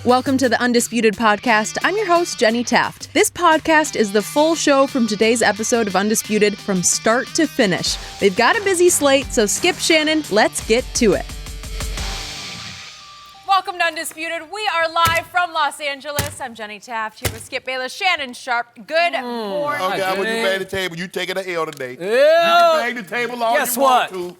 Welcome to the Undisputed podcast. I'm your host, Jenny Taft. This podcast is the full show from today's episode of Undisputed from start to finish. We've got a busy slate, so skip Shannon. Let's get to it. Welcome to Undisputed. We are live from Los Angeles. I'm Jenny Taft here with Skip Bayless, Shannon Sharpe. Good morning. Okay, I'm when you bang the table, you taking an L today. Yeah. You can bang the table all Guess you what? want to.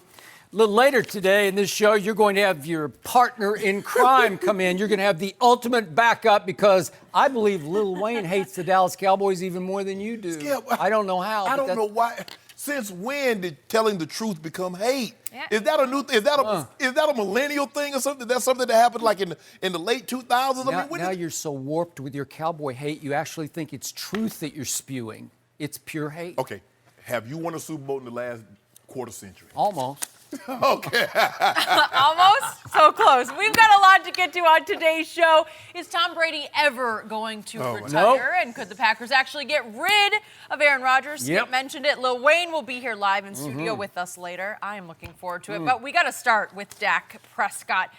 A little later today in this show, you're going to have your partner in crime come in. You're going to have the ultimate backup because I believe Lil Wayne hates the Dallas Cowboys even more than you do. Skip, I don't know how. I don't know why. Since when did telling the truth become hate? Yeah. Is that a new? Is that a millennial thing or something? That's something that happened like in the late 2000s. Now you're so warped with your cowboy hate, you actually think it's truth that you're spewing. It's pure hate. Okay, have you won a Super Bowl in the last quarter century? Almost. Okay. Almost? So close. We've got a lot to get to on today's show. Is Tom Brady ever going to retire? Nope. And could the Packers actually get rid of Aaron Rodgers? Yep. Skip mentioned it. Lil Wayne will be here live in studio with us later. I am looking forward to it. But we got to start with Dak Prescott.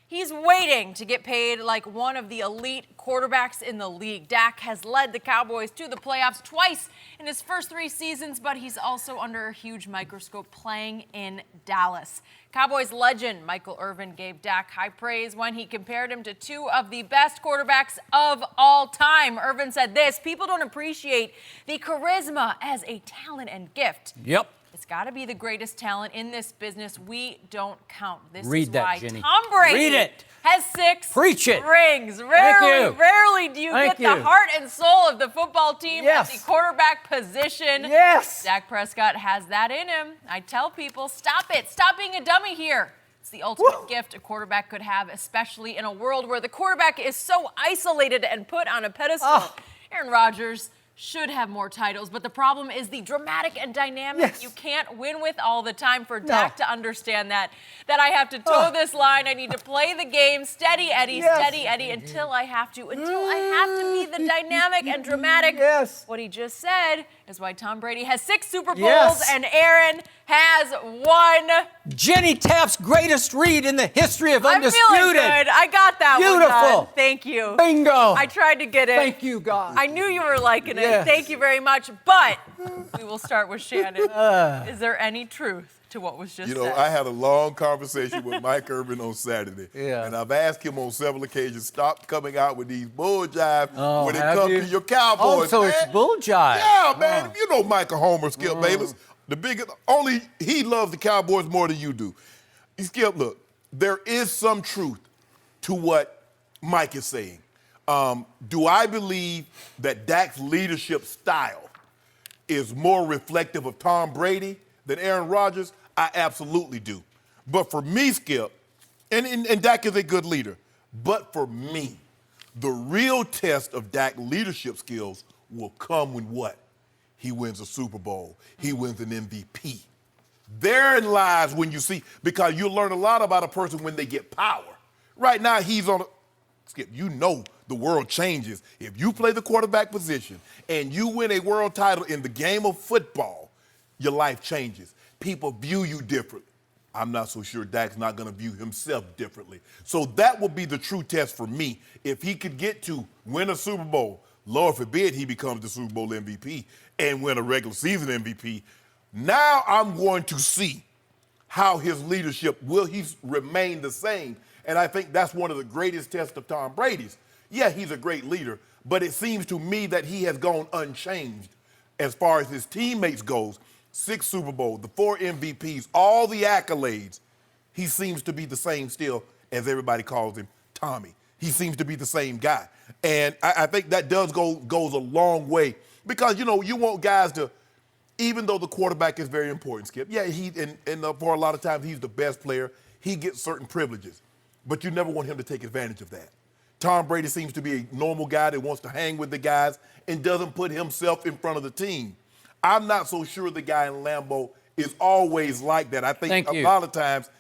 He's waiting to get paid like one of the elite quarterbacks in the league. Dak has led the Cowboys to the playoffs twice in his first 3 seasons, but he's also under a huge microscope playing in Dallas. Cowboys legend Michael Irvin gave Dak high praise when he compared him to 2 of the best quarterbacks of all time. Irvin said this: "People don't appreciate the charisma as a talent and gift. Yep. It's got to be the greatest talent in this business. We don't count." This Read is that, why Jenny. Tom Brady Read it. has 6 Preach it. rings. Thank Rarely, you. rarely do you Thank get the you. heart and soul of the football team Yes. at the quarterback position. Yes. Dak Prescott has that in him. I tell people, stop it. Stop being a dummy here. It's the ultimate gift a quarterback could have, especially in a world where the quarterback is so isolated and put on a pedestal. Aaron Rodgers should have more titles, but the problem is the dramatic and dynamic Yes. you can't win with all the time. For Dak to understand that I have to toe this line, I need to play the game, steady Eddie, steady Eddie, until I have to be the dynamic and dramatic. Yes. What he just said is why Tom Brady has 6 Super Bowls Yes. and Aaron has 1. Jenny Taft's greatest read in the history of I'm Undisputed. feeling good. I got that one Beautiful. done. Thank you. Bingo. I tried to get it. Thank you, God. I knew you were liking it. Yes. Thank you very much. But we will start with Shannon. Is there any truth to what was just You said? know, I had a long conversation with Mike Irvin on Saturday. Yeah. And I've asked him on several occasions, stop coming out with these bull jive when it have comes you? to your Cowboys. Oh, so man. it's bull jive. Yeah, man. You know Michael Homer, Skip Bayless. The biggest, only he loves the Cowboys more than you do. Skip, look, there is some truth to what Mike is saying. Do I believe that Dak's leadership style is more reflective of Tom Brady than Aaron Rodgers? I absolutely do. But for me, Skip, and Dak is a good leader, but for me, the real test of Dak's leadership skills will come when what? He wins a Super Bowl. He wins an MVP. Therein lies when you see, because you'll learn a lot about a person when they get power. Right now, he's on a, Skip, you know the world changes. If you play the quarterback position and you win a world title in the game of football, your life changes. People view you differently. I'm not so sure Dak's not going to view himself differently. So that will be the true test for me. If he could get to win a Super Bowl, Lord forbid he becomes the Super Bowl MVP and win a regular season MVP, now I'm going to see how his leadership, will he remain the same? And I think that's one of the greatest tests of Tom Brady's. Yeah, he's a great leader, but it seems to me that he has gone unchanged as far as his teammates goes. 6 Super Bowls, the 4 MVPs, all the accolades. He seems to be the same still, as everybody calls him, Tommy. He seems to be the same guy. And I think that goes a long way because, you know, you want guys to, even though the quarterback is very important, Skip, yeah, for a lot of times he's the best player. He gets certain privileges, but you never want him to take advantage of that. Tom Brady seems to be a normal guy that wants to hang with the guys and doesn't put himself in front of the team. I'm not so sure the guy in Lambeau is always like that. I think a lot of times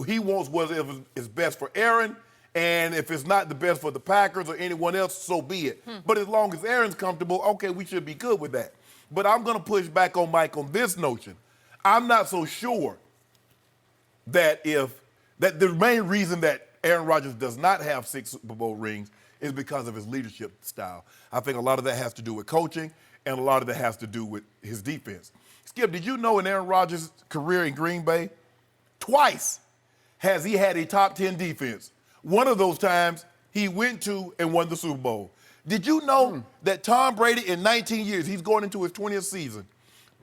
he wants whatever is best for Aaron, and if it's not the best for the Packers or anyone else, so be it. But as long as Aaron's comfortable, okay, we should be good with that. But I'm going to push back on Mike on this notion. I'm not so sure that the main reason that Aaron Rodgers does not have 6 Super Bowl rings is because of his leadership style. I think a lot of that has to do with coaching, and a lot of that has to do with his defense. Skip, did you know in Aaron Rodgers' career in Green Bay, twice has he had a top 10 defense? One of those times, he went to and won the Super Bowl. Did you know that Tom Brady in 19 years, he's going into his 20th season,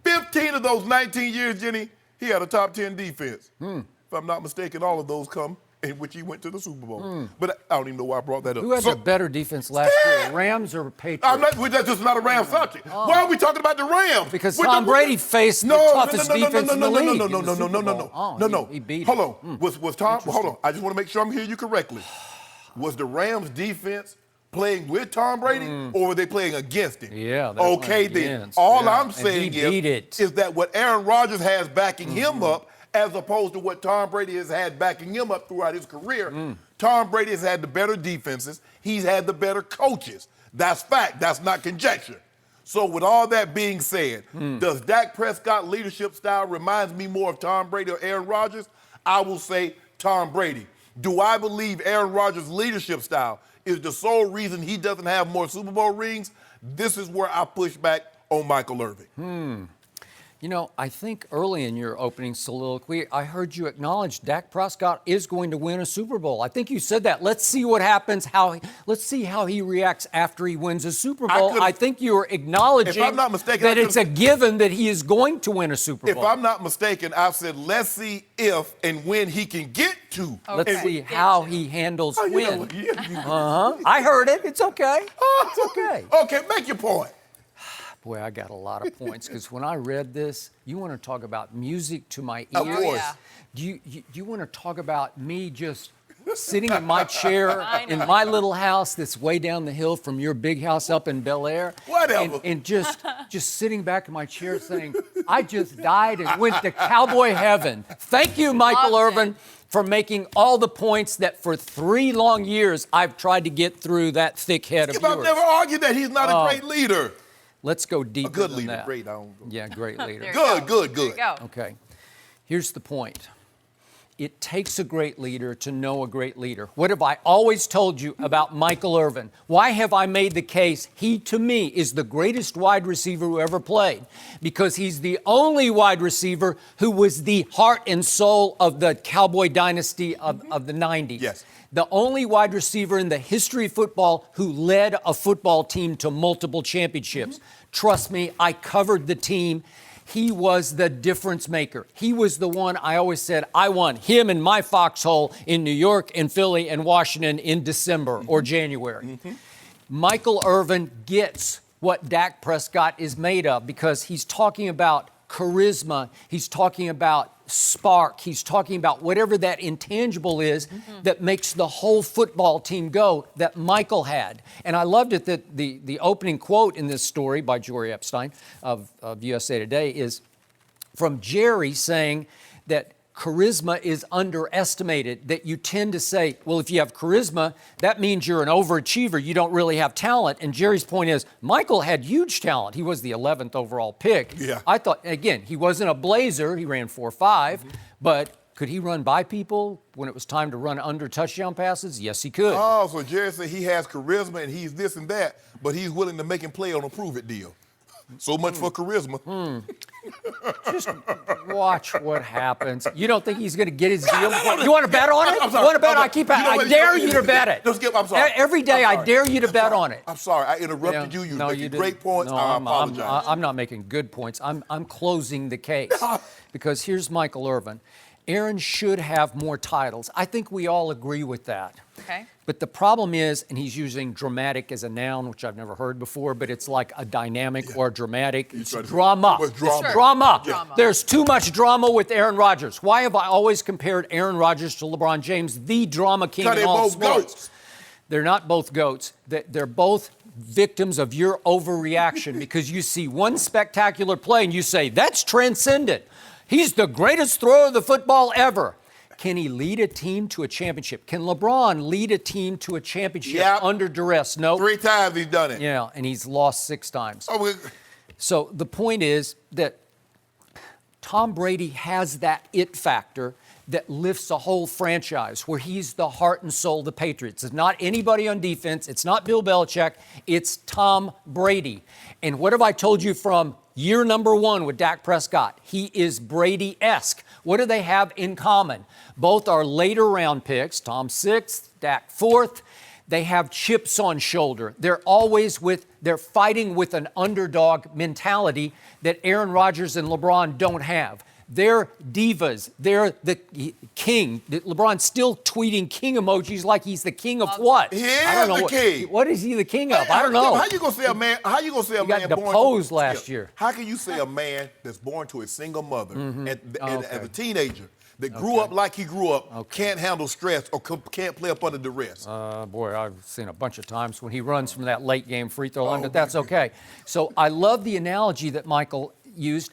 15 of those 19 years, Jenny, he had a top 10 defense. If I'm not mistaken, all of those come in which he went to the Super Bowl. But I don't even know why I brought that up. Who had the better defense last year, Rams or Patriots? That's just not a Rams subject. Why are we talking about the Rams? Because Tom Brady faced the toughest defense in the league. No. He beat Hold on. Was Tom? Hold on. I just want to make sure I'm hearing you correctly. Was the Rams defense playing with Tom Brady, or were they playing against him? Yeah. Okay, then. All I'm saying is that what Aaron Rodgers has backing him up, as opposed to what Tom Brady has had backing him up throughout his career, Tom Brady has had the better defenses. He's had the better coaches. That's fact. That's not conjecture. So with all that being said, does Dak Prescott leadership style reminds me more of Tom Brady or Aaron Rodgers? I will say Tom Brady. Do I believe Aaron Rodgers' leadership style is the sole reason he doesn't have more Super Bowl rings? This is where I push back on Michael Irvin. You know, I think early in your opening soliloquy, I heard you acknowledge Dak Prescott is going to win a Super Bowl. I think you said that. Let's see what happens. Let's see how he reacts after he wins a Super Bowl. I think you were acknowledging if I'm not mistaken, that it's a given that he is going to win a Super Bowl. If I'm not mistaken, I've said let's see if and when he can get to. Let's see how he handles win. I heard it. It's okay. It's okay. Okay, make your point. Boy, I got a lot of points because when I read this, you want to talk about music to my ears. Of course. Yeah. Do you want to talk about me just sitting in my chair in my little house that's way down the hill from your big house up in Bel Air? Whatever. And just sitting back in my chair saying, I just died and went to cowboy heaven. Thank you, Michael Irvin, for making all the points that for 3 long years I've tried to get through that thick head of yours. I've never argued that he's not a great leader. Let's go deeper A good than leader, that. great. I don't know. Yeah, great leader. Good. There you go. Okay. Here's the point. It takes a great leader to know a great leader. What have I always told you about Michael Irvin? Why have I made the case he, to me, is the greatest wide receiver who ever played? Because he's the only wide receiver who was the heart and soul of the Cowboy dynasty of the 90s. Yes. The only wide receiver in the history of football who led a football team to multiple championships. Trust me, I covered the team. He was the difference maker. He was the one I always said, I want him in my foxhole in New York and Philly and Washington in December or January. Michael Irvin gets what Dak Prescott is made of because he's talking about charisma. He's talking about spark. He's talking about whatever that intangible is that makes the whole football team go that Michael had. And I loved it that the opening quote in this story by Jory Epstein of USA Today is from Jerry saying that charisma is underestimated, that you tend to say, well, if you have charisma, that means you're an overachiever. You don't really have talent. And Jerry's point is, Michael had huge talent. He was the 11th overall pick. Yeah. I thought, again, he wasn't a blazer. He ran 4.5, but could he run by people when it was time to run under touchdown passes? Yes, he could. Oh, so Jerry said he has charisma and he's this and that, but he's willing to make him play on a prove-it deal. So much for charisma. Just watch what happens. You don't think he's going to get his deal? You want to bet on it? I'm sorry. You want to bet? Okay. I dare you to bet it. No, Skip, I'm sorry. Every day I dare you to bet on it. I'm sorry. I interrupted you. You were making great points. No, I apologize. I'm not making good points. I'm closing the case because here's Michael Irvin. Aaron should have more titles. I think we all agree with that. Okay. But the problem is, and he's using dramatic as a noun, which I've never heard before, but it's like a dynamic or dramatic. It's drama. It's drama. It's drama. Yeah. There's too much drama with Aaron Rodgers. Why have I always compared Aaron Rodgers to LeBron James, the drama king in all sports? Goats. They're not both goats. They're both victims of your overreaction because you see one spectacular play and you say, that's transcendent. He's the greatest thrower of the football ever. Can he lead a team to a championship? Can LeBron lead a team to a championship under duress? No. 3 times he's done it. Yeah, and he's lost 6 times. Oh, So the point is that Tom Brady has that it factor that lifts a whole franchise, where he's the heart and soul of the Patriots. It's not anybody on defense. It's not Bill Belichick. It's Tom Brady. And what have I told you from year number one with Dak Prescott? He is Brady-esque. What do they have in common? Both are later round picks, Tom 6th, Dak 4th. They have chips on shoulder. They're fighting with an underdog mentality that Aaron Rodgers and LeBron don't have. They're divas. They're the king. LeBron's still tweeting king emojis like he's the king of what? He is the king. What is he the king of? I don't know. How you gonna say a man? How you gonna say a man got deposed last year? How can you say a man that's born to a single mother as a teenager that grew up like he grew up can't handle stress or can't play up under duress? Boy, I've seen a bunch of times when he runs from that late game free throw line, but that's okay. So I love the analogy that Michael used.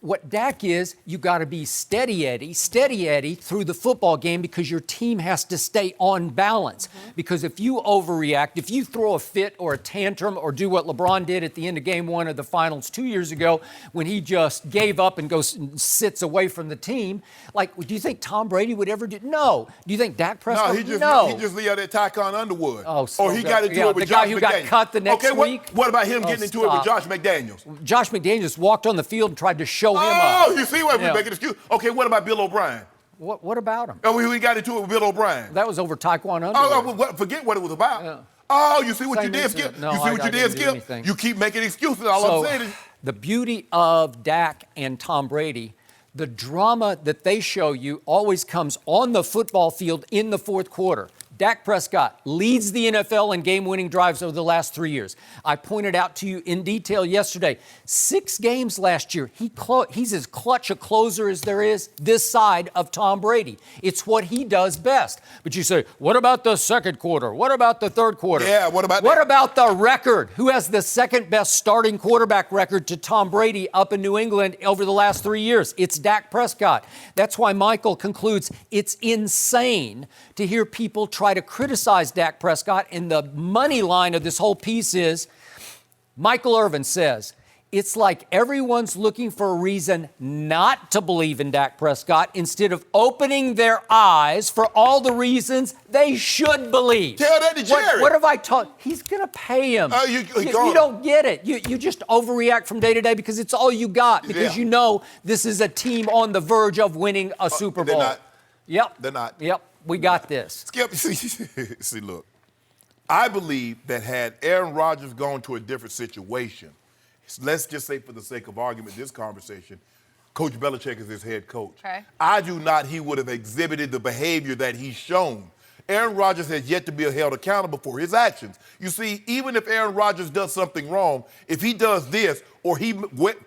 What Dak is, you got to be steady Eddie through the football game, because your team has to stay on balance. Because if you overreact, if you throw a fit or a tantrum or do what LeBron did at the end of game 1 of the finals 2 years ago, when he just gave up and goes and sits away from the team, like, do you think Tom Brady would ever do? No. Do you think Dak Prescott? No, he just leave out that Tycon Underwood. Or he got into it with the guy Josh who McDaniels. got cut the next week. What about him getting into it with Josh McDaniels? Josh McDaniels walked on the field and tried to show him up. Oh, you see why we make an excuse? Okay, what about Bill O'Brien? What about him? Oh, we got into it with Bill O'Brien. That was over Taekwondo. Forget what it was about. Yeah. Oh, you see what you did, Skip? No, you see what you did, Skip? You keep making excuses. All I'm saying is, the beauty of Dak and Tom Brady, the drama that they show you always comes on the football field in the fourth quarter. Dak Prescott leads the NFL in game-winning drives over the last 3 years. I pointed out to you in detail yesterday, 6 games last year. He's as clutch a closer as there is this side of Tom Brady. It's what he does best. But you say, what about the second quarter? What about the third quarter? Yeah, what about the record? Who has the second best starting quarterback record to Tom Brady up in New England over the last 3 years? It's Dak Prescott. That's why Michael concludes it's insane to hear people try to criticize Dak Prescott, and the money line of this whole piece is, Michael Irvin says, it's like everyone's looking for a reason not to believe in Dak Prescott instead of opening their eyes for all the reasons they should believe. Tell that to Jerry. What have I taught? He's going to pay him. You don't get it. You just overreact from day to day because it's all you got, because you know this is a team on the verge of winning a Super Bowl. They're not. Yep. They're not. Yep. We got this. Skip, see, look, I believe that had Aaron Rodgers gone to a different situation, let's just say for the sake of argument, this conversation, Coach Belichick is his head coach. Okay. I do not he would have exhibited the behavior that he's shown. Aaron Rodgers has yet to be held accountable for his actions. You see, even if Aaron Rodgers does something wrong, if he does this or he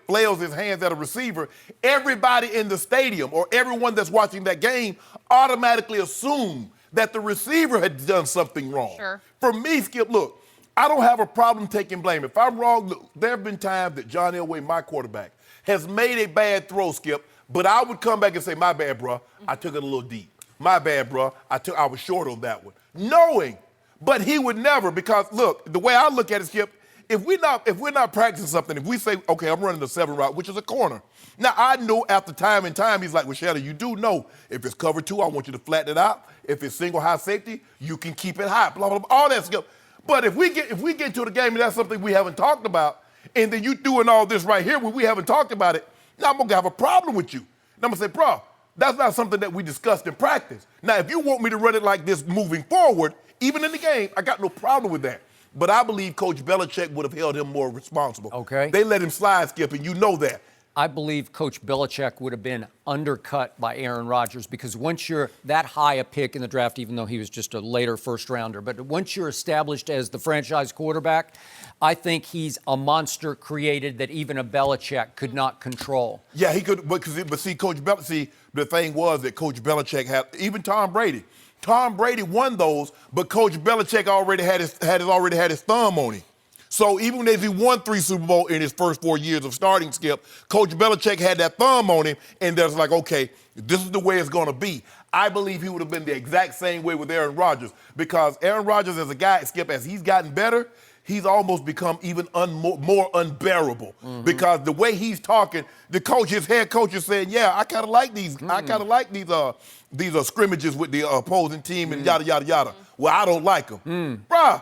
flails his hands at a receiver, everybody in the stadium or everyone that's watching that game automatically assume that the receiver had done something wrong. Sure. For me, Skip, look, I don't have a problem taking blame. If I'm wrong, look, there have been times that John Elway, my quarterback, has made a bad throw, Skip, but I would come back and say, my bad, bro, I took it a little deep. My bad, bro. I was short on that one. Knowing, but he would never, because look, the way I look at it, Skip, if we're not practicing something, if we say, okay, I'm running the 7 route, which is a corner. Now I know after time and time, he's like, well, Shannon, you do know if it's cover 2, I want you to flatten it out. If it's single high safety, you can keep it high. Blah blah blah. All that stuff. But if we get to the game and that's something we haven't talked about, and then you doing all this right here when we haven't talked about it, now I'm gonna have a problem with you. And I'm gonna say, bro, that's not something that we discussed in practice. Now, if you want me to run it like this moving forward, even in the game, I got no problem with that. But I believe Coach Belichick would have held him more responsible. Okay. They let him slide, Skip, and you know that. I believe Coach Belichick would have been undercut by Aaron Rodgers, because once you're that high a pick in the draft, even though he was just a later first rounder, but once you're established as the franchise quarterback, I think he's a monster created that even a Belichick could not control. Yeah, he could, but see, Coach Belichick, the thing was that Coach Belichick had, even Tom Brady. Tom Brady won those, but Coach Belichick already had his thumb on him. So even as he won 3 Super Bowls in his first 4 years of starting, Skip, Coach Belichick had that thumb on him, and there's like, okay, this is the way it's going to be. I believe he would have been the exact same way with Aaron Rodgers, because Aaron Rodgers as a guy, Skip, as he's gotten better, he's almost become even more unbearable because the way he's talking, his head coach is saying, yeah, I kind of like these. I kind of like these scrimmages with the opposing team and yada, yada, yada. Well, I don't like them. Bruh,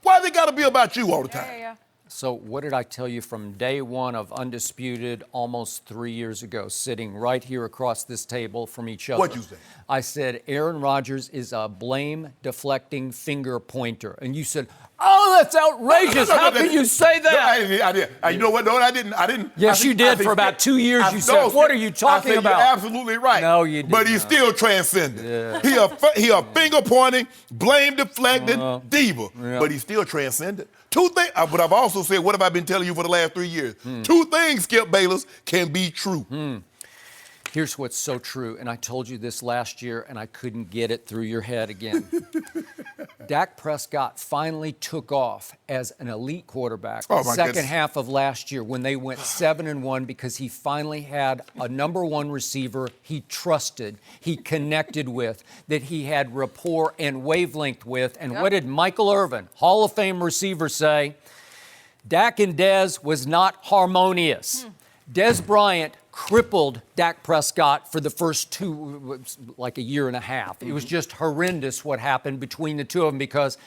why they got to be about you all the time? Yeah. So what did I tell you from day one of Undisputed almost 3 years ago, sitting right here across this table from each other? What'd you say? I said Aaron Rodgers is a blame-deflecting finger pointer. And you said, oh, that's outrageous. How can you say that? No, I did. You know what? No, I didn't. Yes, you did. For about 2 years, you said, what are you talking about? You're absolutely right. No, you didn't. But he's still transcendent. Yeah. He a finger-pointing, blame-deflecting diva. Yeah. But he's still transcendent. Two things, but I've also said, what have I been telling you for the last 3 years? Two things, Skip Bayless, can be true. Here's what's so true, and I told you this last year, and I couldn't get it through your head again. Dak Prescott finally took off as an elite quarterback the second half of last year when they went 7-1 because he finally had a number one receiver he trusted, he connected with, that he had rapport and wavelength with. And what did Michael Irvin, Hall of Fame receiver, say? Dak and Dez was not harmonious. Dez Bryant crippled Dak Prescott for the first like a year and a half. It was just horrendous what happened between the two of them because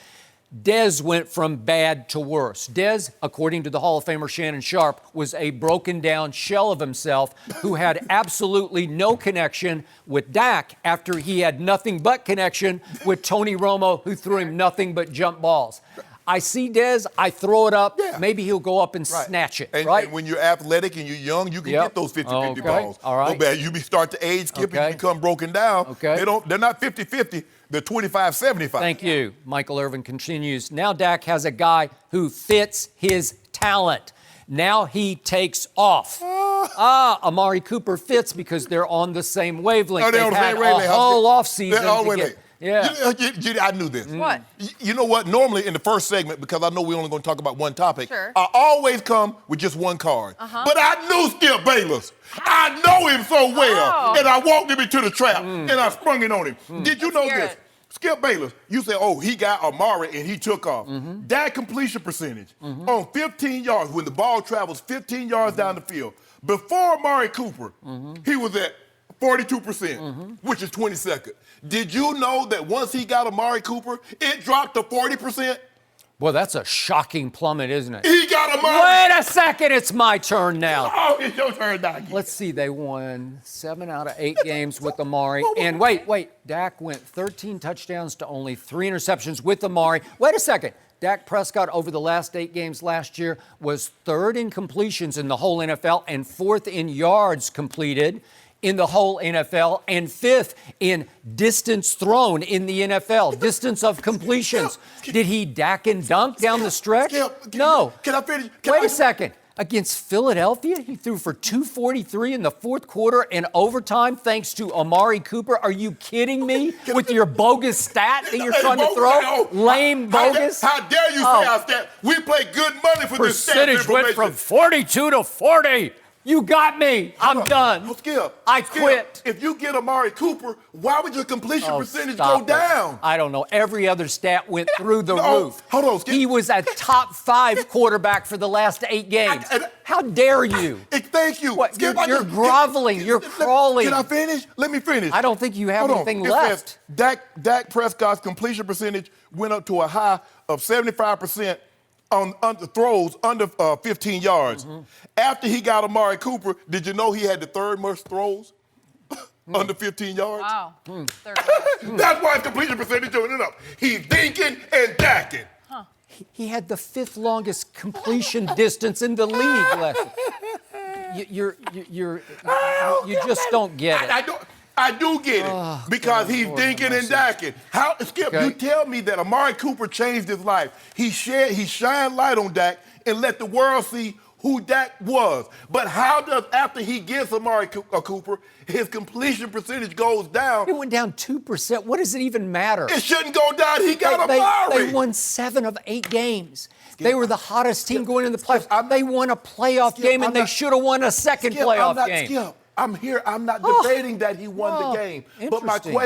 Dez went from bad to worse. Dez, according to the Hall of Famer Shannon Sharpe, was a broken down shell of himself who had absolutely no connection with Dak after he had nothing but connection with Tony Romo, who threw him nothing but jump balls. I see Dez, I throw it up, maybe he'll go up and snatch it, right? And when you're athletic and you're young, you can get those 50-50 balls. All right. No bad. You start to age, Skip, and you become broken down. They're not 50-50, they're 25-75. Thank you. Michael Irvin continues. Now Dak has a guy who fits his talent. Now he takes off. Amari Cooper fits because they're on the same wavelength. They've had a whole offseason. Yeah. I knew this. What? You know what? Normally in the first segment, because I know we're only going to talk about one topic, I always come with just one card. But I knew Skip Bayless. I know him so well. And I walked him into the trap and I sprung it on him. Did you know this? Skip Bayless, you say, oh, he got Amari and he took off. That completion percentage on 15 yards, when the ball travels 15 yards down the field, before Amari Cooper, he was at 42%, which is 22nd. Did you know that once he got Amari Cooper, it dropped to 40%? Well, that's a shocking plummet, isn't it? He got Amari. Wait a second, it's my turn now. Oh, it's your turn now. Let's see, they won 7 out of 8 games with Amari. And wait, Dak went 13 touchdowns to only 3 interceptions with Amari. Wait a second. Dak Prescott over the last 8 games last year was 3rd in completions in the whole NFL and 4th in yards completed in the whole NFL and 5th in distance thrown in the NFL, distance of completions. Did he Dak and dunk down the stretch? No. Can I finish? Wait a second. Against Philadelphia, he threw for 243 in the 4th quarter and overtime thanks to Amari Cooper. Are you kidding me with your bogus stat that you're trying to throw? Lame bogus? How dare you say our stat? We pay good money for this stat information. Percentage went from 42 to 40. You got me. I'm done. Skip, I quit. If you get Amari Cooper, why would your completion percentage go down? I don't know. Every other stat went through the roof. Hold on, Skip. He was a top 5 quarterback for the last 8 games. How dare you? Thank you. What, Skip, you're groveling. You're crawling. Can I finish? Let me finish. I don't think you have anything left. Dak Prescott's completion percentage went up to a high of 75%. On throws under 15 yards. After he got Amari Cooper, did you know he had the 3rd most throws under 15 yards? Wow. That's why his completion percentage went up. He's dinking and dacking. He had the 5th longest completion distance in the league. You just don't get it. I do get it because he's dinking and dacking. Skip, you tell me that Amari Cooper changed his life. He shined light on Dak and let the world see who Dak was. But how does, after he gets Amari Cooper, his completion percentage goes down? It went down 2%. What does it even matter? It shouldn't go down. He got Amari. They won 7 of 8 games. They were the hottest team going in the playoffs. They won a playoff game, and they should have won a second playoff game. I'm here. I'm not debating that he won the game. But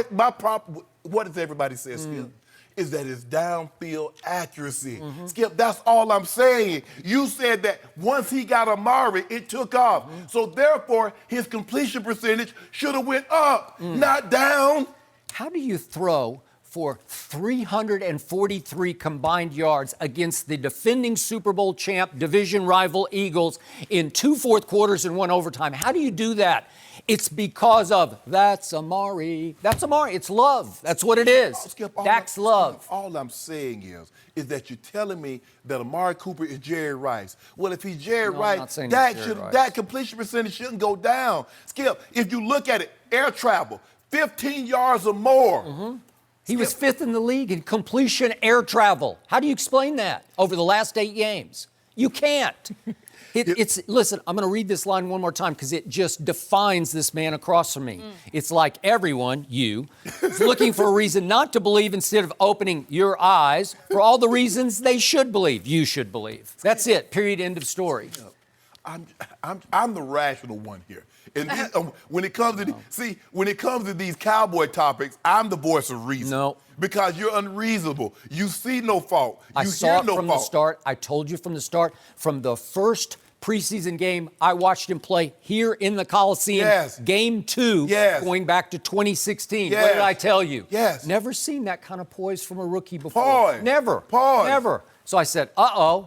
my problem, what does everybody say, Skip? is that his downfield accuracy. Skip, that's all I'm saying. You said that once he got Amari, it took off. So therefore, his completion percentage should have went up, not down. How do you throw for 343 combined yards against the defending Super Bowl champ, division rival Eagles in 2 fourth quarters and 1 overtime? How do you do that? It's because of that's Amari. That's Amari. It's love. That's what it is. Skip, Dak's love. All I'm saying is that you're telling me that Amari Cooper is Jerry Rice. Well, if he's Jerry Rice, that completion percentage shouldn't go down. Skip, if you look at it, air travel, 15 yards or more. He was 5th in the league in completion air travel. How do you explain that over the last 8 games? You can't. Listen, I'm going to read this line one more time because it just defines this man across from me. It's like everyone, you, is looking for a reason not to believe instead of opening your eyes for all the reasons they should believe. You should believe. That's it. Period. End of story. I'm the rational one here. And when it comes to these cowboy topics, I'm the voice of reason. No. Because you're unreasonable. You see no fault. I saw it from the start. I told you from the start. From the first preseason game, I watched him play here in the Coliseum. Yes. Game 2, going back to 2016. Yes. What did I tell you? Yes. Never seen that kind of poise from a rookie before. Poise. Never. Poise. Never. So I said,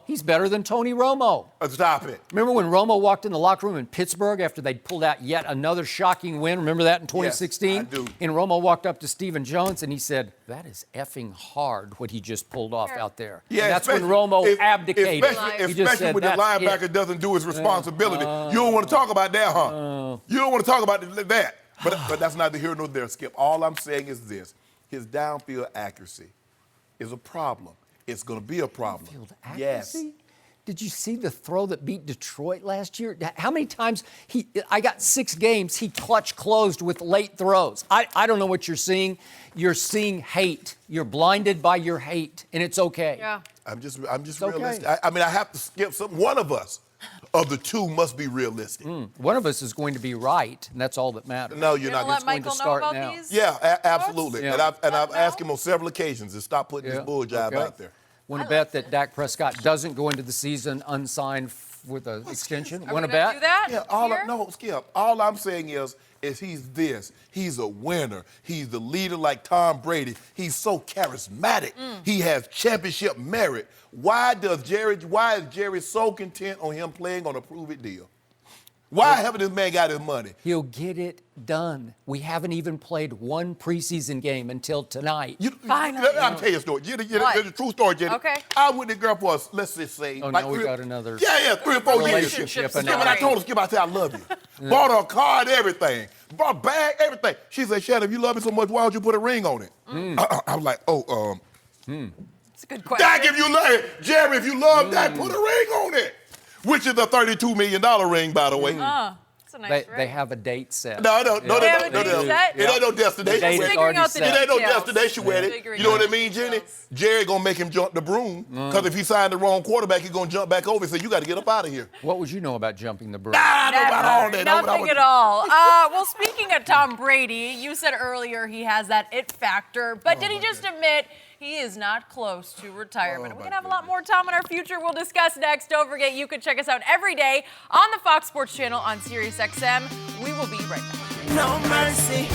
he's better than Tony Romo. Stop it. Remember when Romo walked in the locker room in Pittsburgh after they'd pulled out yet another shocking win? Remember that in 2016? Yes, I do. And Romo walked up to Stephen Jones and he said, that is effing hard what he just pulled off out there. Yeah, and that's when Romo abdicated. Especially when the linebacker doesn't do his responsibility. You don't want to talk about that, huh? You don't want to talk about that. But that's neither here nor there, Skip. All I'm saying is this. His downfield accuracy is a problem. It's going to be a problem. Downfield accuracy? Yes. Did you see the throw that beat Detroit last year? How many times I got 6 games, he clutch closed with late throws. I don't know what you're seeing. You're seeing hate. You're blinded by your hate, and it's okay. Yeah. I'm just realistic. Okay. I mean, I have to skip something. One of us of the two must be realistic. One of us is going to be right, and that's all that matters. No, you're not. Let It's going Michael to start know about now. these? Yeah, absolutely. Yeah. And I've asked him on several occasions to stop putting this bull jive out there. Want to bet that Dak Prescott doesn't go into the season unsigned with an extension? Want to bet? Do that? Yeah. Skip. All I'm saying is he's this. He's a winner. He's the leader like Tom Brady. He's so charismatic. He has championship merit. Why is Jerry so content on him playing on a prove-it deal? Why haven't this man got his money? He'll get it done. We haven't even played one preseason game until tonight. Finally. I'll tell you a story. There's a true story, Jenny. Okay. I went to girl for us, let's just say. Oh, now we got another 3 or 4 years. Relationship Skip, and I told her, Skip, I said, I love you. Bought her a car and everything. Bought a bag, everything. She said, Shannon, if you love me so much, why don't you put a ring on it? I was like, It's a good question. Dak, if you love it. Jerry, if you love Dak, put a ring on it. Which is a $32 million ring, by the way. It's a nice ring. They have a date set. No. It ain't no destination. It ain't no destination with it. You know what I mean, Jenny? Jerry gonna make him jump the broom, because if he signed the wrong quarterback, he's gonna jump back over and say, you got to get up out of here. What would you know about jumping the broom? I know about all that. Nothing at all. Well, speaking of Tom Brady, you said earlier he has that it factor, but did he just admit he is not close to retirement? We're going to have a lot more Tom in our future. We'll discuss next. Don't forget, you can check us out every day on the Fox Sports Channel on SiriusXM. We will be right back. No mercy.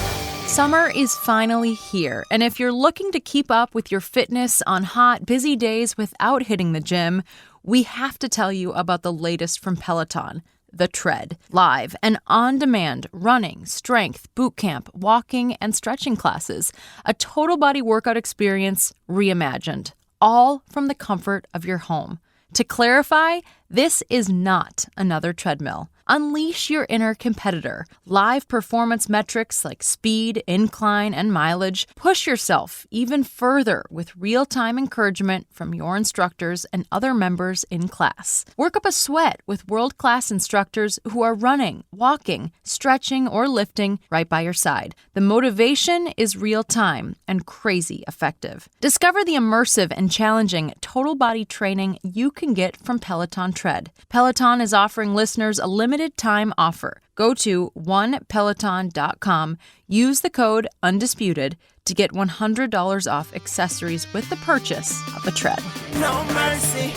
Summer is finally here, and if you're looking to keep up with your fitness on hot, busy days without hitting the gym, we have to tell you about the latest from Peloton. The Tread. Live and on-demand running, strength, boot camp, walking, and stretching classes. A total body workout experience reimagined. All from the comfort of your home. To clarify, this is not another treadmill. Unleash your inner competitor. Live performance metrics like speed, incline, and mileage. Push yourself even further with real-time encouragement from your instructors and other members in class. Work up a sweat with world-class instructors who are running, walking, stretching, or lifting right by your side. The motivation is real-time and crazy effective. Discover the immersive and challenging total body training you can get from Peloton Tread. Peloton is offering listeners a limited time offer. Go to onepeloton.com, use the code UNDISPUTED to get $100 off accessories with the purchase of a tread. No mercy.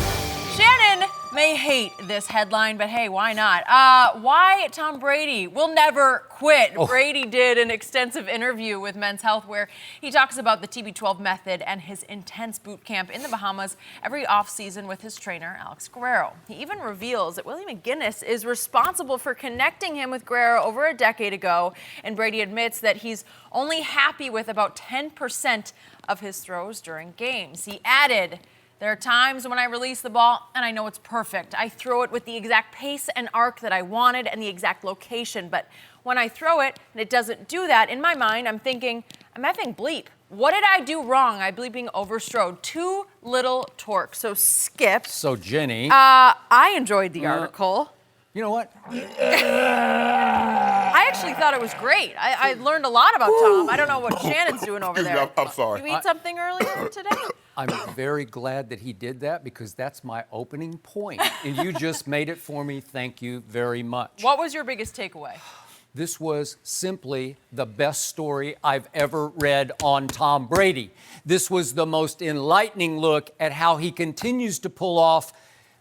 Shannon may hate this headline, but hey, why not? Why Tom Brady will never quit. Brady did an extensive interview with Men's Health where he talks about the TB12 method and his intense boot camp in the Bahamas every offseason with his trainer, Alex Guerrero. He even reveals that Willie McGinnis is responsible for connecting him with Guerrero over a decade ago, and Brady admits that he's only happy with about 10% of his throws during games. He added, "There are times when I release the ball and I know it's perfect. I throw it with the exact pace and arc that I wanted and the exact location. But when I throw it and it doesn't do that, in my mind, I'm thinking, I'm effing bleep. What did I do wrong? I bleeping overstrode. Too little torque." So Skip. So Jenny. I enjoyed the article. You know what? I actually thought it was great. I learned a lot about Tom. I don't know what Shannon's doing over there. I'm sorry. You eat something earlier today? I'm very glad that he did that because that's my opening point. And you just made it for me. Thank you very much. What was your biggest takeaway? This was simply the best story I've ever read on Tom Brady. This was the most enlightening look at how he continues to pull off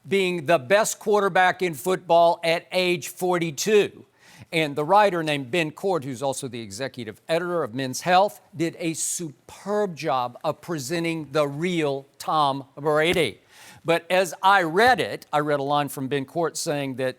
being the best quarterback in football at age 42. And the writer named Ben Cord, who's also the executive editor of Men's Health, did a superb job of presenting the real Tom Brady. But as I read it, I read a line from Ben Cord saying that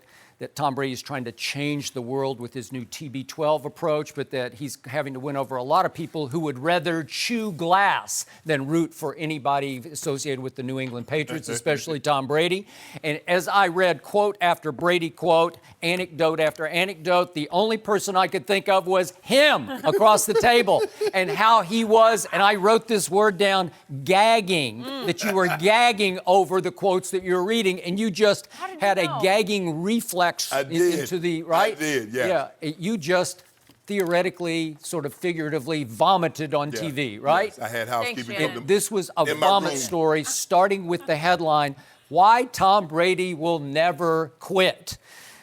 Tom Brady is trying to change the world with his new TB12 approach, but that he's having to win over a lot of people who would rather chew glass than root for anybody associated with the New England Patriots, especially Tom Brady. And as I read quote after Brady quote, anecdote after anecdote, the only person I could think of was him across the table and how he was, and I wrote this word down, gagging, that you were gagging over the quotes that you were reading, and you just had a gagging reflex into the, right? I did, yeah. You just theoretically, sort of figuratively vomited on TV, right? Yes, I had housekeeping. Thanks, Shannon. This was a in my vomit room. story, starting with the headline, "Why Tom Brady Will Never Quit."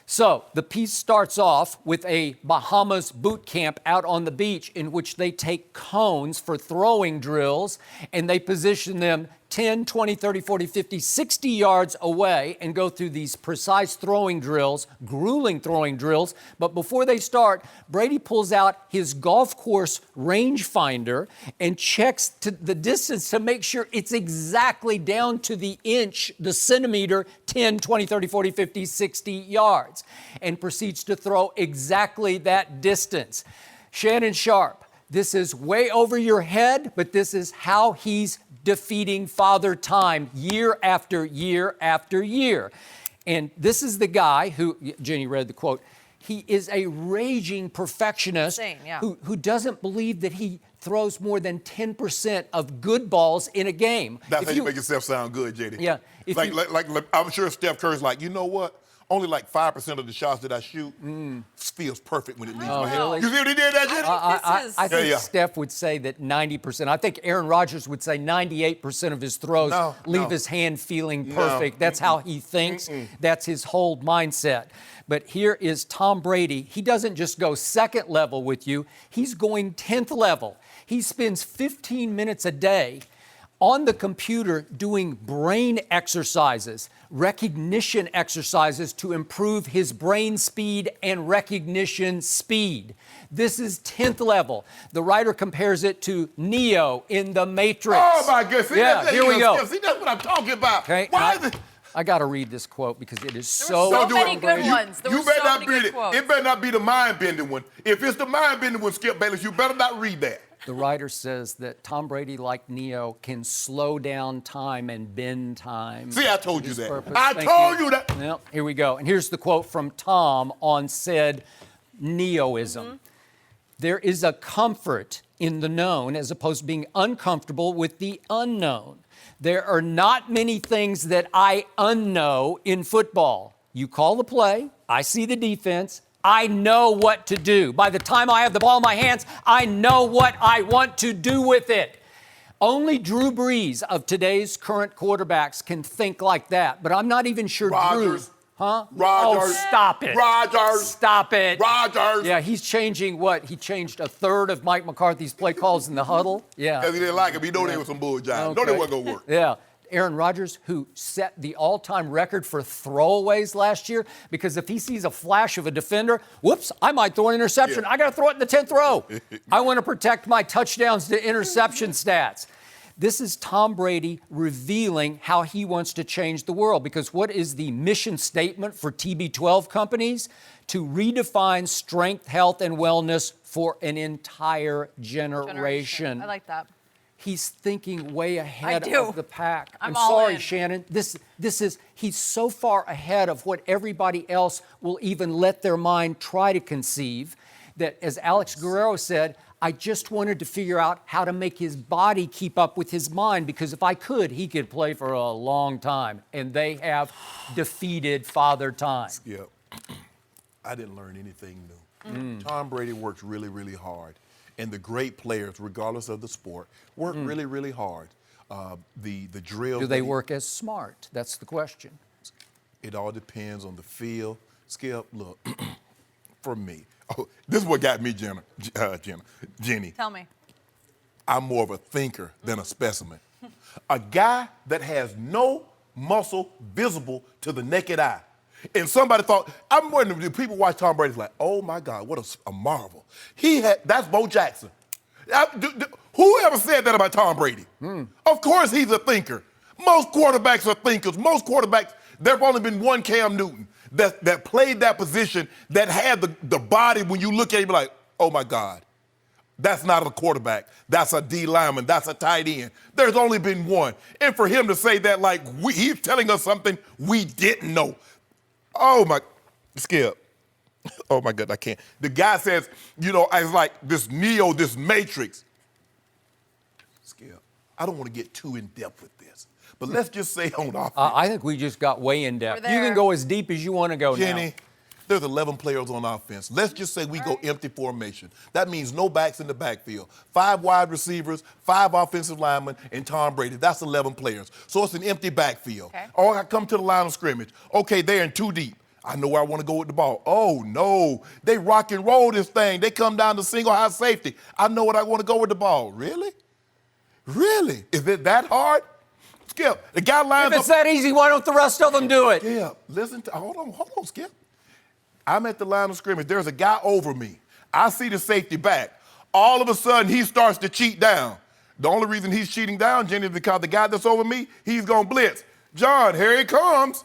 So the piece starts off with a Bahamas boot camp out on the beach in which they take cones for throwing drills and they position them 10, 20, 30, 40, 50, 60 yards away and go through these precise throwing drills, grueling throwing drills. But before they start, Brady pulls out his golf course rangefinder and checks to the distance to make sure it's exactly down to the inch, the centimeter, 10, 20, 30, 40, 50, 60 yards, and proceeds to throw exactly that distance. Shannon Sharpe, this is way over your head, but this is how he's defeating Father Time year after year after year. And this is the guy who, Jenny read the quote, he is a raging perfectionist who doesn't believe that he throws more than 10% of good balls in a game. That's how you make yourself sound good, JD. Yeah. Like I'm sure Steph Curry's like, you know what? Only like 5% of the shots that I shoot feels perfect when it leaves my head. really? You see what he did that, JD? I think Yeah. Steph would say that 90%. I think Aaron Rodgers would say 98% of his throws leave his hand feeling perfect. That's how he thinks. That's his whole mindset. But here is Tom Brady. He doesn't just go second level with you. He's going 10th level. He spends 15 minutes a day on the computer doing brain exercises, recognition exercises to improve his brain speed and recognition speed. This is 10th level. The writer compares it to Neo in The Matrix. Oh, my goodness. See, here we go. See, that's what I'm talking about. Okay, Why is it? I got to read this quote because it is There were so many good ones. There You were better so not many read good it. quotes. It better not be the mind-bending one. If it's the mind-bending one, Skip Bayless, you better not read that. The writer says that Tom Brady, like Neo, can slow down time and bend time. See, I told you that. Purpose. I Thank told you that. Well, here we go. And here's the quote from Tom on said Neoism. There is a comfort in the known as opposed to being uncomfortable with the unknown. There are not many things that I unknow in football. You call the play, I see the defense, I know what to do. By the time I have the ball in my hands, I know what I want to do with it. Only Drew Brees of today's current quarterbacks can think like that, but I'm not even sure Rodgers. Huh? Rodgers. Oh, stop it. Rodgers. Stop it. Rodgers. Yeah, he's changing what? He changed a third of Mike McCarthy's play calls in the huddle? Yeah. Because he didn't like him. He knew they were some bull jobs. Okay. Know they wasn't going to work. Yeah. Aaron Rodgers, who set the all-time record for throwaways last year, because if he sees a flash of a defender, whoops, I might throw an interception. Yeah. I got to throw it in the 10th row. I want to protect my touchdowns to interception stats. This is Tom Brady revealing how he wants to change the world, because what is the mission statement for TB12 companies? To redefine strength, health, and wellness for an entire generation. I like that. He's thinking way ahead I do. of the pack. I'm I'm sorry, all in. Shannon. He's so far ahead of what everybody else will even let their mind try to conceive that, as Alex Guerrero said, I just wanted to figure out how to make his body keep up with his mind, because if I could, he could play for a long time. And they have defeated Father Time. Yeah. I didn't learn anything new. Tom Brady works really, really hard. And the great players, regardless of the sport, work really, really hard. The drill. Do they work as smart? That's the question. It all depends on the field. Skip, look, for me, this is what got me, Jenny. Tell me. I'm more of a thinker than a specimen. A guy that has no muscle visible to the naked eye. And somebody thought, I'm wondering, do people watch Tom Brady like, oh my God, what a marvel. That's Bo Jackson. Whoever said that about Tom Brady? Of course he's a thinker. Most quarterbacks are thinkers. Most quarterbacks, there's only been one Cam Newton that played that position, that had the body when you look at him like, oh my God, that's not a quarterback. That's a D lineman. That's a tight end. There's only been one. And for him to say that like he's telling us something we didn't know. Oh my, Skip. Oh my God, I can't. The guy says, it's like this Neo, this Matrix. Skip, I don't want to get too in depth with this, but let's just say on offense. I think we just got way in depth. You can go as deep as you want to go Jenny, now. there's 11 players on offense. Let's just say we go empty formation. That means no backs in the backfield. 5 wide receivers, 5 offensive linemen, and Tom Brady. That's 11 players. So it's an empty backfield. Okay. Oh, I come to the line of scrimmage. Okay, they're in 2 deep. I know where I want to go with the ball. Oh, no. They rock and roll this thing. They come down to single high safety. I know what I want to go with the ball. Really? Really? Is it that hard? Skip, the guy lines up. If it's that easy, why don't the rest of them do it? Yeah, hold on, Skip. I'm at the line of scrimmage. There's a guy over me. I see the safety back. All of a sudden, he starts to cheat down. The only reason he's cheating down, Jenny, is because the guy that's over me, he's going to blitz. John, here he comes.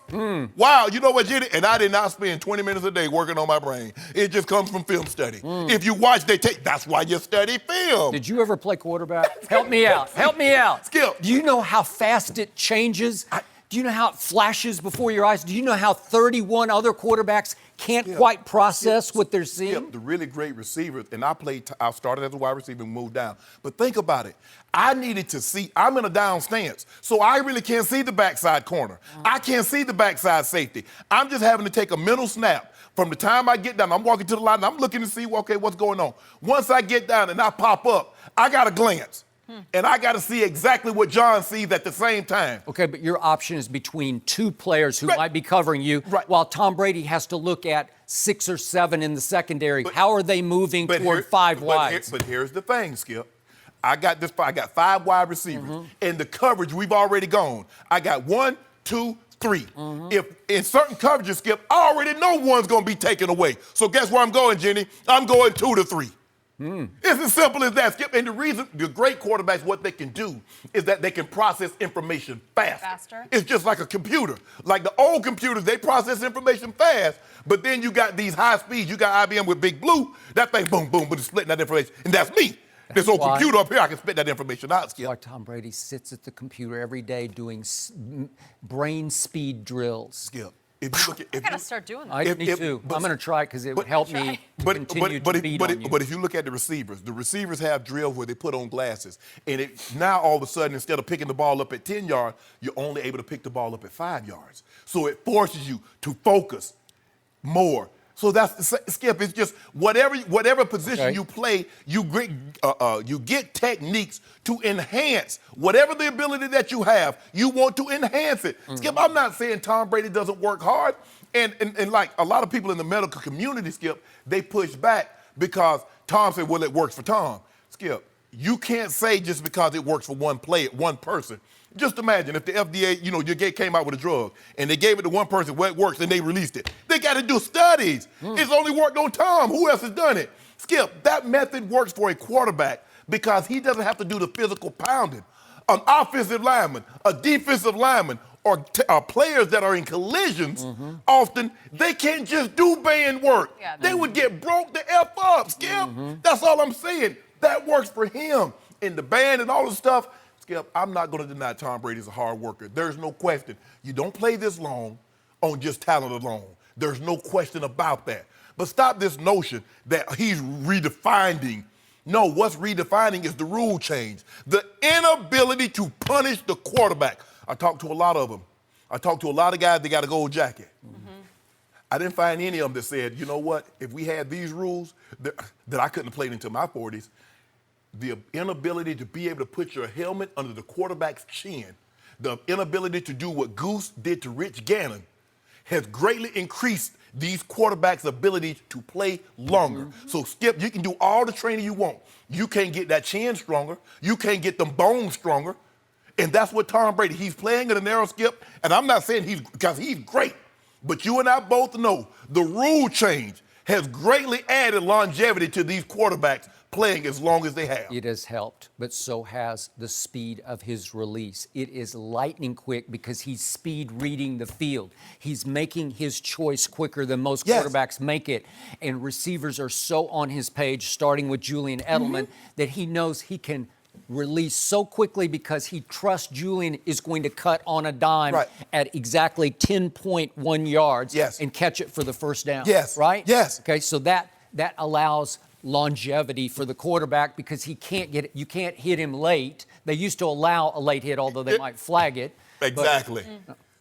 Wow, you know what, Jenny? And I did not spend 20 minutes a day working on my brain. It just comes from film study. If you watch, that's why you study film. Did you ever play quarterback? Help me out. Help me out. Skip. Do you know how fast it changes? Do you know how it flashes before your eyes? Do you know how 31 other quarterbacks can't quite process what they're seeing? The really great receivers, and I started as a wide receiver and moved down. But think about it. I needed to see, I'm in a down stance, so I really can't see the backside corner. I can't see the backside safety. I'm just having to take a mental snap. From the time I get down, I'm walking to the line, and I'm looking to see, okay, what's going on. Once I get down and I pop up, I got to glance. And I got to see exactly what John sees at the same time. Okay, but your option is between 2 players who might be covering you, while Tom Brady has to look at 6 or 7 in the secondary. How are they moving toward 5 wides? But here's the thing, Skip. I got 5 wide receivers. In the coverage, we've already gone. I got 1, 2, 3. If in certain coverages, Skip, I already know one's going to be taken away. So guess where I'm going, Jenny? I'm going 2 to 3. It's as simple as that, Skip. And the reason the great quarterbacks, what they can do is that they can process information faster. It's just like a computer. Like the old computers, they process information fast, but then you got these high speeds. You got IBM with Big Blue. That thing, boom, boom, but it's splitting that information. And that's me. This old computer up here, I can spit that information out, Skip. Like Tom Brady sits at the computer every day doing brain speed drills. Skip. If you look at, I gotta start doing that. I need to. I'm gonna try it because it would help me continue to beat on you. But if you look at the receivers have drills where they put on glasses, and now all of a sudden, instead of picking the ball up at 10 yards, you're only able to pick the ball up at 5 yards. So it forces you to focus more. So that's Skip. It's just whatever position you play, you get techniques to enhance whatever the ability that you have. You want to enhance it. Skip, I'm not saying Tom Brady doesn't work hard. And like a lot of people in the medical community, Skip, they push back because Tom said, well, it works for Tom. Skip, you can't say just because it works for one person. Just imagine if the FDA, your came out with a drug and they gave it to one person where it works and they released it. They got to do studies. It's only worked on Tom. Who else has done it? Skip, that method works for a quarterback because he doesn't have to do the physical pounding. An offensive lineman, a defensive lineman, or players that are in collisions, often they can't just do band work. Yeah, they would get broke the F up, Skip. That's all I'm saying. That works for him. In the band and all the stuff, Skip, I'm not going to deny Tom Brady's a hard worker. There's no question. You don't play this long on just talent alone. There's no question about that. But stop this notion that he's redefining. No, what's redefining is the rule change. The inability to punish the quarterback. I talked to a lot of them. I talked to a lot of guys that got a gold jacket. I didn't find any of them that said, you know what, if we had these rules that I couldn't have played into my 40s, the inability to be able to put your helmet under the quarterback's chin, the inability to do what Goose did to Rich Gannon has greatly increased these quarterbacks' ability to play longer. So, Skip, you can do all the training you want. You can't get that chin stronger. You can't get them bones stronger. And that's what Tom Brady, he's playing in a narrow, Skip, and I'm not saying because he's great, but you and I both know the rule change has greatly added longevity to these quarterbacks playing as long as they have. It has helped, but so has the speed of his release. It is lightning quick because he's speed reading the field. He's making his choice quicker than most quarterbacks make it. And receivers are so on his page, starting with Julian Edelman, that he knows he can release so quickly because he trusts Julian is going to cut on a dime at exactly 10.1 yards and catch it for the first down. Right? Okay, so that allows longevity for the quarterback because he can't get it. You can't hit him late. They used to allow a late hit, although they might flag it. Exactly.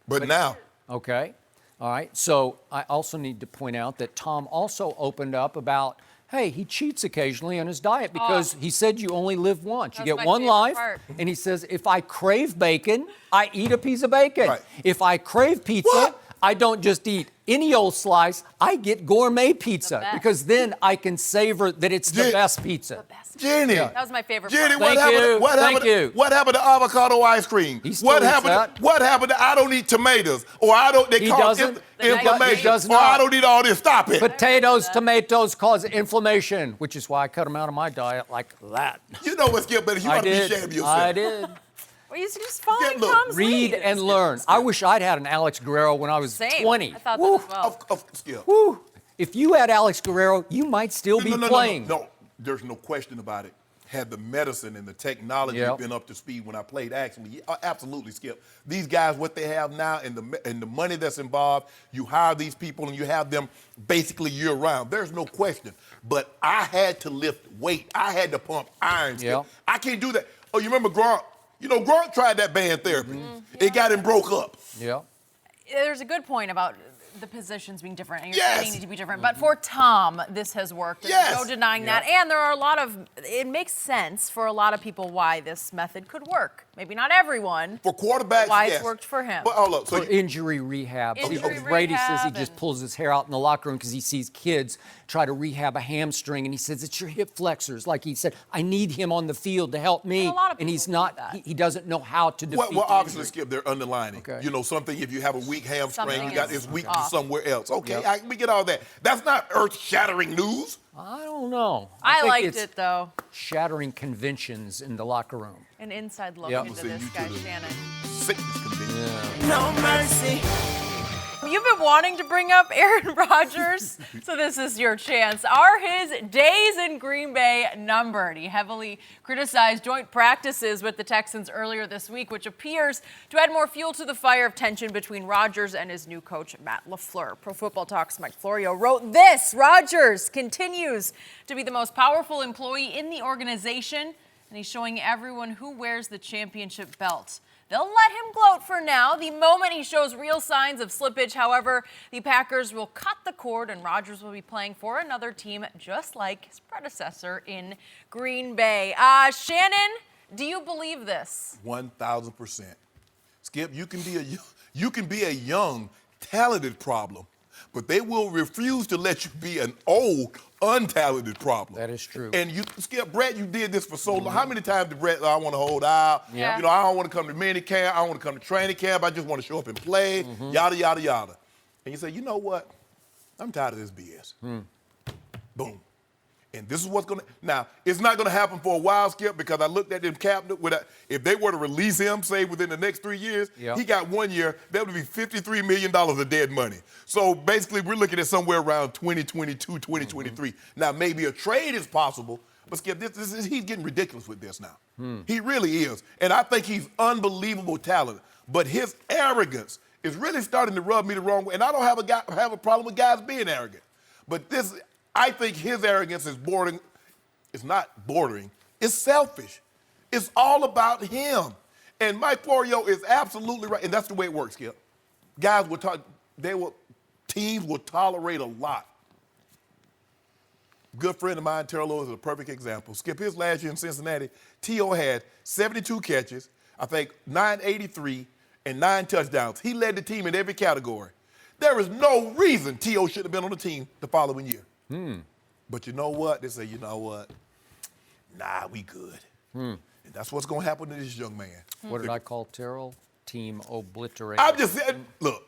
But now. Okay. All right. So I also need to point out that Tom also opened up about, hey, he cheats occasionally on his diet because he said you only live once. You get one life. And he says, if I crave bacon, I eat a piece of bacon. If I crave pizza, I don't just eat any old slice. I get gourmet pizza because then I can savor that it's the best pizza. Jenny. That was my favorite Jenny, part. what happened to avocado ice cream? What happened to I don't eat tomatoes? Or I don't, they cause inflammation. Or I don't eat all this. Stop it. Tomatoes cause inflammation, which is why I cut them out of my diet like that. You know what's good, better. You ought to be ashamed of yourself. I did. Well, he's just following Tom's Read lead. and learn. I wish I'd had an Alex Guerrero when I was 20. I thought that as well. Woo. If you had Alex Guerrero, you might still be playing. No, there's no question about it. Had the medicine and the technology been up to speed when I played, actually, absolutely, Skip. These guys, what they have now and the money that's involved, you hire these people and you have them basically year-round. There's no question. But I had to lift weight. I had to pump iron, Skip. I can't do that. Oh, you remember Gronk? You know, Gronk tried that band therapy. It got him broke up. There's a good point about the positions being different and your training need to be different. But for Tom, this has worked. There's no denying that. And there are it makes sense for a lot of people why this method could work. Maybe not everyone. For quarterbacks, why it's worked for him. But hold up. For injury rehab. Brady says he just pulls his hair out in the locker room because he sees kids try to rehab a hamstring, and he says, it's your hip flexors. Like he said, I need him on the field to help me. And he's not, he doesn't know how to defeat Well, obviously, Skip, they're underlining. You know, something, if you have a weak hamstring, you got this weakness somewhere else. Okay, we get all that. That's not earth-shattering news. I don't know. I liked it, though. Shattering conventions in the locker room. An inside look into this guy, Shannon. Sickness convention. No mercy. You've been wanting to bring up Aaron Rodgers, so this is your chance. Are his days in Green Bay numbered? He heavily criticized joint practices with the Texans earlier this week, which appears to add more fuel to the fire of tension between Rodgers and his new coach, Matt LaFleur. Pro Football Talk's Mike Florio wrote this: Rodgers continues to be the most powerful employee in the organization, and he's showing everyone who wears the championship belt. They'll let him gloat for now. The moment he shows real signs of slippage, however, the Packers will cut the cord and Rodgers will be playing for another team just like his predecessor in Green Bay. Shannon, do you believe this? 1,000%. Skip, you can be a young, talented problem, but they will refuse to let you be an old, untalented problem. That is true. And you, Skip, Brett, you did this for so long. How many times did Brett, I want to hold out. Yeah. You know, I don't want to come to mini camp. I don't want to come to training camp. I just want to show up and play, yada, yada, yada. And you say, you know what? I'm tired of this BS. Boom. And this is what's going to, now, it's not going to happen for a while, Skip, because I looked at them cabinet, if they were to release him, say, within the next 3 years, he got 1 year, that would be $53 million of dead money. So basically, we're looking at somewhere around 2022, 2023. Now, maybe a trade is possible, but Skip, he's getting ridiculous with this now. He really is. And I think he's unbelievable talent, but his arrogance is really starting to rub me the wrong way. And I don't have a problem with guys being arrogant. But I think his arrogance is bordering, it's not bordering, it's selfish. It's all about him. And Mike Florio is absolutely right, and that's the way it works, Skip. Guys teams will tolerate a lot. Good friend of mine, Terrell Lewis, is a perfect example. Skip, his last year in Cincinnati, T.O. had 72 catches, I think 983, and 9 touchdowns. He led the team in every category. There is no reason T.O. should have been on the team the following year. But you know what? They say, you know what? Nah, we good. And that's what's going to happen to this young man. What did I call Terrell? Team obliterator. I'm just saying, look,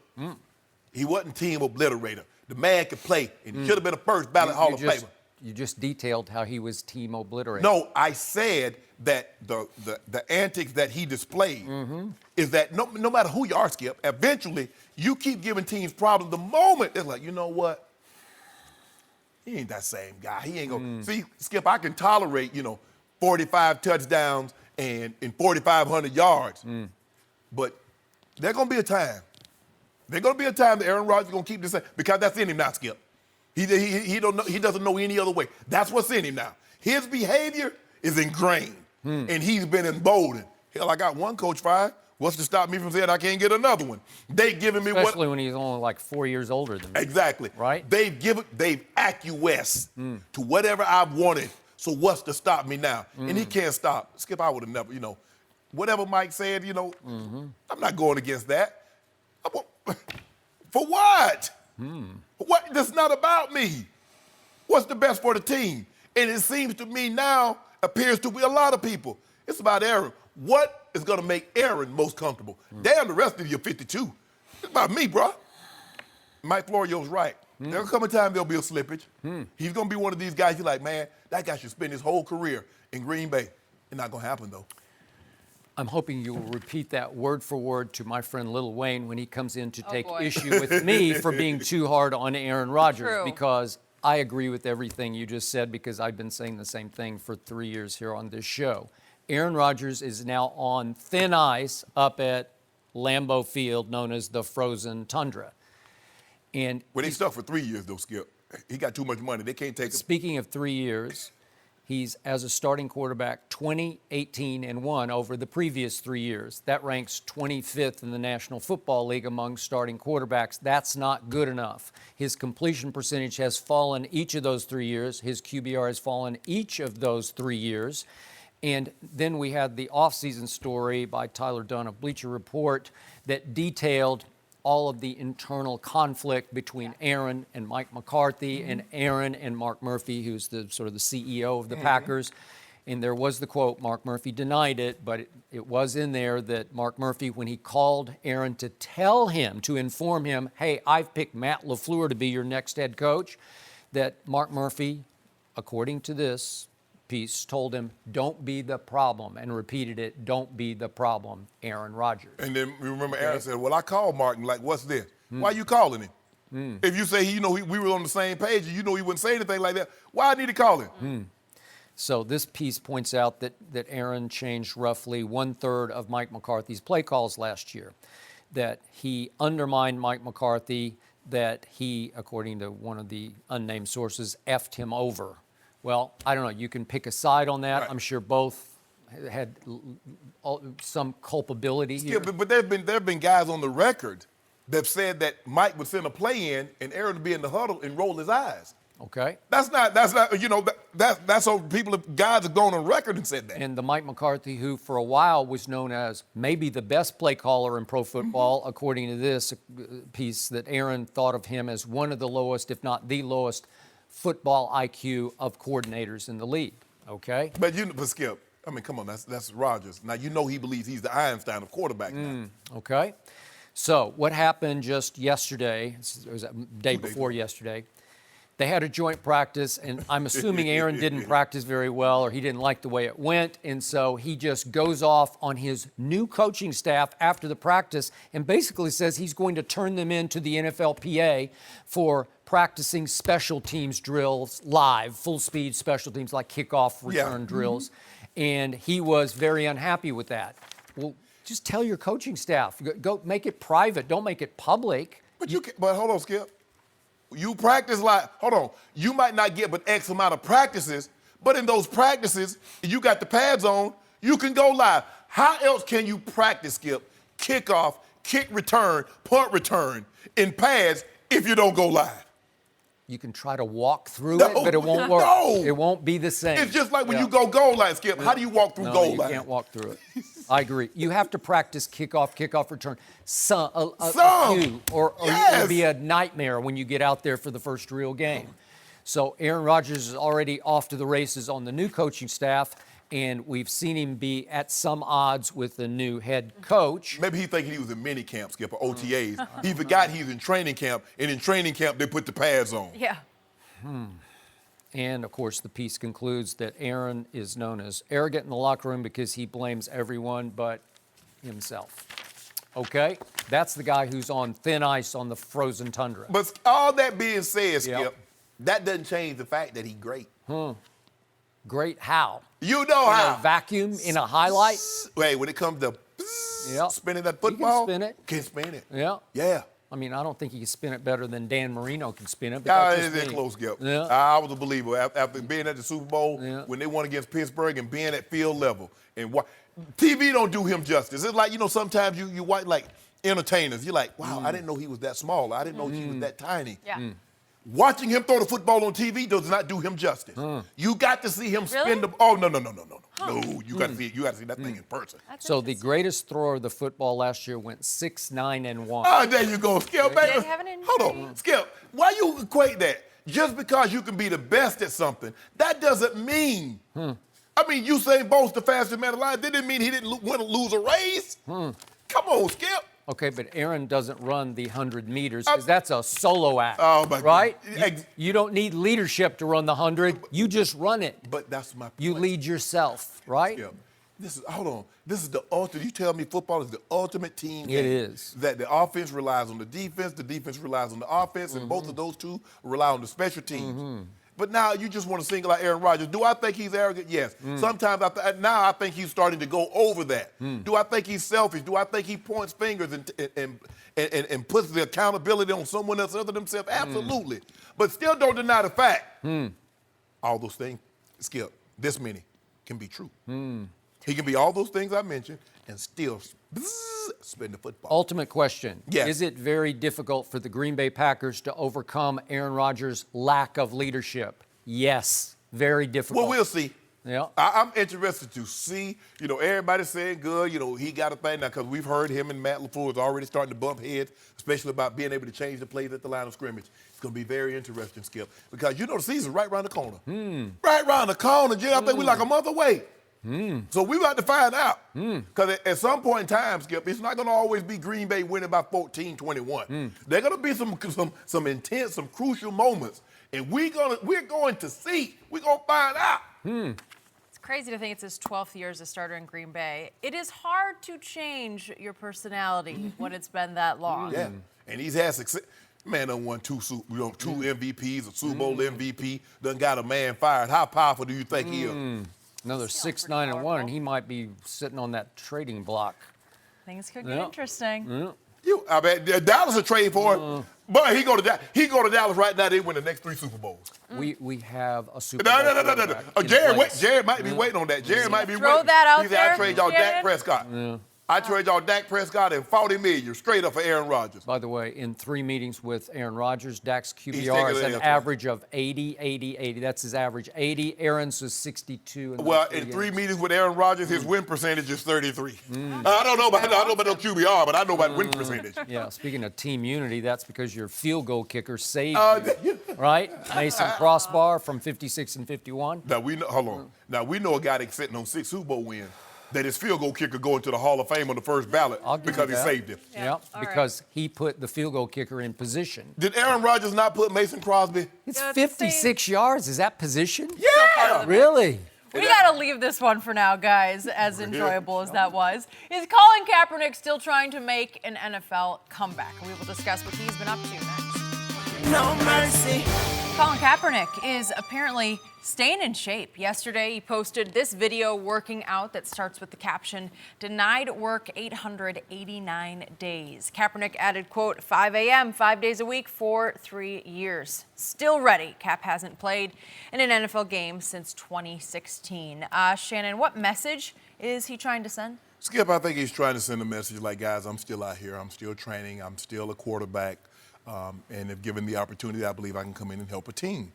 he wasn't team obliterator. The man could play, and he should have been a first ballot Hall of Famer. You just detailed how he was team obliterator. No, I said that the antics that he displayed is that no matter who you are, Skip, eventually you keep giving teams problems. The moment it's like, you know what? He ain't that same guy. He ain't gonna see, Skip, I can tolerate, 45 touchdowns and 4,500 yards. But there's gonna be a time. There's gonna be a time that Aaron Rodgers is gonna keep this, because that's in him now, Skip. He doesn't know any other way. That's what's in him now. His behavior is ingrained, and he's been emboldened. Hell, I got one coach fired. What's to stop me from saying I can't get another one? They've given me Especially when he's only like 4 years older than me. Exactly. Right? They've acquiesced to whatever I've wanted. So what's to stop me now? And he can't stop. Skip, I would have never, whatever Mike said, I'm not going against that. For what? What? That's not about me. What's the best for the team? And it seems to me now, appears to be a lot of people, it's about Aaron. What is going to make Aaron most comfortable? Damn, the rest of you 52. It's about me, bro. Mike Florio's right. There'll come a time there'll be a slippage. He's going to be one of these guys you're like, man, that guy should spend his whole career in Green Bay. It's not going to happen, though. I'm hoping you will repeat that word for word to my friend Lil Wayne when he comes in to take issue with me for being too hard on Aaron Rodgers, because I agree with everything you just said, because I've been saying the same thing for 3 years here on this show. Aaron Rodgers is now on thin ice up at Lambeau Field, known as the frozen tundra. And they stuck for 3 years, though, Skip. He got too much money. They can't take him. Speaking of 3 years, he's, as a starting quarterback, 20, 18, and 1 over the previous 3 years. That ranks 25th in the National Football League among starting quarterbacks. That's not good enough. His completion percentage has fallen each of those 3 years. His QBR has fallen each of those 3 years. And then we had the offseason story by Tyler Dunn of Bleacher Report that detailed all of the internal conflict between Aaron and Mike McCarthy and Aaron and Mark Murphy, who's the sort of the CEO of the Packers. And there was the quote, Mark Murphy denied it, but it was in there that Mark Murphy, when he called Aaron to tell him, to inform him, hey, I've picked Matt LaFleur to be your next head coach, that Mark Murphy, according to this piece, told him, don't be the problem, and repeated it, don't be the problem, Aaron Rodgers. And then remember Aaron said, well, I called Martin, like, what's this? Why you calling him? If you say, we were on the same page, and he wouldn't say anything like that, why I need to call him? So this piece points out that Aaron changed roughly 1/3 of Mike McCarthy's play calls last year, that he undermined Mike McCarthy, that he, according to one of the unnamed sources, effed him over. Well, I don't know. You can pick a side on that. Right. I'm sure both had some culpability here. Yeah, but there have been guys on the record that said that Mike would send a play in and Aaron would be in the huddle and roll his eyes. Okay. That's not, you know, that's so guys have gone on record and said that. And the Mike McCarthy, who for a while was known as maybe the best play caller in pro football, according to this piece, that Aaron thought of him as one of the lowest, if not the lowest, football IQ of coordinators in the league. Okay? But Skip, I mean, come on, that's Rodgers. Now, you know he believes he's the Einstein of quarterback now. Okay. So what happened just yesterday, it was the day before yesterday, they had a joint practice, and I'm assuming Aaron didn't practice very well or he didn't like the way it went, and so he just goes off on his new coaching staff after the practice and basically says he's going to turn them into the NFLPA for practicing special teams drills live, full-speed special teams like kickoff return drills, and he was very unhappy with that. Well, just tell your coaching staff. Go make it private. Don't make it public. But hold on, Skip. You practice like, hold on, you might not get but X amount of practices, but in those practices, you got the pads on, you can go live. How else can you practice, Skip, kickoff, kick return, punt return in pads if you don't go live? You can try to walk through it, but it won't work. No. It won't be the same. It's just like when you go goal line, Skip. How do you walk through goal line? You can't walk through it. I agree. You have to practice kickoff return. A few, or it'll be a nightmare when you get out there for the first real game. So Aaron Rodgers is already off to the races on the new coaching staff, and we've seen him be at some odds with the new head coach. Maybe he thinking he was in mini camp, Skip, or OTAs. He forgot he was in training camp, and in training camp they put the pads on. Yeah. And, of course, the piece concludes that Aaron is known as arrogant in the locker room because he blames everyone but himself. Okay? That's the guy who's on thin ice on the frozen tundra. But all that being said, Skip, that doesn't change the fact that he's great. Great how? You know how. In a vacuum, in a highlight? Wait, when it comes to spinning that football, He can spin it. Yeah. Yeah. I mean, I don't think he can spin it better than Dan Marino can spin it. But It's close, Skip. Yeah. I was a believer after being at the Super Bowl when they won against Pittsburgh and being at field level. And TV don't do him justice. It's like, you know, sometimes you watch like entertainers. You're like, wow, I didn't know he was that small. I didn't know he was that tiny. Yeah. Watching him throw the football on TV does not do him justice. You got to see him spin the. Oh no! No, you got to see. You got to see that thing in person. So the greatest thrower of the football last year went 6'9" 1. Oh, there you go, Skip. Did he have an injury? Hold on, Skip. Why you equate that? Just because you can be the best at something, that doesn't mean. I mean, Usain Bolt's the fastest man alive. That didn't mean he didn't want to lose a race. Come on, Skip. Okay, but Aaron doesn't run the 100 meters because that's a solo act. Oh, my God. Right? You don't need leadership to run the 100. You just run it. But that's my point. You lead yourself, right? Skip. Hold on. This is the ultimate. You tell me football is the ultimate team game. It is. That the offense relies on the defense relies on the offense, and both of those two rely on the special teams. But now you just want to single out Aaron Rodgers. Do I think he's arrogant? Yes. Sometimes now I think he's starting to go over that. Do I think he's selfish? Do I think he points fingers and puts the accountability on someone else other than himself? Absolutely. But still don't deny the fact. All those things, Skip, this many can be true. He can be all those things I mentioned and still spin the football. Ultimate question. Yes. Is it very difficult for the Green Bay Packers to overcome Aaron Rodgers' lack of leadership? Yes, very difficult. Well, we'll see. Yeah. I'm interested to see, you know, everybody's saying good, you know, he got a thing now because we've heard him and Matt LaFleur is already starting to bump heads, especially about being able to change the plays at the line of scrimmage. It's going to be very interesting, Skip, because you know the season's right around the corner. Right around the corner, Jim. I think we're like a month away. So we're about to find out. Because at some point in time, Skip, it's not going to always be Green Bay winning by 14-21. There are going to be some intense, some crucial moments. And we're going to see. We're going to find out. It's crazy to think it's his 12th year as a starter in Green Bay. It is hard to change your personality when it's been that long. Yeah, and he's had success. Man done won two MVPs, a Super Bowl MVP, done got a man fired. How powerful do you think he is? Another 6'9" 1, and he might be sitting on that trading block. Things could get interesting. I bet Dallas will trade for him. But he go to Dallas right now. They win the next 3 Super Bowls. We have a Super Bowl. No. Jared might be waiting on that. Jared might be Throw waiting. that out He said, there, I trade y'all Shannon. Dak Prescott. I trade y'all Dak Prescott and $40 million straight up for Aaron Rodgers. By the way, in 3 meetings with Aaron Rodgers, Dak's taking QBR is the an NFL. average of 80, 80, 80. That's his average. 80. Aaron's was 62. Well, in 3 meetings with Aaron Rodgers, his win percentage is 33. I don't know about no QBR, but I know about win percentage. Yeah, speaking of team unity, that's because your field goal kicker saved you, right? Mason Crossbar from 56 and 51. Now we know. Hold on. Now we know a guy that's sitting on 6 Super Bowl wins. That his field goal kicker going to the Hall of Fame on the first ballot because he saved him. Yeah, because he put the field goal kicker in position. Did Aaron Rodgers not put Mason Crosby? It's 56 yards. Is that position? Yeah. Really? We got to leave this one for now, guys, as enjoyable as that was. Is Colin Kaepernick still trying to make an NFL comeback? We will discuss what he's been up to next. No mercy. Colin Kaepernick is apparently staying in shape. Yesterday, he posted this video working out that starts with the caption, "Denied work 889 days." Kaepernick added, quote, 5 a.m., 5 days a week for 3 years. Still ready. Cap hasn't played in an NFL game since 2016. Shannon, what message is he trying to send? Skip, I think he's trying to send a message like, guys, I'm still out here. I'm still training. I'm still a quarterback. And if given the opportunity, I believe I can come in and help a team.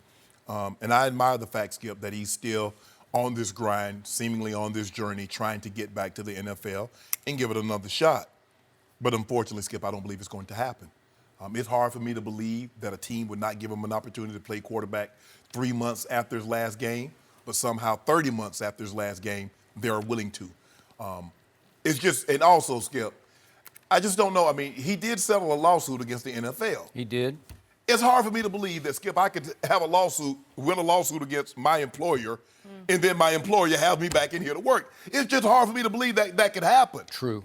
And I admire the fact, Skip, that he's still on this grind, seemingly on this journey, trying to get back to the NFL and give it another shot. But unfortunately, Skip, I don't believe it's going to happen. It's hard for me to believe that a team would not give him an opportunity to play quarterback 3 months after his last game, but somehow 30 months after his last game, they're willing to. It's just, and also, Skip, I just don't know. I mean, he did settle a lawsuit against the NFL. He did. It's hard for me to believe that, Skip, I could have a lawsuit, win a lawsuit against my employer, and then my employer have me back in here to work. It's just hard for me to believe that that could happen. True.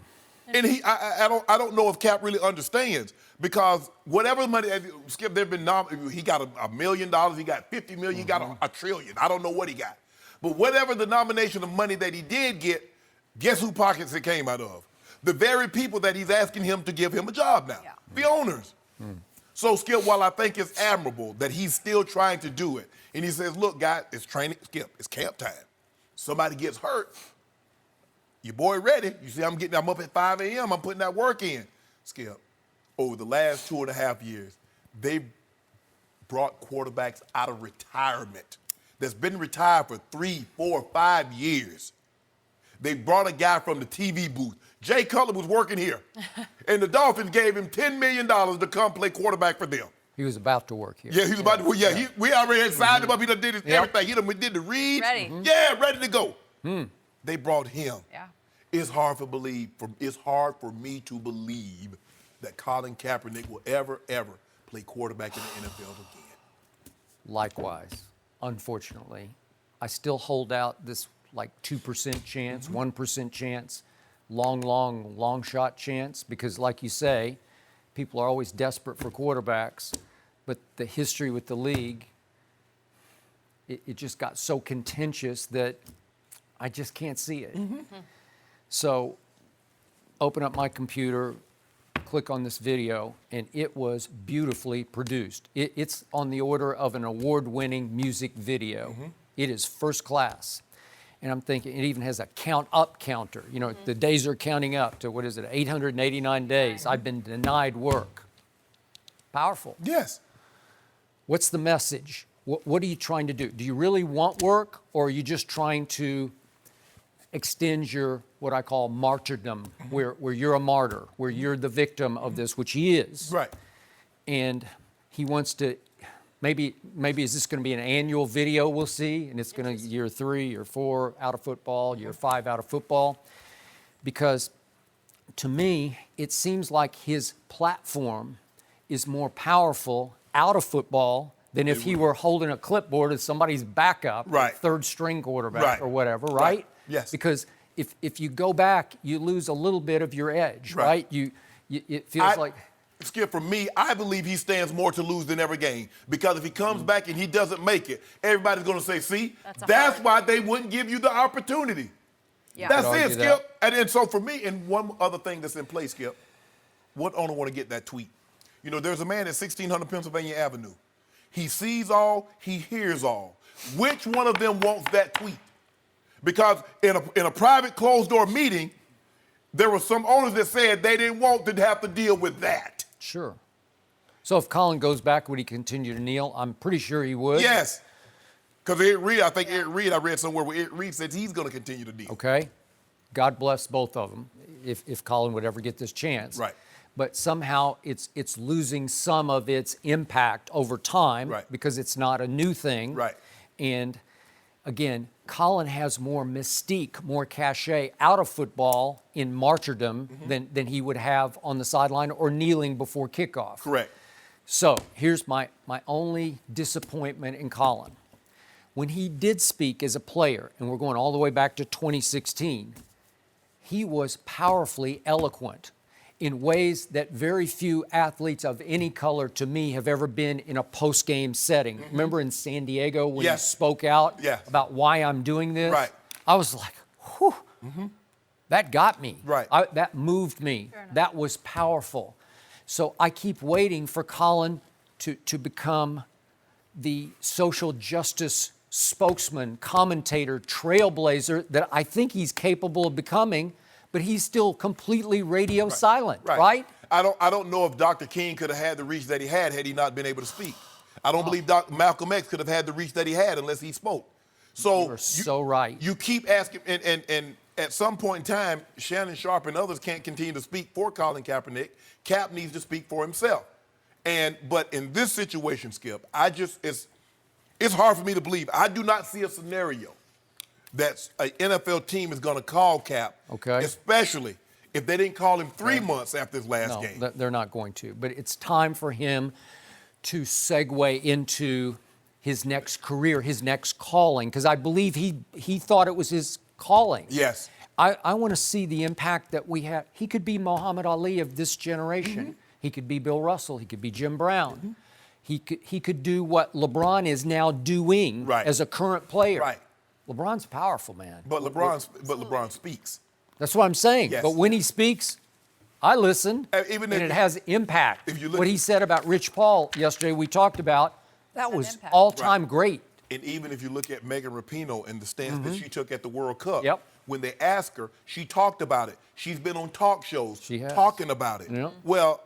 And I don't know if Cap really understands, because whatever money, Skip, they've been he got $1 million, he got $50 million, he got a trillion. I don't know what he got. But whatever the nomination of money that he did get, guess who pockets it came out of? The very people that he's asking him to give him a job now, the owners. So, Skip, while I think it's admirable that he's still trying to do it, and he says, look, guys, it's training, Skip, it's camp time. Somebody gets hurt, your boy ready. You see, I'm up at 5 a.m., I'm putting that work in. Skip, over the last 2.5 years, they brought quarterbacks out of retirement that's been retired for 3, 4, 5 years. They brought a guy from the TV booth. Jay Cutler was working here, and the Dolphins gave him $10 million to come play quarterback for them. He was about to work here. Yeah, he was about to. Yeah, we already had signed him up. He done did everything. He done did the read. Ready. Yeah, ready to go. They brought him. Yeah. It's hard for me to believe that Colin Kaepernick will ever play quarterback in the NFL again. Likewise, unfortunately, I still hold out this like 2% chance, 1% chance, long shot chance, because like you say, people are always desperate for quarterbacks, but the history with the league, it just got so contentious that I just can't see it. So open up my computer, click on this video, and it was beautifully produced. It's on the order of an award-winning music video. It is first class. And I'm thinking, it even has a count up counter. You know, the days are counting up to, 889 days. I've been denied work. Powerful. Yes. What's the message? What are you trying to do? Do you really want work, or are you just trying to extend your, what I call martyrdom, where you're a martyr, where you're the victim of this, which he is. Right. And he wants to, maybe is this going to be an annual video we'll see, and it's going to year 3 or 4 out of football, year 5 out of football? Because to me, it seems like his platform is more powerful out of football than if he were holding a clipboard as somebody's backup, Right. third string quarterback or whatever, right? Yes. Because if you go back, you lose a little bit of your edge, right? It feels like... Skip, for me, I believe he stands more to lose than ever gain. Because if he comes back and he doesn't make it, everybody's going to say, see, that's why they wouldn't give you the opportunity. Yeah. That's Could it, argue Skip. And so for me, and one other thing that's in play, Skip, what owner want to get that tweet? You know, there's a man at 1600 Pennsylvania Avenue. He sees all, he hears all. Which one of them wants that tweet? Because in a private closed-door meeting, there were some owners that said they didn't want to have to deal with that. Sure. So if Colin goes back, would he continue to kneel? I'm pretty sure he would. Yes. Because Eric Reed, I read somewhere where Eric Reed says he's going to continue to kneel. Okay. God bless both of them if Colin would ever get this chance. Right. But somehow it's losing some of its impact over time Right. because it's not a new thing. Right. And again, Colin has more mystique, more cachet out of football in martyrdom than he would have on the sideline or kneeling before kickoff. Correct. So here's my only disappointment in Colin. When he did speak as a player, and we're going all the way back to 2016, he was powerfully eloquent in ways that very few athletes of any color to me have ever been in a post-game setting. Remember in San Diego when he spoke out about why I'm doing this? Right. I was like, whew, that got me. Right. That moved me. That was powerful. So I keep waiting for Colin to become the social justice spokesman, commentator, trailblazer that I think he's capable of becoming, but he's still completely radio silent, right? I don't know if Dr. King could have had the reach that he had he not been able to speak. I don't believe Malcolm X could have had the reach that he had unless he spoke. So You're so right. You keep asking, and at some point in time, Shannon Sharpe and others can't continue to speak for Colin Kaepernick. Cap needs to speak for himself. But in this situation, Skip, it's hard for me to believe. I do not see a scenario that an NFL team is going to call Cap, especially if they didn't call him 3 months after his last game. No, they're not going to. But it's time for him to segue into his next career, his next calling, because I believe he thought it was his calling. Yes. I want to see the impact that we have. He could be Muhammad Ali of this generation. He could be Bill Russell. He could be Jim Brown. He could do what LeBron is now doing as a current player. Right. LeBron's powerful, man. But LeBron speaks. That's what I'm saying. Yes. But when he speaks, I listen, even and it has impact. If you look what he said about Rich Paul yesterday, we talked about, that was all-time great. And even if you look at Megan Rapinoe and the stance that she took at the World Cup, when they asked her, she talked about it. She's been on talk shows talking about it. Well,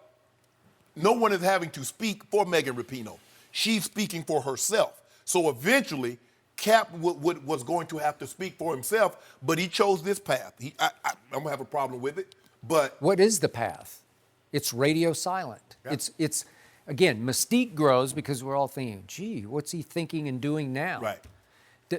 no one is having to speak for Megan Rapinoe. She's speaking for herself. So eventually, Cap was going to have to speak for himself, but he chose this path. I'm going to have a problem with it, but... What is the path? It's radio silent. It's again, mystique grows because we're all thinking, gee, what's he thinking and doing now? Right.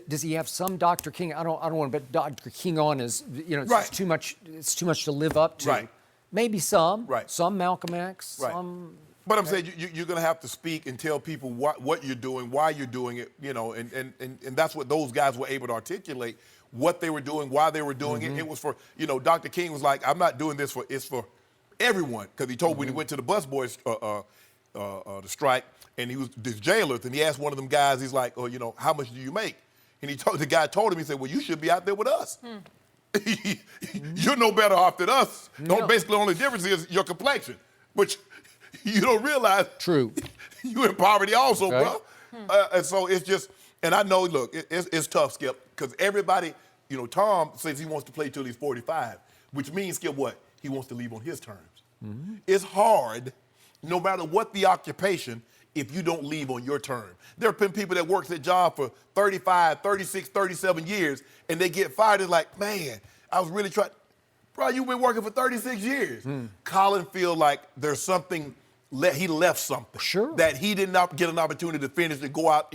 Does he have some Dr. King? I don't want to bet Dr. King on as, it's too much to live up to. Right. Maybe some. Right. Some Malcolm X. Right. Some. But I'm saying you're going to have to speak and tell people what you're doing, why you're doing it, and that's what those guys were able to articulate, what they were doing, why they were doing it. It was for, Dr. King was like, I'm not doing this it's for everyone, because he told when he went to the busboys the strike, and he was this jailers, and he asked one of them guys, he's like, oh, how much do you make? And the guy told him, he said, well, you should be out there with us. You're no better off than us. No. Basically, the only difference is your complexion, which you don't realize. True. You in poverty also, bro. And so it's just, and I know, look, it's tough, Skip, because everybody, Tom says he wants to play till he's 45, which means, Skip, what? He wants to leave on his terms. It's hard, no matter what the occupation, if you don't leave on your term. There have been people that worked their job for 35, 36, 37 years, and they get fired. It's like, man, I was really trying. Bro, you've been working for 36 years. Colin feel like there's something, he left something. Sure. That he did not get an opportunity to finish, to go out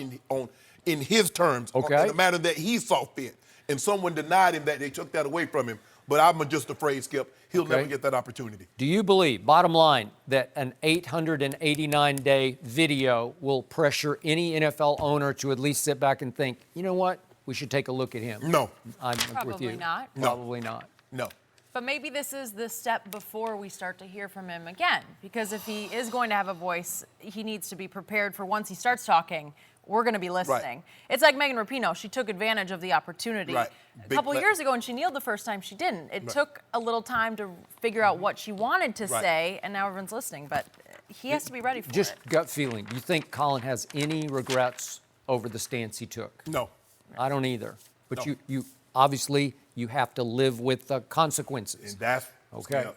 in his terms, in the manner that he saw fit. And someone denied him that, they took that away from him. But I'm just afraid, Skip, he'll never get that opportunity. Do you believe, bottom line, that an 889-day video will pressure any NFL owner to at least sit back and think, you know what, we should take a look at him? No. I'm Probably with you. not. Probably not. No. But maybe this is the step before we start to hear from him again, because if he is going to have a voice, he needs to be prepared for once he starts talking, we're going to be listening. It's like Megan Rapinoe. She took advantage of the opportunity. A couple years ago when she kneeled the first time, she didn't. It took a little time to figure out what she wanted to say, and now everyone's listening. But he has to be ready for it. Just gut feeling. Do you think Colin has any regrets over the stance he took? No. I don't either. But you obviously, you have to live with the consequences. And that's Okay. Yeah.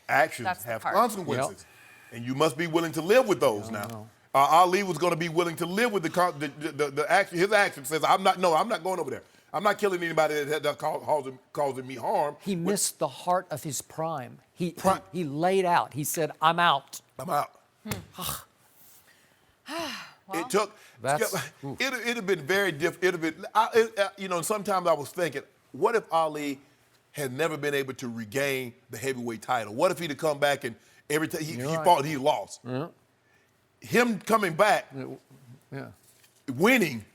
Actions That's the have part. consequences, and you must be willing to live with those now. Ali was going to be willing to live with the action. His action says, I'm not going over there. I'm not killing anybody that's causing me harm. He missed the heart of his prime. He laid out. He said, I'm out. I'm out. Well, It took. It'd have been very different. It'd have been. Sometimes I was thinking, what if Ali had never been able to regain the heavyweight title? What if he'd have come back and every time he fought, he lost? Yeah. Him coming back, winning,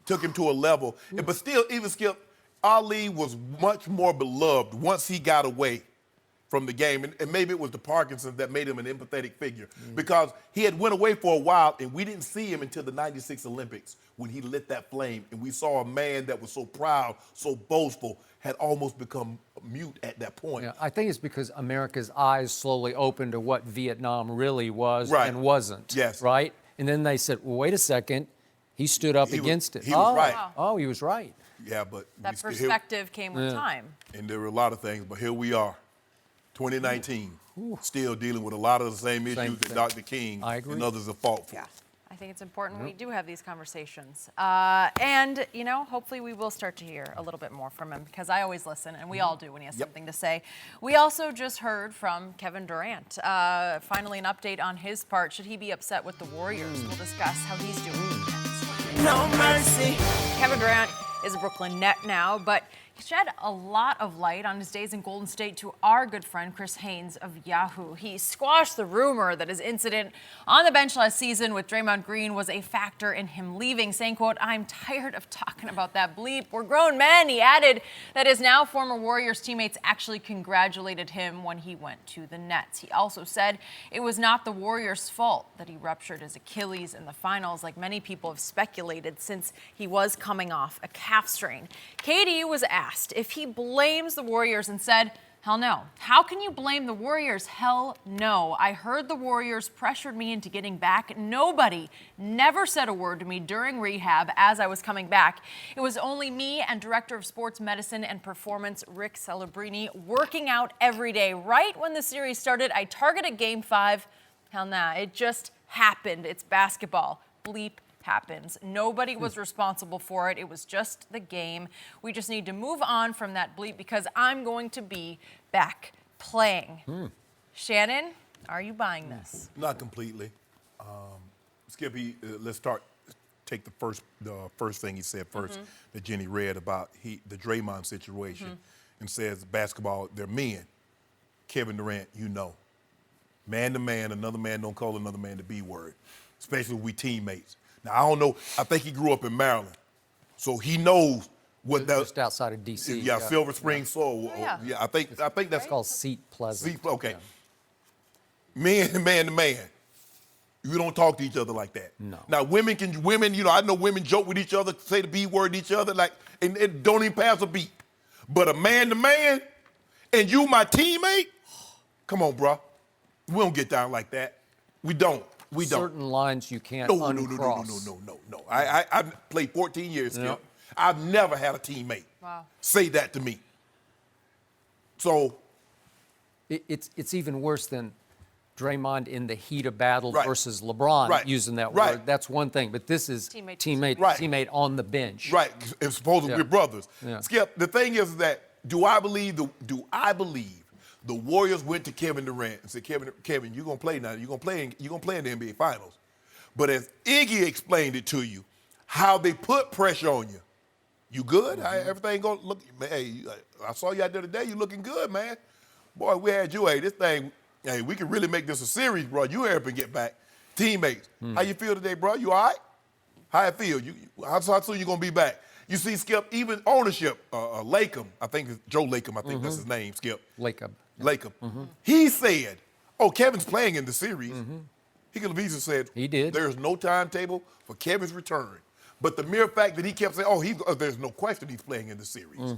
took him to a level. But still, even Skip, Ali was much more beloved once he got away from the game. And maybe it was the Parkinson's that made him an empathetic figure. Because he had went away for a while, and we didn't see him until the 96 Olympics when he lit that flame. And we saw a man that was so proud, so boastful, had almost become mute at that point. Yeah, I think it's because America's eyes slowly opened to what Vietnam really was Right. and wasn't. Yes. Right? And then they said, well, wait a second. He stood up against it. He was right. Wow. Oh, he was right. Yeah, but that perspective came with time. And there were a lot of things, but here we are, 2019, still dealing with a lot of the same issues that thing. Dr. King I agree. and others have fought for. Yeah. I think it's important we do have these conversations. And, hopefully we will start to hear a little bit more from him because I always listen, and we all do when he has something to say. We also just heard from Kevin Durant. Finally, an update on his part. Should he be upset with the Warriors? We'll discuss how he's doing next. No mercy. Kevin Durant is a Brooklyn Net now, but he shed a lot of light on his days in Golden State to our good friend Chris Haynes of Yahoo. He squashed the rumor that his incident on the bench last season with Draymond Green was a factor in him leaving, saying, quote, I'm tired of talking about that bleep. We're grown men. He added that his now former Warriors teammates actually congratulated him when he went to the Nets. He also said it was not the Warriors' fault that he ruptured his Achilles in the finals, like many people have speculated, since he was coming off a calf strain. KD was asked if he blames the Warriors and said, hell no. How can you blame the Warriors? Hell no. I heard the Warriors pressured me into getting back. Nobody never said a word to me during rehab as I was coming back. It was only me and Director of Sports Medicine and Performance Rick Celebrini working out every day. Right when the series started, I targeted Game 5. Hell nah, it just happened. It's basketball. Bleep happens. Nobody was responsible for it. It was just the game. We just need to move on from that bleep because I'm going to be back playing. Shannon, are you buying this? Not completely. Skippy, let's take the first thing he said first that Jenny read about the Draymond situation and says basketball, they're men. Kevin Durant, man to man, another man don't call another man the B word, especially we teammates. Now, I don't know. I think he grew up in Maryland, so he knows what that. Just outside of D.C. Yeah, Silver Spring Soul. Yeah. I think that's It's called Seat Pleasant. okay. Man to man. You don't talk to each other like that. No. Now, women, I know women joke with each other, say the B word to each other, and don't even pass a beat. But a man to man, and you my teammate, come on, bro. We don't get down like that. We don't. Certain lines you can't uncross. No. I played 14 years, Skip. I've never had a teammate say that to me. So it's even worse than Draymond in the heat of battle versus LeBron using that word. That's one thing, but this is teammate on the bench. Right, and supposedly we're brothers. Yeah. Skip, the thing is that do I believe the Warriors went to Kevin Durant and said, Kevin, you're gonna play now. You're gonna play in the NBA Finals. But as Iggy explained it to you, how they put pressure on you. You good? Everything gonna look. Hey, I saw you out there today. You looking good, man. Boy, we had you. Hey, this thing. Hey, we can really make this a series, bro. You hurry up and get back. Teammates, how you feel today, bro? You all right? How it feel? How soon you gonna be back? You see, Skip, even ownership, Lakem, I think it's Joe Lakem, I think that's his name, Skip. Lakem. He said, Kevin's playing in the series. He could have easily said, he did. There's no timetable for Kevin's return. But the mere fact that he kept saying, there's no question he's playing in the series.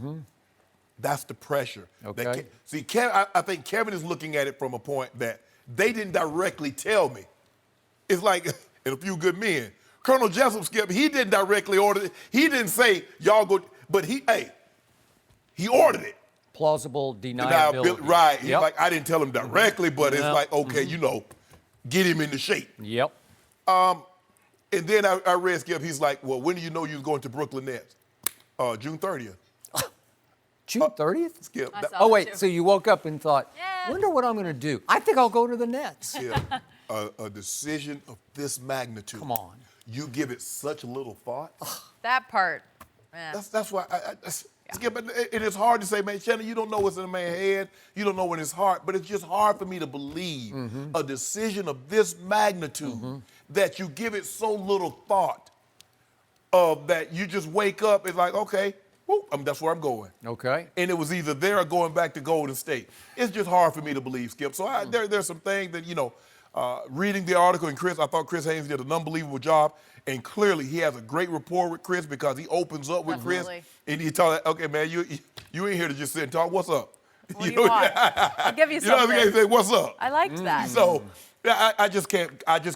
That's the pressure. Okay. I think Kevin is looking at it from a point that they didn't directly tell me. It's like, in A Few Good Men, Colonel Jessup, Skip, he didn't directly order it. He didn't say, y'all go, but he ordered it. plausible deniability. Right. He's like, I didn't tell him directly, but it's like, okay, get him into shape. Yep. And then I read Skip, he's like, well, when do you know you was going to Brooklyn Nets? June 30th. June 30th? Skip. Oh, wait, so you woke up and thought, wonder what I'm going to do. I think I'll go to the Nets. Yeah. A decision of this magnitude. Come on. You give it such little thought. That part. That's why Skip, it is hard to say, man, Shannon, you don't know what's in a man's head. You don't know in his heart. But it's just hard for me to believe a decision of this magnitude that you give it so little thought of that you just wake up. It's like, okay, that's where I'm going. Okay. And it was either there or going back to Golden State. It's just hard for me to believe, Skip. So there's some things that, reading the article, and I thought Chris Haynes did an unbelievable job. And clearly, he has a great rapport with Chris because he opens up with Chris. And he tells, okay, man, you ain't here to just sit and talk. What's up? What do you want? I'll give you something. You know, say, what's up? I liked that. So I just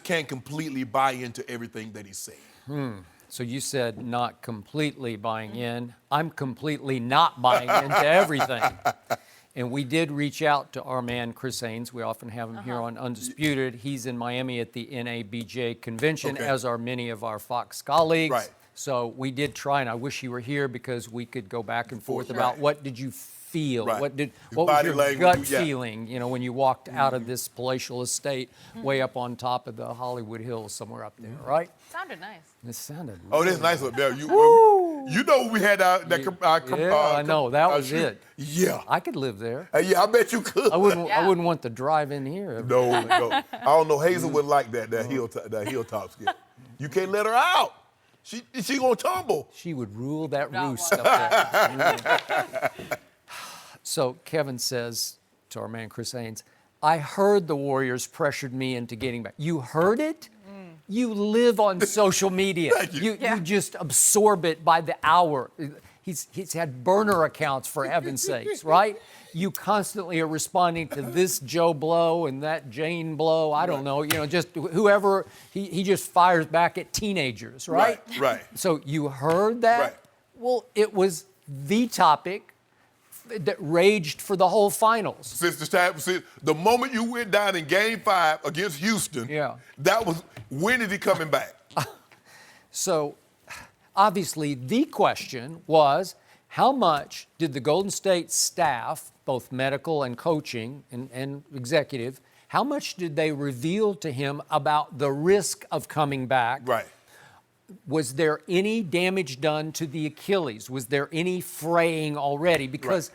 can't completely buy into everything that he's saying. So you said not completely buying in. I'm completely not buying into everything. And we did reach out to our man, Chris Haynes. We often have him here on Undisputed. He's in Miami at the NABJ convention, as are many of our Fox colleagues. Right. So we did try, and I wish you were here because we could go back and forth about what did you feel? Right. What Your was your language, gut feeling, when you walked out of this palatial estate way up on top of the Hollywood Hills somewhere up there, right? Sounded nice. It sounded Oh, this nice up there. You know we had I know. That was it. Yeah. I could live there. Yeah, I bet you could. I wouldn't want to drive in here. No. I don't know. Hazel wouldn't like that hilltop skip. You can't let her out. She gonna tumble. She would rule that roost up there. So Kevin says to our man Chris Haynes, I heard the Warriors pressured me into getting back. You heard it? You live on social media. You just absorb it by the hour. He's had burner accounts, for heaven's sakes, right? You constantly are responding to this Joe Blow and that Jane Blow. I don't know, just whoever. He just fires back at teenagers, right? Right. So you heard that? Right. Well, it was the topic that raged for the whole finals. Since the moment you went down in Game 5 against Houston, that was, when is he coming back? So, obviously, the question was, how much did the Golden State staff, both medical and coaching and executive, how much did they reveal to him about the risk of coming back? Right. Was there any damage done to the Achilles? Was there any fraying already? Because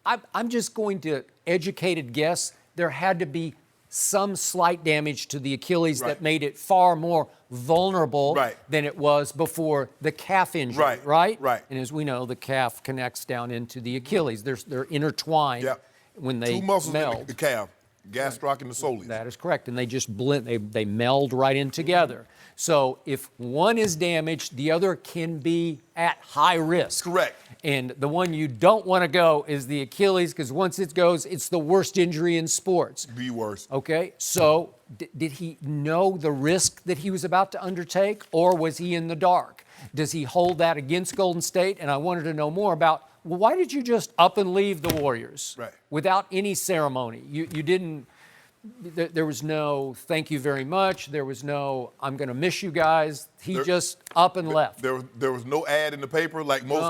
I'm just going to educated guess there had to be some slight damage to the Achilles that made it far more vulnerable than it was before the calf injury, right? And as we know, the calf connects down into the Achilles. They're intertwined when they Two muscles meld. in the calf, gastroc and the soleus. That is correct, and they just blend. They meld right in together. So if one is damaged, the other can be at high risk. Correct. And the one you don't want to go is the Achilles, because once it goes, it's the worst injury in sports. The worst. Okay, so did he know the risk that he was about to undertake, or was he in the dark? Does he hold that against Golden State? And I wanted to know more about, well, why did you just up and leave the Warriors without any ceremony? You didn't. There was no thank you very much. There was no I'm going to miss you guys. He just up and left. There was no ad in the paper like most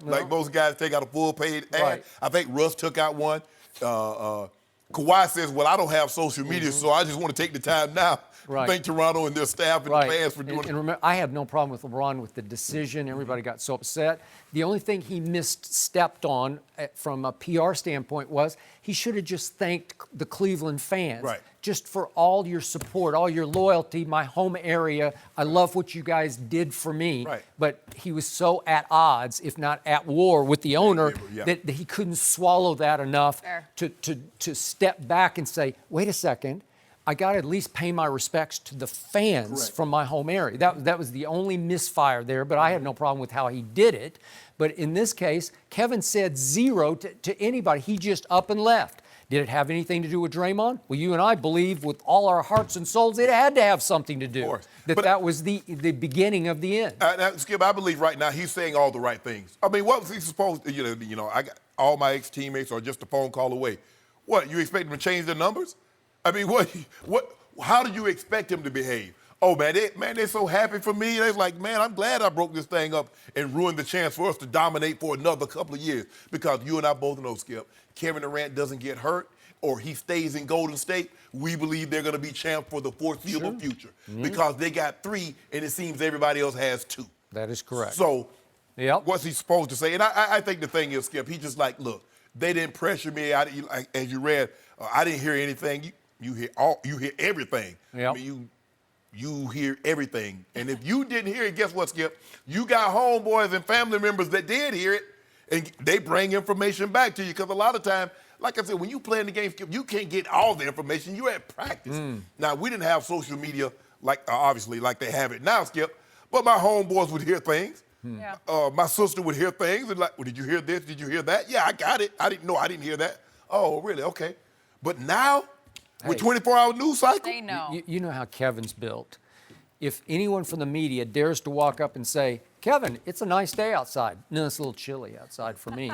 like most guys take out a full paid ad. I think Russ took out one. Kawhi says, well, I don't have social media, so I just want to take the time now. Thank Toronto and their staff and the fans for doing it. And remember, I have no problem with LeBron with the decision. Everybody got so upset. The only thing he misstepped on from a PR standpoint was he should have just thanked the Cleveland fans. Just for all your support, all your loyalty, my home area. I love what you guys did for me. But he was so at odds, if not at war with the owner, that he couldn't swallow that enough to step back and say, wait a second, I got to at least pay my respects to the fans from my home area. That was the only misfire there, but I had no problem with how he did it. But in this case, Kevin said zero to anybody. He just up and left. Did it have anything to do with Draymond? Well, you and I believe with all our hearts and souls it had to have something to do. That was the beginning of the end. Skip, I believe right now he's saying all the right things. I mean, what was he supposed to, all my ex-teammates are just a phone call away. What, you expect them to change their numbers? I mean, how do you expect them to behave? Oh, man, they're so happy for me. They're like, man, I'm glad I broke this thing up and ruined the chance for us to dominate for another couple of years. Because you and I both know, Skip, Kevin Durant doesn't get hurt or he stays in Golden State, we believe they're going to be champ for the foreseeable future. Because they got 3 and it seems everybody else has 2. That is correct. So what's he supposed to say? And I think the thing is, Skip, he's just like, look, they didn't pressure me. As you read, I didn't hear anything. You hear everything. Yep. I mean, you hear everything. And if you didn't hear it, guess what, Skip? You got homeboys and family members that did hear it, and they bring information back to you. Because a lot of time, like I said, when you play in the game, Skip, you can't get all the information. You're at practice. Now, we didn't have social media, obviously, like they have it now, Skip. But my homeboys would hear things. Yeah. My sister would hear things and like, well, did you hear this? Did you hear that? Yeah, I got it. I didn't hear that. Oh, really? Okay. But now, with 24-hour news cycle, They know. You know how Kevin's built. If anyone from the media dares to walk up and say, Kevin, it's a nice day outside. No, it's a little chilly outside for me.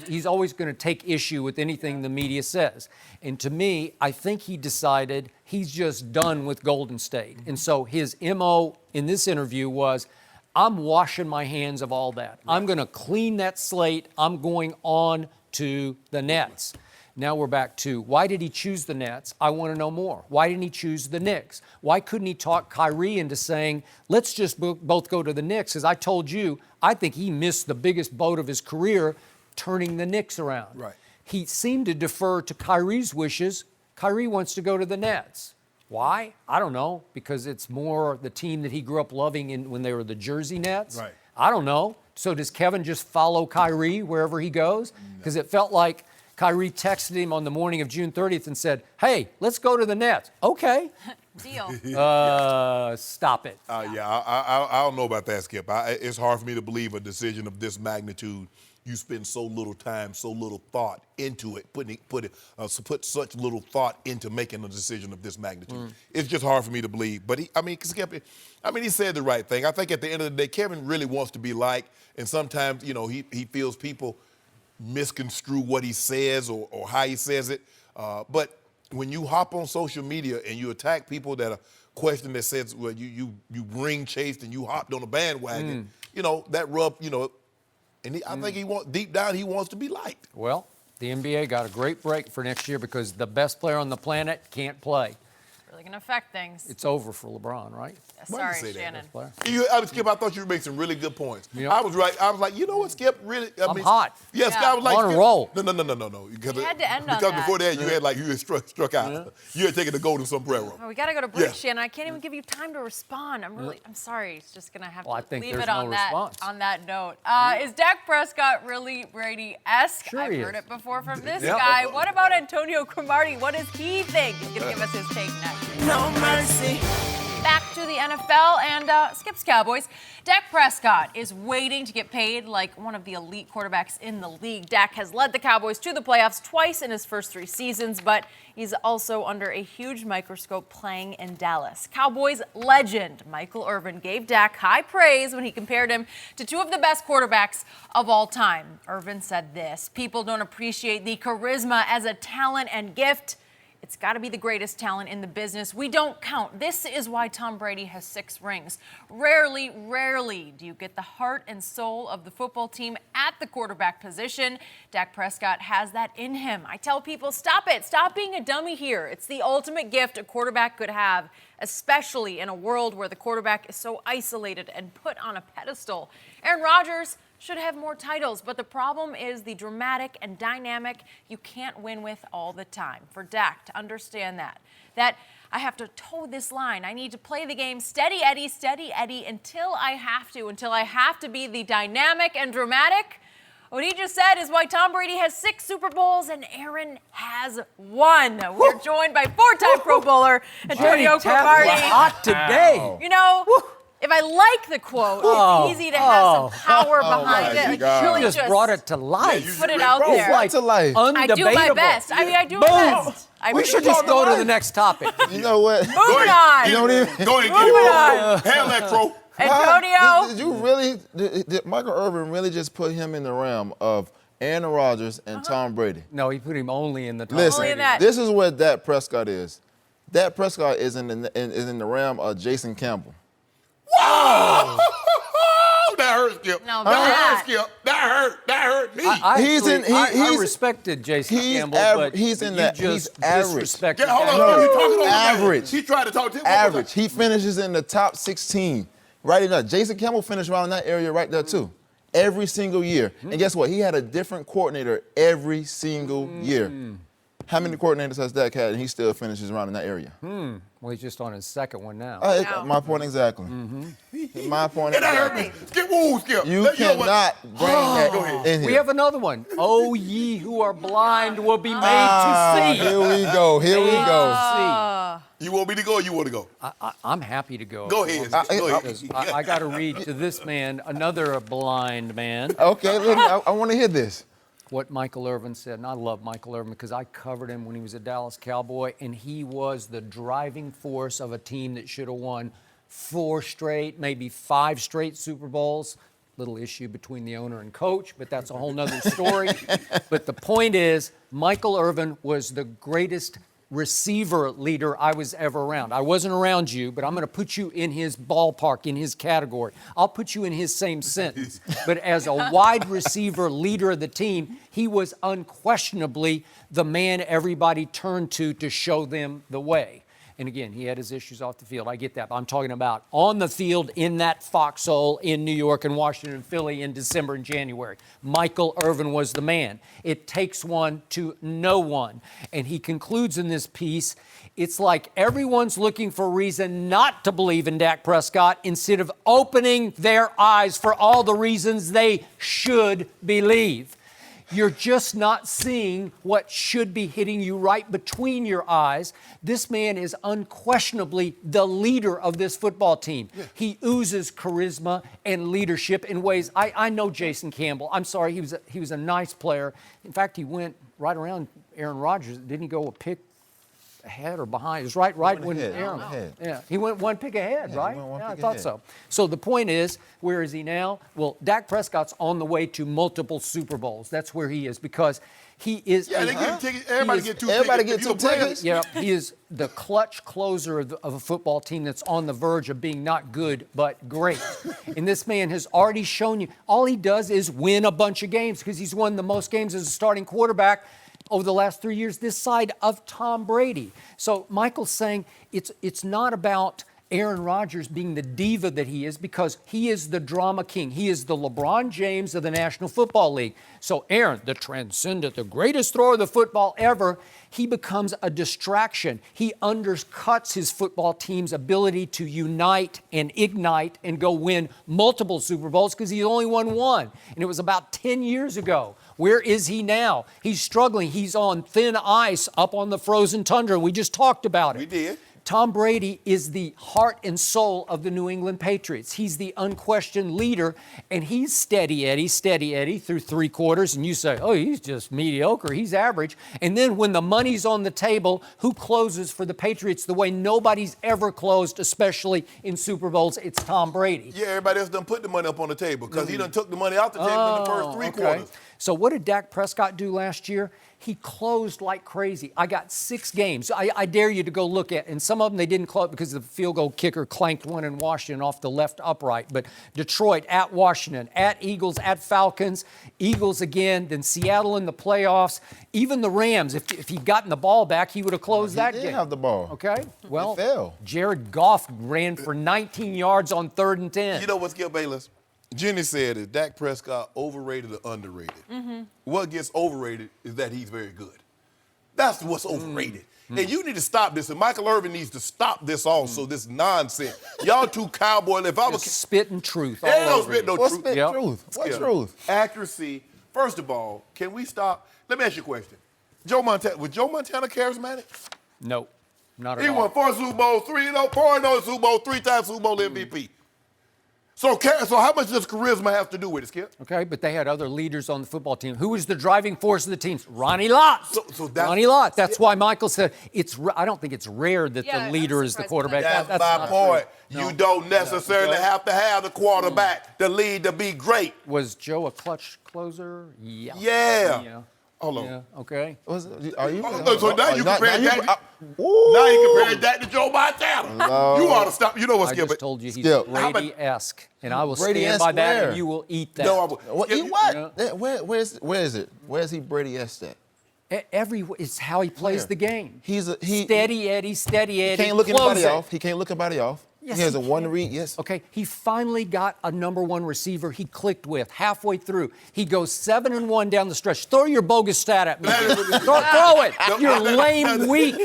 He's always going to take issue with anything the media says. And to me, I think he decided he's just done with Golden State. And so his MO in this interview was, I'm washing my hands of all that. I'm going to clean that slate. I'm going on to the Nets. Now we're back to, why did he choose the Nets? I want to know more. Why didn't he choose the Knicks? Why couldn't he talk Kyrie into saying, let's just both go to the Knicks? As I told you, I think he missed the biggest boat of his career turning the Knicks around. Right. He seemed to defer to Kyrie's wishes. Kyrie wants to go to the Nets. Why? I don't know, because it's more the team that he grew up loving when they were the Jersey Nets. Right. I don't know. So does Kevin just follow Kyrie wherever he goes? Because it felt like Kyrie texted him on the morning of June 30th and said, hey, let's go to the Nets. Okay. Deal. Stop it. I don't know about that, Skip. It's hard for me to believe a decision of this magnitude. You spend so little time, so little thought into it, put such little thought into making a decision of this magnitude. It's just hard for me to believe. But Skip, he said the right thing. I think at the end of the day, Kevin really wants to be liked, and sometimes, he feels people misconstrue what he says or how he says it. But when you hop on social media and you attack people that are questioning that says, well, you ring chased and you hopped on a bandwagon, that rub, and I think deep down he wants to be liked. Well, the NBA got a great break for next year because the best player on the planet can't play. Really going to affect things. It's over for LeBron, right? Sorry, Shannon. Skip, I thought you were making some really good points. Yep. I was right. I was like, you know what, Skip? Really? I'm hot. Yeah, Skip, I was like, on a roll. No. You had to end on because that. before that, you had struck out. Yeah. You had taken the golden sombrero. Oh, we got to go to break, Yeah. Shannon. I can't even give you time to respond. I'm sorry. It's just going to have Well, I to think leave there's it on no that response. on that note. Is Dak Prescott really Brady-esque? Sure I've he heard is. it before from this Yep. guy. What about Antonio Cromartie? What does he think? He's going to give us his take next. No mercy. Back to the NFL and Skip's Cowboys. Dak Prescott is waiting to get paid like one of the elite quarterbacks in the league. Dak has led the Cowboys to the playoffs twice in his first 3 seasons, but he's also under a huge microscope playing in Dallas. Cowboys legend Michael Irvin gave Dak high praise when he compared him to 2 of the best quarterbacks of all time. Irvin said this: people don't appreciate the charisma as a talent and gift. It's got to be the greatest talent in the business. We don't count. This is why Tom Brady has 6 rings. Rarely do you get the heart and soul of the football team at the quarterback position. Dak Prescott has that in him. I tell people, stop it. Stop being a dummy here. It's the ultimate gift a quarterback could have, especially in a world where the quarterback is so isolated and put on a pedestal. Aaron Rodgers should have more titles, but the problem is the dramatic and dynamic you can't win with all the time. For Dak to understand that I have to toe this line. I need to play the game steady Eddie, until I have to be the dynamic and dramatic. What he just said is why Tom Brady has 6 Super Bowls and Aaron has 1. We're joined by 4-time Pro Bowler Antonio Cromartie. Hot today. If I like the quote, it's easy to have some power behind it. God. You just brought it to life. Put it out Bro, there. Like to life. I do my best. I do my best. We should just go to the next topic. You know what? Moving on. Go ahead and get Moving it. on. Handle that, Crow. Antonio. Did Michael Irvin really just put him in the realm of Aaron Rodgers, and Tom Brady. No, he put him only in the top. Listen, Only in that. this is what Dak Prescott is. Dak Prescott is in the realm of Jason Campbell. Whoa! That hurt, Skip. No, that hurt, Skip. That hurt me. I respected Jason Campbell, but he's in you that. just He's average. disrespected Yeah, hold on. No, He talking over average. He tried to talk to him. Average. He finishes in the top 16. Right in there. Jason Campbell finished around that area right there too. Every single year. And guess what? He had a different coordinator every single year. How many coordinators has Dak had, and he still finishes around in that area? Well, he's just on his second one now. My point exactly. My point And that hurt exactly. me. Skip, woo, Skip. You Let go of what- cannot bring that in here. We have another one. Oh, ye who are blind will be made to see. Here we go. Here we go. You want me to go or you want to go? I'm happy to go. Go ahead. Skip. Go ahead. Because I got to read to this man, another blind man, Okay, I want to hear this. what Michael Irvin said. And I love Michael Irvin because I covered him when he was a Dallas Cowboy, and he was the driving force of a team that should have won 4 straight, maybe 5 straight Super Bowls. Little issue between the owner and coach, but that's a whole nother story. But the point is, Michael Irvin was the greatest receiver leader I was ever around. I wasn't around you, but I'm going to put you in his ballpark, in his category. I'll put you in his same sentence. But as a wide receiver leader of the team, he was unquestionably the man everybody turned to show them the way. And again, he had his issues off the field. I get that. But I'm talking about on the field in that foxhole in New York and Washington and Philly in December and January. Michael Irvin was the man. It takes one to know one. And he concludes in this piece, it's like everyone's looking for a reason not to believe in Dak Prescott instead of opening their eyes for all the reasons they should believe. You're just not seeing what should be hitting you right between your eyes. This man is unquestionably the leader of this football team. Yeah. He oozes charisma and leadership in ways. I know Jason Campbell. I'm sorry, he was a nice player. In fact, he went right around Aaron Rodgers. Didn't he go a pick ahead or behind? It was right when Aaron. Yeah, he went 1 pick ahead, right? Yeah, I thought so. So the point is, where is he now? Well, Dak Prescott's on the way to multiple Super Bowls. That's where he is because he is. Yeah, they get tickets. Everybody get 2 tickets. Everybody get 2 tickets. Yeah, he is the clutch closer of a football team that's on the verge of being not good but great. And this man has already shown you. All he does is win a bunch of games because he's won the most games as a starting quarterback over the last 3 years this side of Tom Brady. So Michael's saying it's not about Aaron Rodgers being the diva that he is because he is the drama king. He is the LeBron James of the National Football League. So Aaron, the transcendent, the greatest thrower of the football ever, he becomes a distraction. He undercuts his football team's ability to unite and ignite and go win multiple Super Bowls because he only won 1. And it was about 10 years ago. Where is he now? He's struggling. He's on thin ice up on the frozen tundra. We just talked about it. We did. Tom Brady is the heart and soul of the New England Patriots. He's the unquestioned leader, and he's steady Eddie through 3 quarters, and you say, oh, he's just mediocre, he's average. And then when the money's on the table, who closes for the Patriots the way nobody's ever closed, especially in Super Bowls? It's Tom Brady. Yeah, everybody else done put the money up on the table because he done took the money out the table in the first 3 quarters. So what did Dak Prescott do last year? He closed like crazy. I got 6 games. I dare you to go look at, and some of them they didn't close because the field goal kicker clanked one in Washington off the left upright. But Detroit at Washington, at Eagles, at Falcons, Eagles again, then Seattle in the playoffs. Even the Rams, if he'd gotten the ball back, he would have closed that game. He did have the ball. Okay, well, It fell. Jared Goff ran for 19 yards on 3rd and 10. You know what's Skip Bayless? Jenny said, is Dak Prescott overrated or underrated? What gets overrated is that he's very good. That's what's overrated. And you need to stop this, and Michael Irvin needs to stop this also, this nonsense. Y'all two cowboys, if I was... spitting truth all They don't over spit you. no What's truth. spit Yep. truth? What Yeah. truth? Accuracy. First of all, can we stop? Let me ask you a question. Was Joe Montana charismatic? No, not at He all. won 4 Super Bowls, 3-0, 4-0 Super Bowl, 3-time Super Bowl MVP. So how much does charisma have to do with it, Skip? Okay, but they had other leaders on the football team. Who was the driving force of the team? Ronnie Lott. So that's, Ronnie Lott. That's why Michael said I don't think it's rare that Yeah, the leader I'm is the surprised quarterback. That's That's my not point. true. You don't necessarily have to have the quarterback to lead to be great. Was Joe a clutch closer? Yeah. Yeah. Hold on. Yeah. Okay. Are you? So now you comparing Dak. Now you comparing Dak to Joe Montana. You ought to stop. You know what, I Skip? just told you he's Skip. Brady-esque, and I will stand Brady-esque by that, where? and you will eat that. No, I will. What? Skip, What? Where is it? Where is he Brady-esque at? It's how he plays Where? the game. He's steady Eddie. He can't look close anybody it. off. He can't look anybody off. Yes, he has he a one can. read. Yes. Okay, he finally got a number one receiver he clicked with halfway through. He goes 7-1 down the stretch. Throw your bogus stat at me. throw it. You're lame, weak.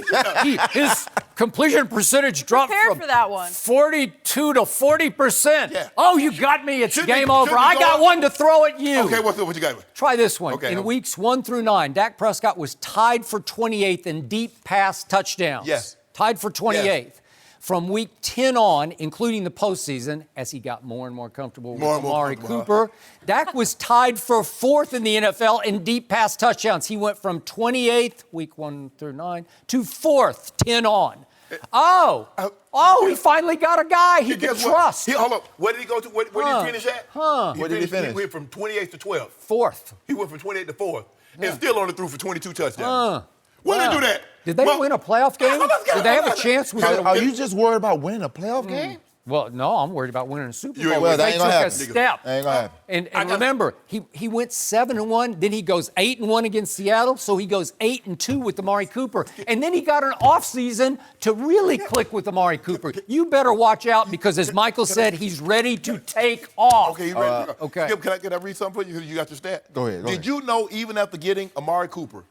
His completion percentage dropped Prepared from for that one. 42 to 40%. Yeah. Oh, you got me. It's Shouldn't game he- over. shouldn't he I go got up? one to throw at you. Okay, what you got? Try this one. Okay, In okay. weeks 1 through 9, Dak Prescott was tied for 28th in deep pass touchdowns. Yes. Tied for 28th. From week 10 on, including the postseason, as he got more and more comfortable with Amari Cooper, Dak was tied for 4th in the NFL in deep pass touchdowns. He went from 28th, week 1 through 9, to 4th, 10 on. He finally got a guy he could trust. Hold up. Where did he go to? Where did he finish at? Where did he finish? He went from 28th to 12th. 4th. He went from 28th to 4th. And still only threw for 22 touchdowns. Where did they do that? Did they win a playoff game? Did they have a chance? Are you just worried about winning a playoff game? Well, no, I'm worried about winning a Super You Bowl. ain't worried. That They ain't gonna took a happen. step. That ain't gonna happen. And remember, he went 7-1, then he goes 8-1 against Seattle, so he goes 8-2 with Amari Cooper. And then he got an offseason to really click with Amari Cooper. You better watch out because, as Michael said, he's ready to take off. Okay, you ready to go? okay. Skip, can I read something for you? You got your stat? Go ahead. Did you know, even after getting Amari Cooper,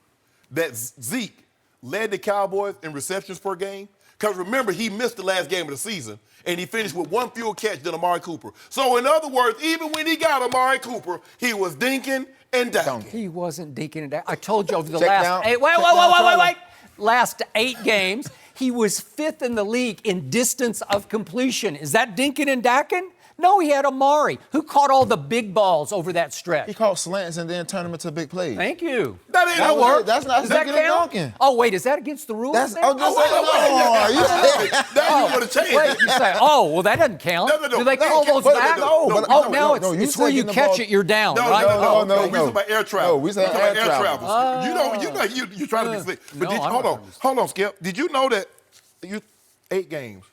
that Zeke led the Cowboys in receptions per game? Because remember, he missed the last game of the season, and he finished with one fewer catch than Amari Cooper. So, in other words, even when he got Amari Cooper, he was dinking and dunking. He wasn't dinking it out. I told you over the Check last down. wait. Last 8 games, he was 5th in the league in distance of completion. Is that dinking and dacking? No, he had Amari, who caught all the big balls over that stretch. He caught slants and then turned them into big plays. Thank you. That ain't That no work. work. That's not Does that sticking and count? dunking. Oh, wait, is that against the rules? That's. now? I'm just saying. Now you want to change Wait, it. you say, well, that doesn't count. No. Do they call those But- back? no, now no, you it's where you taking the catch ball- it, you're down, No, right? no. We talking about air travel. No, we saying talking about air travel. You're trying to be slick. But No, hold on, Skip. Did you know that 8 games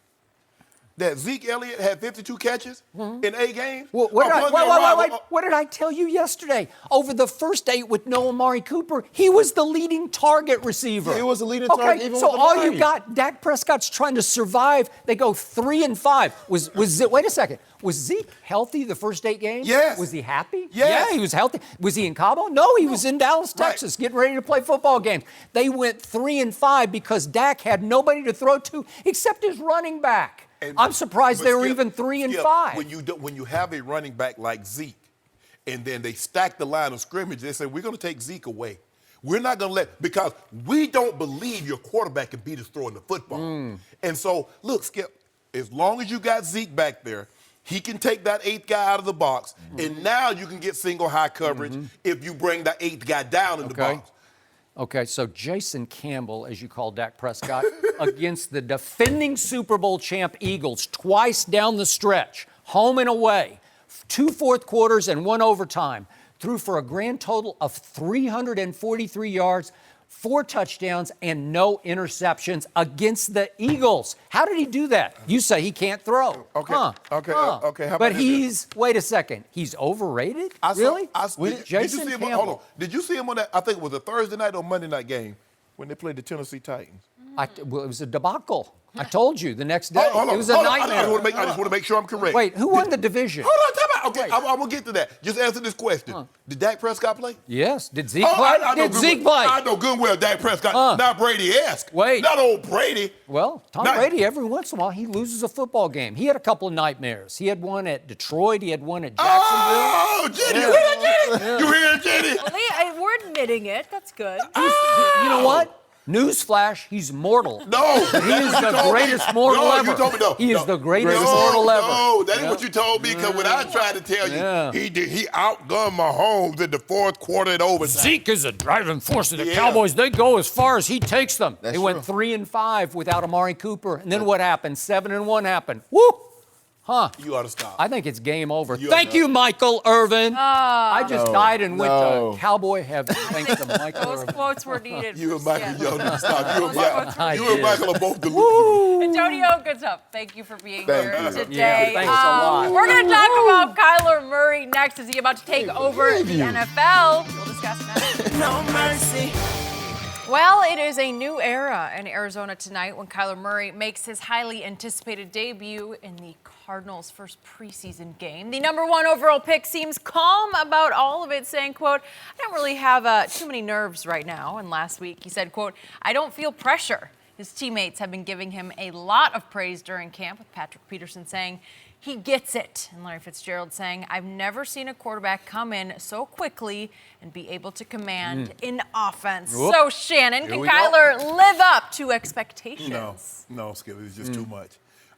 that Zeke Elliott had 52 catches in 8 games? Well, what did I tell you yesterday? Over the first 8 with no Amari Cooper, he was the leading target receiver. He was the leading target even so with all Amari. you got, Dak Prescott's trying to survive. They go 3-5. Wait a second. Was Zeke healthy the first 8 games? Yes. Was he happy? Yes. Yeah, he was healthy. Was he in Cabo? No, he was in Dallas, Texas, getting ready to play football games. They went 3-5 because Dak had nobody to throw to except his running back. I'm surprised they were even 3-5. When you have a running back like Zeke, and then they stack the line of scrimmage, they say, we're going to take Zeke away. We're not going to because we don't believe your quarterback can beat us throwing the football. And so, look, Skip, as long as you got Zeke back there, he can take that 8th guy out of the box, and now you can get single high coverage if you bring that 8th guy down in the box. Okay, so Jason Campbell, as you call Dak Prescott, against the defending Super Bowl champ Eagles twice down the stretch, home and away, 2 fourth quarters and 1 overtime, threw for a grand total of 343 yards, 4 touchdowns, and no interceptions against the Eagles. How did he do that? You say he can't throw. Okay. How about But this? wait a second, he's overrated? Really? Jason did you see him? Campbell. Hold on. Did you see him on that? I think it was a Thursday night or Monday night game when they played the Tennessee Titans. Well, it was a debacle. I told you the next day. Hold on, it was a hold on. nightmare. I just want to make sure I'm correct. Wait, who won the division? Hold on, time out. Okay, Wait. I'm going to get to that. Just answer this question. Did Dak Prescott play? Yes. Did Zeke play? I know Did Zeke play? I know good well Dak Prescott. Not Brady-esque. Wait. Not old Brady. Well, Tom Brady, every once in a while, he loses a football game. He had a couple of nightmares. He had one at Detroit. He had one at Jacksonville. Oh, Jenny. You hear that, Jenny? You hear it, Jenny? We're admitting it. That's good. You know what? Newsflash, he's mortal. No, He is the greatest mortal ever. You told me, no. He is the greatest mortal ever. No, that ain't what you told me, because when I tried to tell you, he outgunned Mahomes in the fourth quarter and overtime. Zeke is a driving force of the Cowboys. They go as far as he takes them. That's They went true. 3-5 without Amari Cooper. And then what happened? 7-1 happened. Woo! Huh. You ought to stop. I think it's game over. You Thank you, Michael Irvin. I just died and went No. to Cowboy heaven. Thanks to Michael Those Irvin. quotes were needed. You and for Michael, Stan. you ought to stop. You I and did. Michael are both delusional. Antonio, good stuff. Thank you for being here Thank you. today. Yeah, thanks a lot. We're going to talk about Kyler Murray next. Is he about to take over the NFL? We'll discuss that. No mercy. Well, it is a new era in Arizona tonight when Kyler Murray makes his highly anticipated debut in the Cardinals' first preseason game. The number 1 overall pick seems calm about all of it, saying, quote, I don't really have too many nerves right now. And last week he said, quote, I don't feel pressure. His teammates have been giving him a lot of praise during camp, with Patrick Peterson saying he gets it, and Larry Fitzgerald saying, I've never seen a quarterback come in so quickly and be able to command an offense. Whoop. So, Shannon, can we go. Kyler live up to expectations? No, Skip, it's just too much.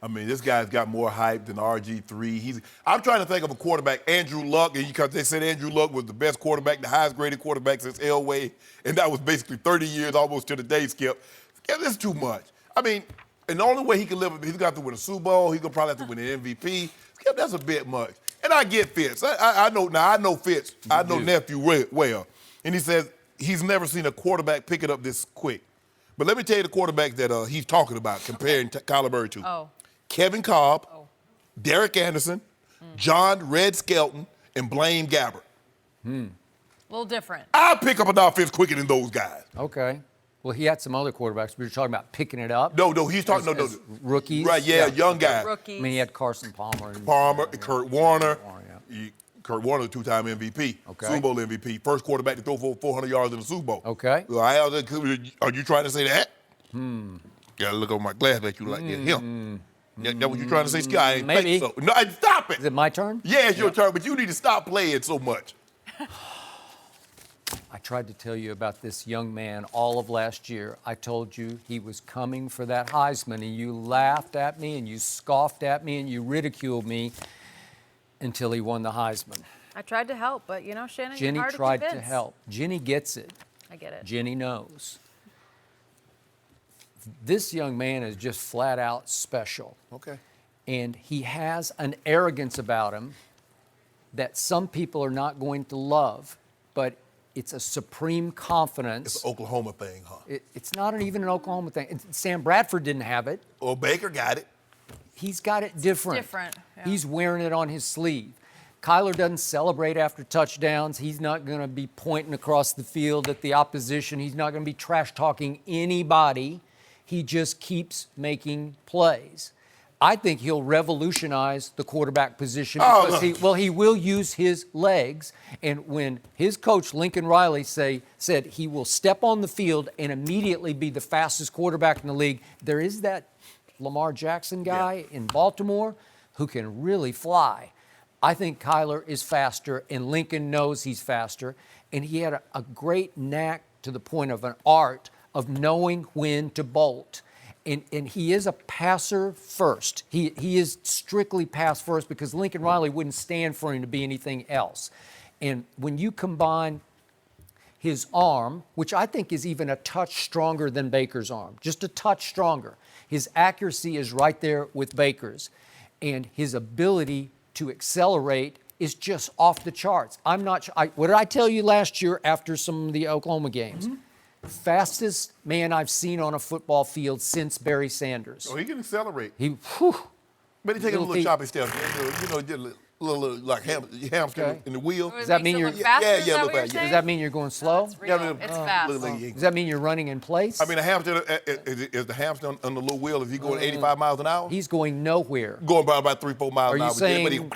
I mean, this guy's got more hype than RG3. I'm trying to think of a quarterback, Andrew Luck, because they said Andrew Luck was the best quarterback, the highest graded quarterback since Elway, and that was basically 30 years almost to the day, Skip. Skip, this is too much. I mean, and the only way he can live, he's got to win a Super Bowl. He's gonna probably have to win an MVP. Skip, that's a bit much. And I get Fitz. I know Fitz. I know nephew well, and he says he's never seen a quarterback pick it up this quick. But let me tell you the quarterbacks that he's talking about, comparing Kyler Murray to. Oh. Kevin Cobb, Derek Anderson, John Red Skelton, and Blaine Gabbert. A little different. I'll pick up an offense quicker than those guys. Okay. Well, he had some other quarterbacks. We were talking about picking it up. No, he's talking as rookies. Right, yeah, young guys. Rookies. I mean, he had Carson Palmer. And Palmer, Kurt Warner. yeah. Kurt Warner, two-time MVP, Okay. Super Bowl MVP, first quarterback to throw for 400 yards in the Super Bowl. Okay. Well, are you trying to say that? Gotta look over my glass like you like that. Him. That what you trying to say, Sky? I ain't Maybe. think so. No, stop it. Is it my turn? Yeah, it's your turn, but you need to stop playing so much. I tried to tell you about this young man all of last year. I told you he was coming for that Heisman, and you laughed at me, and you scoffed at me, and you ridiculed me until he won the Heisman. I tried to help, but you know, Shannon, Jenny you're hard tried to to convince. help. Jenny gets it. I get it. Jenny knows. This young man is just flat out special. Okay. And he has an arrogance about him that some people are not going to love, but it's a supreme confidence. It's an Oklahoma thing, huh? It's not even an Oklahoma thing. Sam Bradford didn't have it. Well, Baker got it. He's got it different. different, yeah. He's wearing it on his sleeve. Kyler doesn't celebrate after touchdowns. He's not going to be pointing across the field at the opposition. He's not going to be trash talking anybody. He just keeps making plays. I think he'll revolutionize the quarterback position because he will use his legs. And when his coach, Lincoln Riley, said he will step on the field and immediately be the fastest quarterback in the league, there is that Lamar Jackson guy in Baltimore who can really fly. I think Kyler is faster, and Lincoln knows he's faster. And he had a great knack to the point of an art of knowing when to bolt. And he is a passer first. He is strictly pass first because Lincoln Riley wouldn't stand for him to be anything else. And when you combine his arm, which I think is even a touch stronger than Baker's arm, just a touch stronger. His accuracy is right there with Baker's. And his ability to accelerate is just off the charts. I'm not sure. What did I tell you last year after some of the Oklahoma games? Fastest man I've seen on a football field since Barry Sanders. Oh, he can accelerate. He, But he take a Little little feet. choppy step. Did a little like hamster Okay. in the wheel. Does that mean you're- faster? Is yeah, that look what you're back, yeah. saying? does that mean you're going slow? It's real. look- It's look fast. like he- Does that mean you're running in place? I mean, a hamster is the hamster on the little wheel. Is he going 85 miles an hour? He's going nowhere. Going by about 3-4 miles Are an you hour. saying,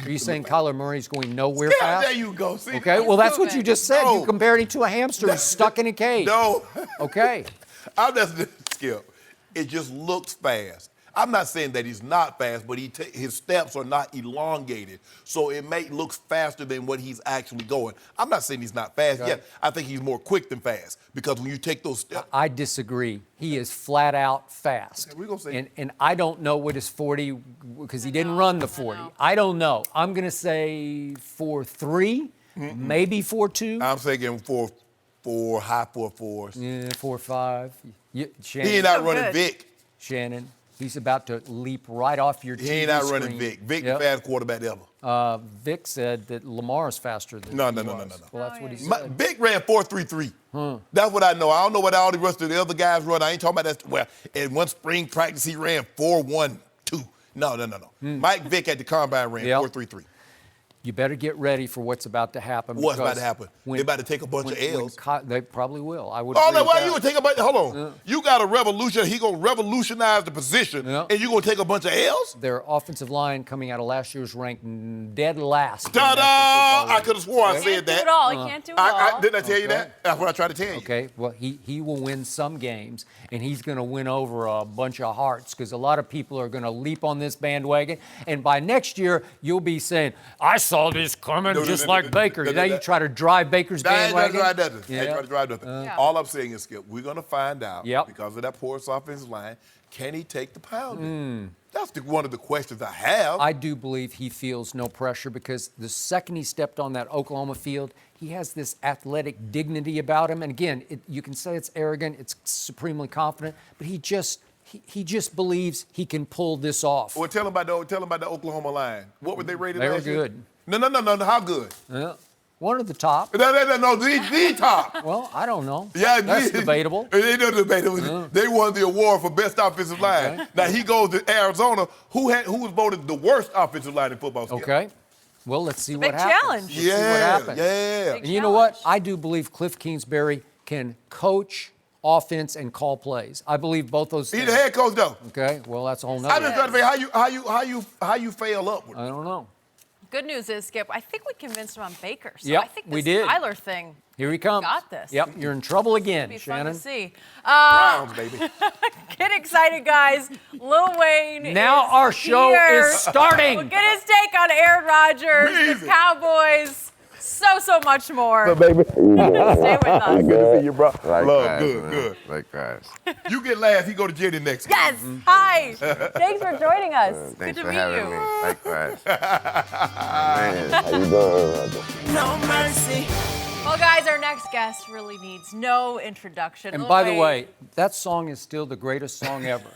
are you saying Kyler Murray's going nowhere Yeah, fast? there you go. See? Okay, well, that's what you just said. No. You compared him to a hamster who's stuck in a cage. No. Okay. I'm just Skip. It just looks fast. I'm not saying that he's not fast, but his steps are not elongated, so it may look faster than what he's actually going. I'm not saying he's not fast yet. I think he's more quick than fast because when you take those steps. I disagree. He is flat out fast. Okay, we're gonna say. And I don't know what his 40, because he didn't run the 40. I don't know. I'm going to say 4.3, maybe 4.2. I'm saying 4.4, high 4.4s. Yeah, 4.5. Shannon, He ain't not So running good. Vic. Shannon, he's about to leap right off your TV He ain't not screen. running Vic. Vic Yep. the fastest quarterback ever. Vic said that Lamar is faster than No. he was. Well, that's what he said. Vic ran 4.33. That's what I know. I don't know what all the rest of the other guys run. I ain't talking about that. Well, in one spring practice, he ran 4.12. No. Mike Vick at the combine ran 4.33. You better get ready for what's about to happen. What's about because to happen? when- They about to take a bunch of L's. They probably will. I would. Oh, agree no, with why that. you gonna take a bunch? Hold on. You got a revolution. He gonna revolutionize the position, and you gonna take a bunch of L's? Their offensive line coming out of last year's ranked dead last. in Ta-da! National Football I could have swore I Can't said do that. it all. He can't do it all. Didn't I tell you that? That's what I tried to tell you. Okay, well, he will win some games, and he's going to win over a bunch of hearts because a lot of people are going to leap on this bandwagon. And by next year, you'll be saying, I saw this coming just like Baker. Now you try to drive Baker's I ain't trying bandwagon. to drive nothing. I ain't Yeah. trying to drive nothing. Yeah. All I'm saying is, Skip, we're going to find out Yep. because of that porous offensive line, can he take the pounding? That's one of the questions I have. I do believe he feels no pressure because the second he stepped on that Oklahoma field, he has this athletic dignity about him. And again, you can say it's arrogant, it's supremely confident, but he just believes he can pull this off. Well, tell him about the Oklahoma line. What were they rated They were last year? good. No. How good? Yeah. One of the top. No, the top. Well, I don't know. Yeah, That's debatable. They know debatable. They won the award for best offensive line. Okay. Now he goes to Arizona, who was voted the worst offensive line in football. Skip. Okay. Well, let's see big what happens. challenge. Let's see what happens. Yeah. Big And you know what? challenge. I do believe Cliff Kingsbury can coach offense and call plays. I believe both those He's things. the head coach though. Okay. Well, that's a whole I'm nother. just trying to figure how you fail upward. I don't know. Good news is, Skip, I think we convinced him on Baker. So Yep, I think we this did. Tyler thing, Here he comes. got this. Yep. You're in trouble again, be fun Shannon. to see. Browns, baby. Get excited, guys. Lil Wayne Now is our show here. is starting. We'll get his take on Aaron Rodgers, Easy. the Cowboys, so much more. Baby. Stay with us. Good to see you, bro. Likewise, Love, good, man. good. Likewise. You get last, he go to Jenny next. Yes. Hi. Thanks for joining us. Thanks Good for to meet having you. me. Likewise. Man, how you doing, Roger? No mercy. Well, guys, our next guest really needs no introduction. And Lil by the Wayne. way, that song is still the greatest song ever.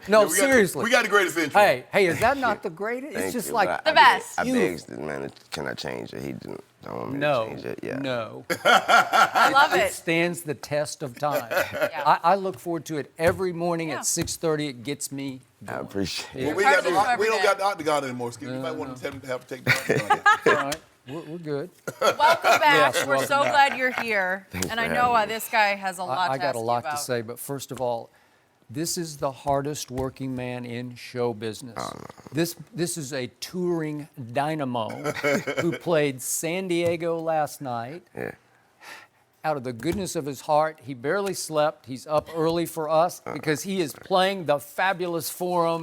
No, We got- seriously. We got the greatest intro. Hey, is that not the greatest? Thank It's just you, like but The best. I Beautiful. begged the man, can I change it? He didn't want me no, to change it. Yeah. no. I love It it. stands the test of time. Yeah. I look forward to it every morning Yeah. at 6:30. It gets me I going. appreciate Well, it. we Part of the show don't every got day. the octagon anymore, Skip. You might want to tell him to have to take the octagon. All right, we're good. Welcome back. Yes, We're welcome so back. glad you're here. Thanks And I for know having me. this guy has a lot I to got ask a you lot to about. say, but first of all, this is the hardest working man in show business. This is a touring dynamo who played San Diego last night. Yeah. Out of the goodness of his heart, he barely slept. He's up early for us because he is playing the Fabulous Forum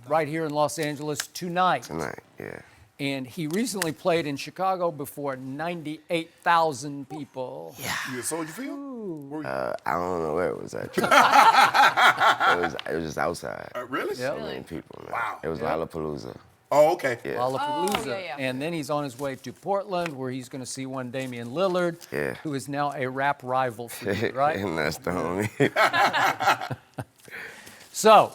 right here in Los Angeles tonight. Tonight, yeah. And he recently played in Chicago before 98,000 people. You a Soldier Field? Where you- I don't know where it was at. it was just outside. really? Yep. So many people, man. Wow. It was Lollapalooza. Oh, okay. Yeah. Lollapalooza. Oh, yeah. And then he's on his way to Portland where he's going to see one Damian Lillard, Yeah. who is now a rap rival for you, right? And that's the homie. So,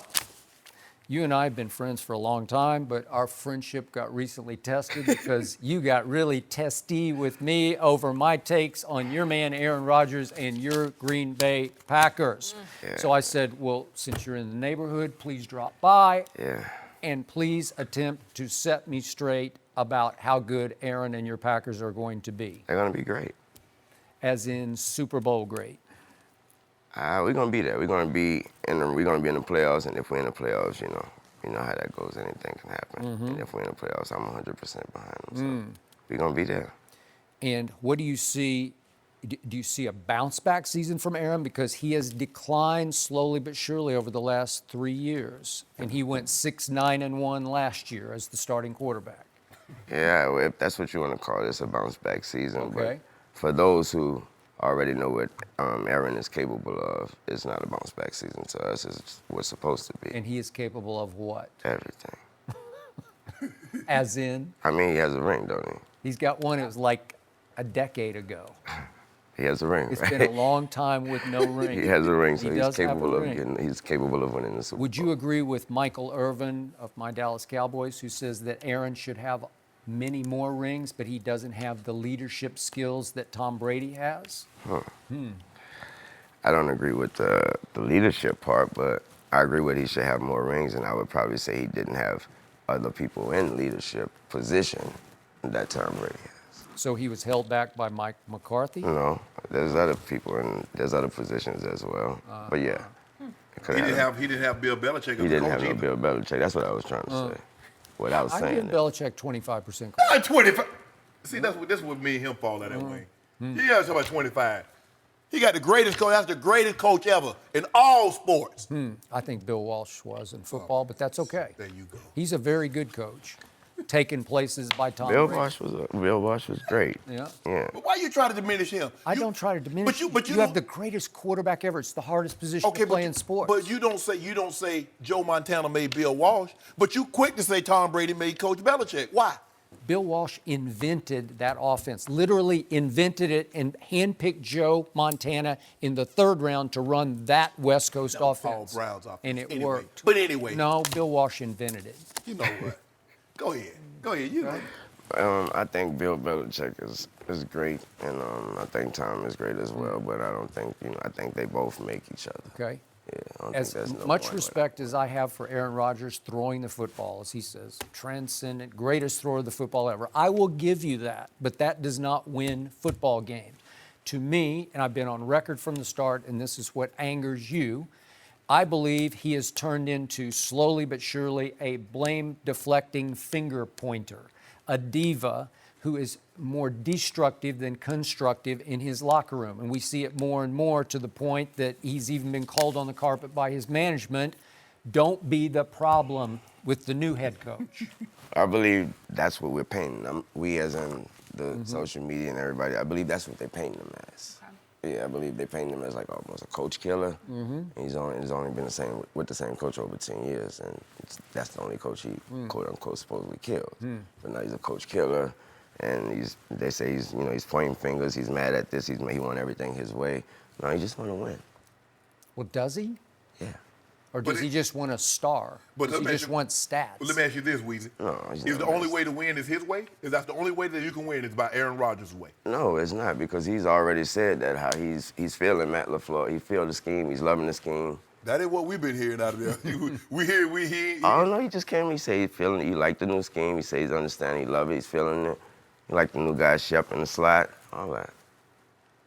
you and I have been friends for a long time, but our friendship got recently tested because you got really testy with me over my takes on your man Aaron Rodgers and your Green Bay Packers. Yeah. So I said, well, since you're in the neighborhood, please drop by Yeah. and please attempt to set me straight about how good Aaron and your Packers are going to be, They're gonna be great. as in Super Bowl great. We're gonna be there. We're gonna be in the playoffs, and if we're in the playoffs, you know how that goes. Anything can happen. And if we're in the playoffs, I'm 100% behind them. So we're gonna be there. And what do you see Do you see a bounce back season from Aaron? Because he has declined slowly but surely over the last 3 years. And he went 6-9-1 last year as the starting quarterback. Yeah, well, if that's what you want to call this, a bounce back season. Okay. But for those who already know what Aaron is capable of, it's not a bounce back season to us. It's what's supposed to be. And he is capable of what? Everything. As in? I mean, he has a ring, don't he? He's got one, it was like a decade ago. He has a ring, It's right? been a long time with no ring. He has a ring, so He he's does have a capable of ring. he's capable of winning the Super Bowl. Would you agree with Michael Irvin of my Dallas Cowboys, who says that Aaron should have many more rings, but he doesn't have the leadership skills that Tom Brady has? I don't agree with the leadership part, but I agree with he should have more rings, and I would probably say he didn't have other people in leadership position that Tom Brady has. So he was held back by Mike McCarthy? You know, there's other people and there's other positions as well. But yeah, He didn't have Bill Belichick. He didn't have no Bill Belichick. That's what I was trying to say. What I was I saying. give Belichick 25% credit. 25. See, that's what me and him fall that way. He has about 25. He got the greatest coach. That's the greatest coach ever in all sports. I think Bill Walsh was in football, but that's okay. There you go. He's a very good coach, taking places by Tom Bill Brady. Walsh was great. Yeah. Yeah. But why you try to diminish him? I don't try to diminish. But you have don't- the greatest quarterback ever. It's the hardest position to play in sports. But you don't say Joe Montana made Bill Walsh, but you quick to say Tom Brady made Coach Belichick. Why? Bill Walsh invented that offense, literally invented it and handpicked Joe Montana in the third round to run that West Coast offense. Paul Brown's offense. And it Anyway. worked. But anyway. No, Bill Walsh invented it. You know what? Go ahead. You know. I think Bill Belichick is great, and I think Tom is great as well. But I don't think I think they both make each other. Okay. Yeah, I don't As think there's no much point respect as I have for Aaron Rodgers throwing the football, as he says, transcendent, greatest thrower of the football ever, I will give you that, but that does not win football games. To me, and I've been on record from the start, and this is what angers you, I believe he has turned into, slowly but surely, a blame-deflecting finger pointer, a diva who is more destructive than constructive in his locker room. And we see it more and more to the point that he's even been called on the carpet by his management. Don't be the problem with the new head coach. I believe that's what we're painting them. We as in the social media and everybody, I believe that's what they paint them as. Yeah, I believe they paint him as like almost a coach killer. And he's only been with the same coach over 10 years, and that's the only coach he quote unquote supposedly killed. But now he's a coach killer, and they say he's pointing fingers. He's mad at this. He want everything his way. No, he just want to win. Well, does he? Yeah. Or does he just want a star? Does he just want stats? Well, let me ask you this, Weezy. No, he's Is not the only best. way to win is his way? Is that the only way that you can win is by Aaron Rodgers' way? No, it's not, because he's already said that how he's feeling Matt LaFleur. He feel the scheme. He's loving the scheme. That ain't what we've been hearing out of there. we hear. I don't know. He just came. He say he's feeling it. He like the new scheme. He say he's understanding. He love it. He's feeling it. He like the new guy Shep in the slot. All that.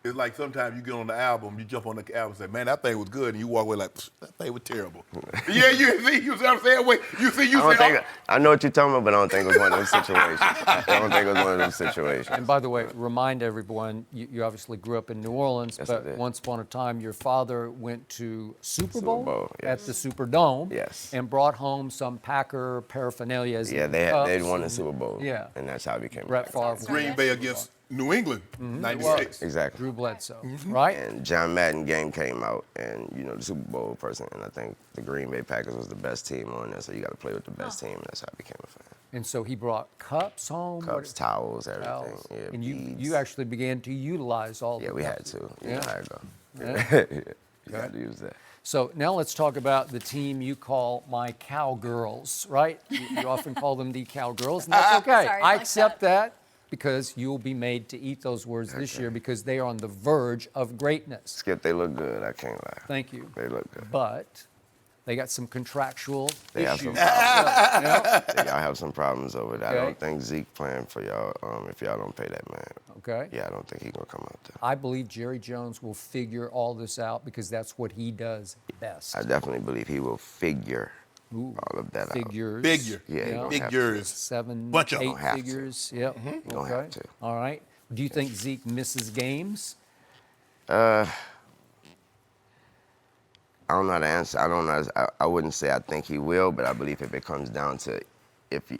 It's like sometimes you get on the album, you jump on the album and say, man, that thing was good, and you walk away like, that thing was terrible. Yeah, you see what I'm saying? Wait, you say, I know what you're talking about, but I don't think it was one of those situations. I don't think it was one of those situations. And by the way, remind everyone, you obviously grew up in New Orleans, Yes, I but did. once upon a time, your father went to Super Bowl, Bowl, at yes. the Superdome Yes. and brought home some Packer paraphernalia. Yeah, they'd won the Super Bowl. Yeah. And that's how it became. Brett Favre. Green Bay against New England, 96. Exactly. Drew Bledsoe, right? And John Madden game came out, and the Super Bowl person, and I think the Green Bay Packers was the best team on there, so you got to play with the best team, and that's how I became a fan. And so he brought cups home. Cups, towels, everything. Towels. Yeah, And beads. you actually began to utilize all Yeah, the we had cups. to. You Yeah. know how it go. Yeah. You had to use that. So now let's talk about the team you call my cowgirls, right? You often call them the cowgirls, and that's okay. Sorry, I like accept that because you'll be made to eat those words this year because they are on the verge of greatness. Skip, they look good. I can't lie. Thank you. They look good. But they got some contractual They have some issues. problems. Y'all have some problems over there. I Okay. don't think Zeke playing for y'all if y'all don't pay that man. Okay. Yeah, I don't think he's going to come out there. I believe Jerry Jones will figure all this out because that's what he does best. I definitely believe he will figure all of that out. Figures. Figure. Yeah, he gonna have to. Figures. 7, Bunch of 8 them have to. figures. Yep. He gonna have to. All right. Do you think Zeke misses games? I don't know how to answer. I don't know. I wouldn't say I think he will, but I believe if it comes down to if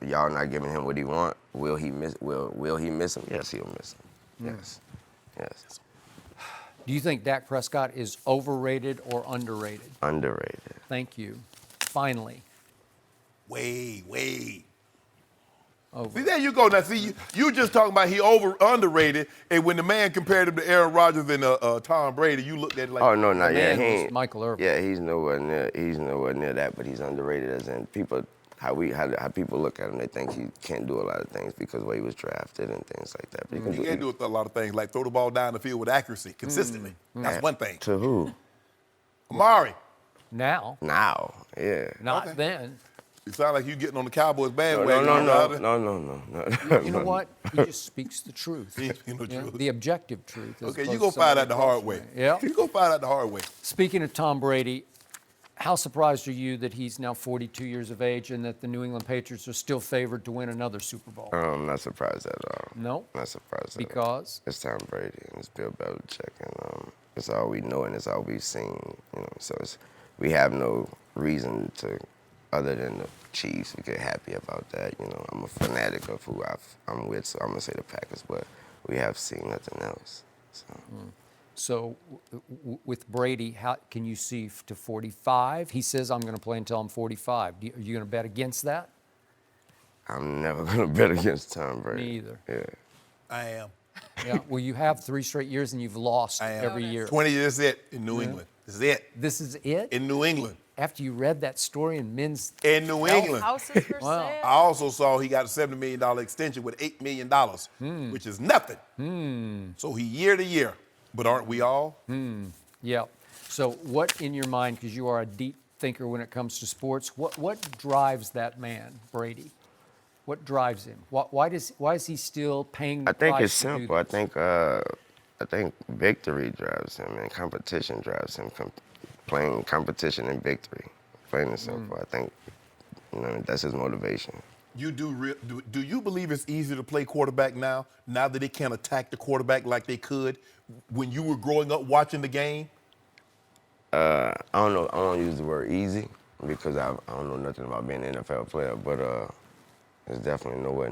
y'all not giving him what he want, will he miss? Will he miss him? Yes, he'll miss him. Yes. Do you think Dak Prescott is overrated or underrated? Underrated. Thank you. Finally. Wait. Over. See, there you go. Now, see, you just talking about he underrated, and when the man compared him to Aaron Rodgers and Tom Brady, you looked at it like, Oh no, not yet. man He was ain't. Michael Irvin. Yeah, he's nowhere near that, but he's underrated as in people. How people look at him, they think he can't do a lot of things because of the way he was drafted and things like that. But he can't do a lot of things, like throw the ball down the field with accuracy consistently. That's one thing. To who? Amari, Now, Yeah. not Okay. then. you sound like you getting on the Cowboys No. bandwagon. You know what? He just speaks the truth. He speaks the truth. The objective truth. as Okay, you opposed go to find somebody out the hard close way. to me. Yeah. You go find out the hard way. Speaking of Tom Brady, how surprised are you that he's now 42 years of age and that the New England Patriots are still favored to win another Super Bowl? I'm not surprised at all. No? Not surprised at all. Because? It's Tom Brady and it's Bill Belichick and it's all we know and it's all we've seen. So we have no reason to, other than the Chiefs, we get happy about that. I'm a fanatic of who I'm with, so I'm gonna say the Packers, but we have seen nothing else. So with Brady, how can you see to 45? He says, I'm going to play until I'm 45. Are you going to bet against that? I'm never gonna bet against Tom Brady. Me either. Yeah. I am. Yeah. Well, you have 3 straight years and you've lost I am. every year. 20 years it in New England. This is it. This is it? In New England. After you read that story in men's In New England. Houses for Wow. sale. I also saw he got a $70 million extension with $8 million, which is nothing. So he year to year. But aren't we all? Yeah. So what in your mind, because you are a deep thinker when it comes to sports, what drives that man, Brady? What drives him? Why is he still paying the I think price it's to do simple. this? I think victory drives him and competition drives him. Playing competition and victory, plain and simple. I think that's his motivation. You do you believe it's easier to play quarterback now that they can't attack the quarterback like they could when you were growing up watching the game? I don't know. I don't use the word easy because I don't know nothing about being an NFL player, but it's definitely nowhere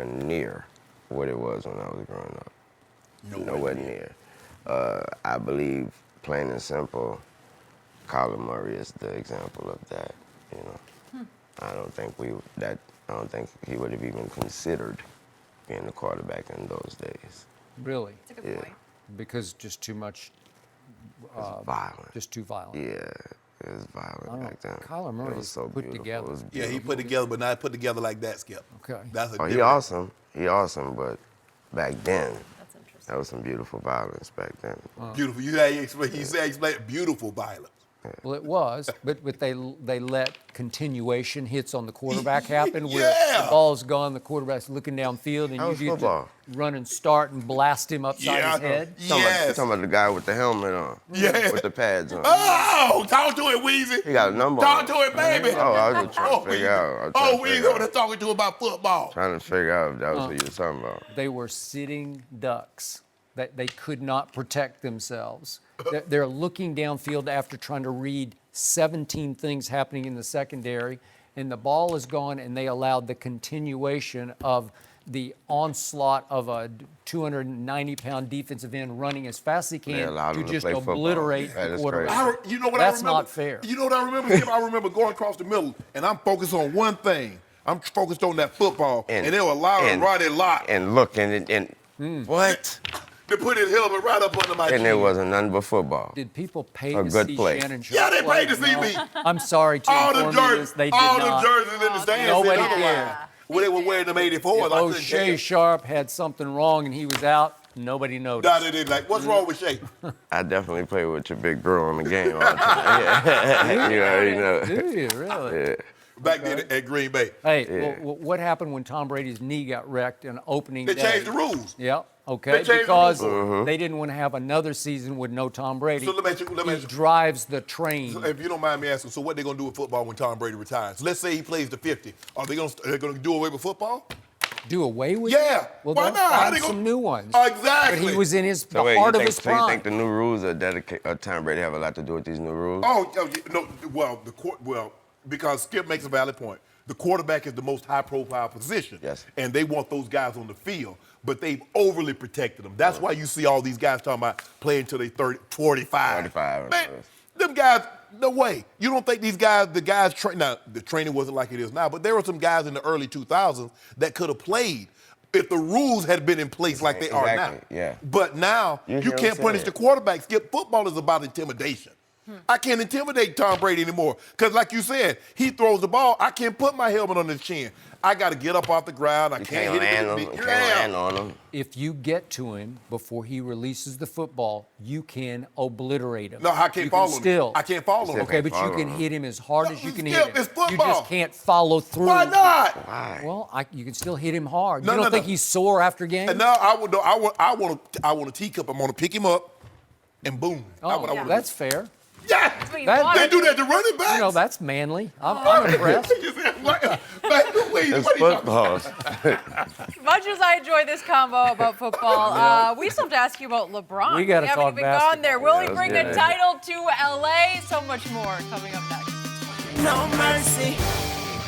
near what it was when I was growing up. Nowhere near. I believe, plain and simple, Colin Murray is the example of that. I don't think he would have even considered being the quarterback in those days. Really? That's a good point. Because just too much, Violent. just too violent. Yeah, it was violent back then. Kyler Murray It was is so put beautiful. together. It was Yeah, he beautiful. put together, but not put together like that, Skip. Okay. That's a Oh, he different- awesome. He awesome, but back then, That's interesting. that was some beautiful violence back then. Beautiful. You explain beautiful violence. Well, it was, but they let continuation hits on the quarterback happen where Yeah. the ball's gone, the quarterback's looking downfield, and That you was get football. to run and start and blast him upside his head. You Yes. talking about the guy with the helmet on? Yeah. With the pads on. Oh, talk to it, Weezy. He got a number Talk on. to it, baby. Oh, I was just trying to figure out. Weezy over there talking to him about football. Trying to figure out if that was what you were talking about. They were sitting ducks that they could not protect themselves. They're looking downfield after trying to read 17 things happening in the secondary, and the ball is gone, and they allowed the continuation of the onslaught of a 290-pound defensive end running as fast as he They can allowed to him to just play football. obliterate That the is quarterback. crazy. You know what That's I remember? not fair. You know what I remember, Skip? I remember going across the middle, and I'm focused on one thing. I'm focused on that football, and they were allowing Roddy Locke And look, and what? to put his helmet right up under my chin. And it wasn't nothing but football. Did people pay A to good see play. Shannon Sharpe Yeah, they play? paid to see No. me. I'm sorry to all the inform you jerseys, this, they did all not. the jerseys in the stands. Nobody said otherwise. cared. Well, they were wearing them 84s. I couldn't O'Shea care. Sharp had something wrong and he was out. Nobody noticed. Nah, they did like, what's wrong with Shay? I definitely play with your big bro in the game all the time. Yeah. You already know. Do you really? Yeah. Back then at Green Bay. Hey, Yeah. well, what happened when Tom Brady's knee got wrecked in opening They day? changed the rules. Yeah, okay. They changed the Because rules. they didn't want to have another season with no Tom Brady. So let me ask you- He drives the train. If you don't mind me asking, so what they gonna do with football when Tom Brady retires? Let's say he plays to 50. Are they gonna do away with football? Do away with Yeah. it? Well, Why they'll not? How find they gonna- some new ones. Exactly. But he was in the So wait, heart you of his think, so you prime. think the new rules of Tom Brady have a lot to do with these new rules? Oh, no. Well, because Skip makes a valid point. The quarterback is the most high-profile position. Yes. And they want those guys on the field, but they've overly protected them. That's why you see all these guys talking about playing until they 30, 45. 45. Man, them guys, no way. You don't think these guys, now, the training wasn't like it is now, but there were some guys in the early 2000s that could have played if the rules had been in place like they are now. Yeah. But now, You hear you what can't I'm punish saying? the quarterback. Skip, football is about intimidation. I can't intimidate Tom Brady anymore. Because like you said, he throws the ball, I can't put my helmet on his chin. I got to get up off the ground. I You can't can't hit land it. on him. You can't land on him. If you get to him before he releases the football, you can obliterate him. No, I can't You can follow him. still. I can't follow him. Okay, but you follow can him. hit him as hard as you can hit Skip, him. it's football. You just can't follow through. Why not? Why? Well, you can still hit him hard. No, you don't no, think no. he's sore after games? And now I want a teacup. I'm gonna pick him up, and boom. That's Oh, what I wanna that's do. fair. Yeah. what you That- want. They do that to running backs. You know, that's manly. I'm impressed. You said, what? Wait, It's what are you talking football. As much as I enjoy this combo about football, we still have to ask you about LeBron. We gotta haven't talk even gone there. Will he let's bring get a it. title to LA? So much more coming up next. No mercy.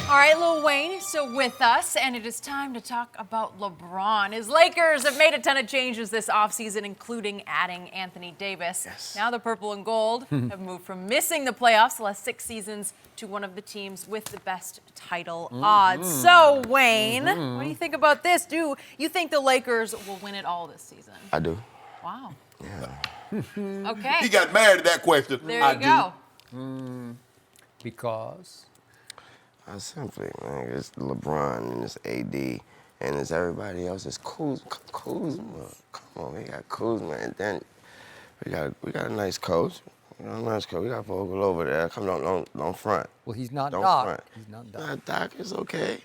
All right, Lil Wayne is still with us, and it is time to talk about LeBron. His Lakers have made a ton of changes this offseason, including adding Anthony Davis. Yes. Now the purple and gold have moved from missing the playoffs the last 6 seasons to one of the teams with the best title odds. So, Wayne, what do you think about this? Do you think the Lakers will win it all this season? I do. Wow. Yeah. Okay. He got married to that question. There I you go. Because I simply, man, it's LeBron and it's AD and it's everybody else. It's Kuzma. Come on, we got Kuzma, and then we got a nice coach. We got Vogel over there. Come on, don't front. well, he's not Don't Doc. front. He's not Doc. Nah, Doc is okay.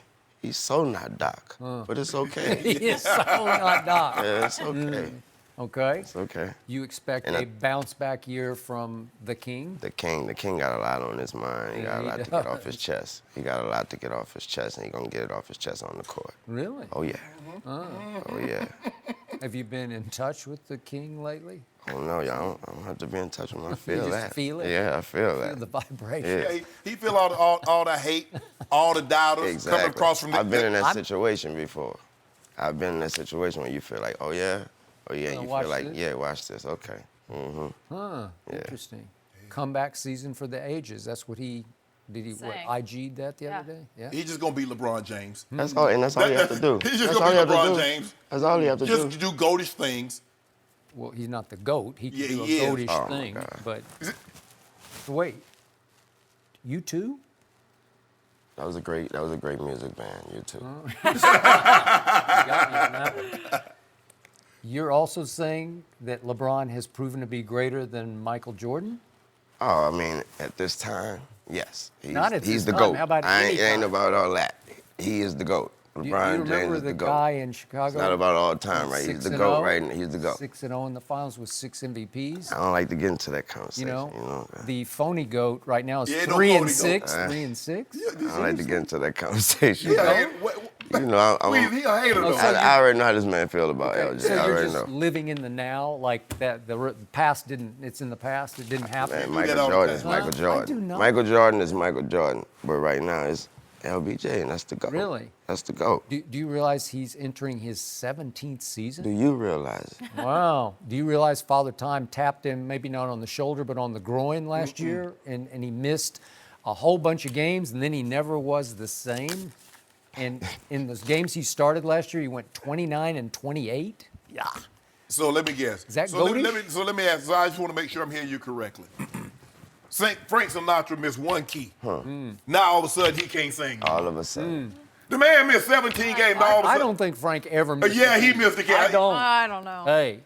He's so not Doc, but it's okay. He is so not Doc. Yeah, it's okay. Okay. It's okay. You expect And a bounce back year from the King? The king got a lot on his mind. He Yeah, got a he lot to get off does. his chest. He got a lot to get off his chest, and he gonna get it off his chest on the court. Really? Oh yeah. Oh yeah. Have you been in touch with the King lately? Oh no, y'all. I don't have to be in touch with him. I feel just that. feel it? Yeah, I feel that. The vibration. Yeah. Yeah, he feel all the hate, all the doubters Exactly. coming across from the. I've been in that situation before. I've been in that situation where you feel like, oh yeah, and you watch feel like, this? yeah, watch this. Okay. Mm-hmm. Huh. Yeah. Interesting. Comeback season for the ages. That's what he did. He Saying. IG'd that the Yeah. other day. Yeah. He's just gonna be LeBron James. That's all, and that's all you have to do. He's just That's gonna all be you have to LeBron do. James. That's all you have to Just do. do goatish things. Well, he's not the GOAT. He can Yeah, do a he is. goatish Oh, my thing. God. But wait, you too? That was a great music band. You too. You got me on that one. You're also saying that LeBron has proven to be greater than Michael Jordan? Oh, I mean, at this time, yes. Not at he's this the time. GOAT. How about I ain't, any it ain't time? about all that. He is the GOAT. Do you LeBron remember James is the the GOAT. guy in Chicago? It's not about all the time, right? He's the GOAT, right? He's the GOAT. 6-0 in the finals with 6 MVPs. I don't like to get into that You conversation. know, the phony GOAT right now is Yeah, no 3 and phony 6. GOAT. 3 and 6. I don't like to get into that conversation. Yeah, You know, he a hater though. I already know how this man feel about LJ. So I you're already just know. living in the now, like that. The past didn't. It's in the past. It didn't happen. Man, do Michael that all the Jordan time. is Michael Huh? I Jordan. do not. Michael Jordan is Michael Jordan. But right now it's LBJ, and that's the GOAT. Really? That's the GOAT. Do you realize he's entering his 17th season? Do you realize it? Wow. Do you realize Father Time tapped him, maybe not on the shoulder, but on the groin last year, and he missed a whole bunch of games, and then he never was the same? And in those games he started last year, he went 29 and 28. Yeah. So let me guess. Is that so let goaty? me ask. So I just want to make sure I'm hearing you correctly. Frank Sinatra missed one key. Now all of a sudden he can't sing. All of a sudden. The man missed 17 games. Now all of a I sudden, don't think Frank ever missed yeah, a he game. missed a game. I don't. I don't know. Hey,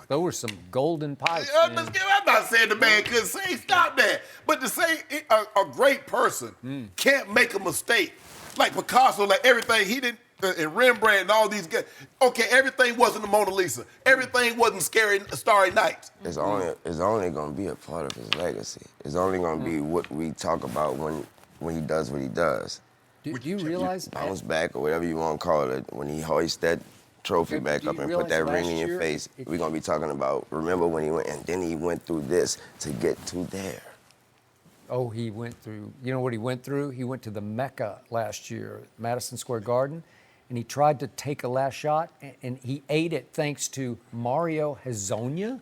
those were some golden pipes, man. I'm not saying the man couldn't sing. Stop that. But to say a great person can't make a mistake, like Picasso, like everything he didn't, and Rembrandt and all these guys. Okay, everything wasn't the Mona Lisa. Everything wasn't Starry Night. It's only gonna be a part of his legacy. It's only gonna be what we talk about when he does what he does. Do you realize bounce back or whatever you want to call it, when he hoists that trophy back do up you and put that realize ring in last your year face, it- we're going to be talking about, remember when he went, and then he went through this to get to there. Oh, he went through, you know what he went through? He went to the Mecca last year, Madison Square Garden, and he tried to take a last shot, and he ate it thanks to Mario Hezonja,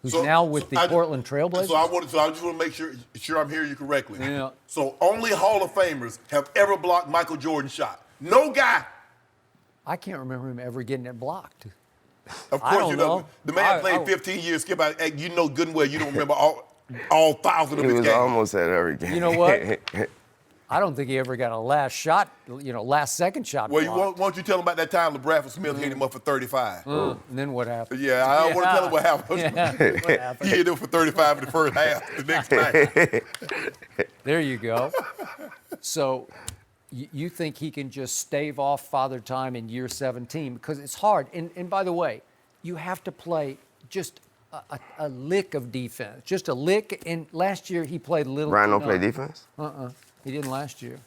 who's now with the Portland Trailblazers. So I just want to make sure I'm hearing you correctly. Yeah. So only Hall of Famers have ever blocked Michael Jordan's shot. No guy. I can't remember him ever getting it blocked. Of I course, don't you know know. the man played 15 years. Skip, you know good and well you don't remember all 1,000 of He his was games. almost at every game. You know what? I don't think he ever got a last shot, last second shot Well, blocked. won't you tell him about that time LeBradford Smith hit him up for 35? And then what happened? Yeah, I don't want to tell him what happened. Yeah, what happened? He hit him for 35 in the first half the next night. There you go. So you think he can just stave off Father Time in year 17? Because it's hard. And by the way, you have to play just a lick of defense. Just a lick. And last year he played a little. Brian don't play defense? He didn't last year.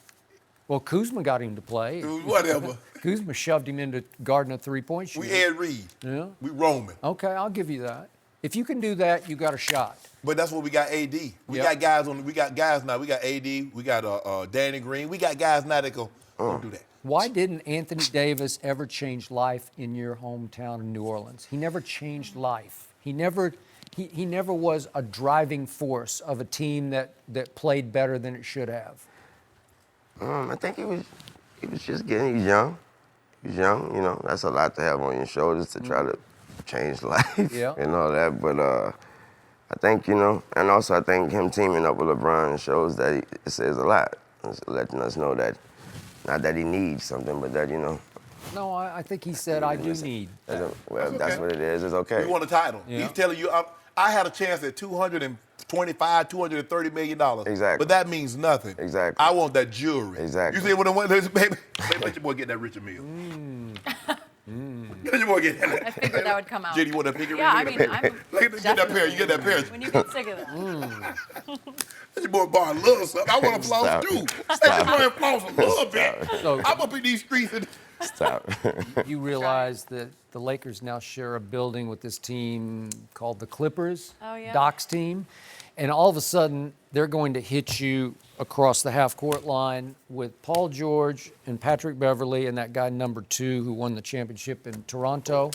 Well, Kuzma got him to play. Whatever. Kuzma shoved him into guarding a three-point shooter. We Ed Reed. Yeah. We Roman. Okay, I'll give you that. If you can do that, you got a shot. But that's what we got AD. We Yep. got guys now. We got AD. We got Danny Green. We got guys now that go do that. Why didn't Anthony Davis ever change life in your hometown of New Orleans? He never changed life. He never was a driving force of a team that played better than it should have. I think he was just he's young. He's young, that's a lot to have on your shoulders to try to change life Yeah. and all that. But I think, and also I think him teaming up with LeBron shows that it says a lot. It's letting us know that, not that he needs something, but that, No, I think he said, I do need. Well, that's what it is. It's okay. We won a title. Yeah. He's telling you, I had a chance at $225, $230 million. Exactly. But that means nothing. Exactly. I want that jewelry. Exactly. You see what I want? Baby, let your boy get that Richard Mille. Let your boy get that. I figured that would come out. Jenny, you want that picture? Yeah, I mean, I'm Get that pair. You get that pair. when you get sick of that. Let your boy borrow a little something. I want to floss Stop. too. Let your boy floss a little bit. So- I'm up in these streets and Stop. You realize that the Lakers now share a building with this team called the Clippers, Oh, yeah. Doc's team, and all of a sudden they're going to hit you across the half-court line with Paul George and Patrick Beverly and that guy number 2 who won the championship in Toronto,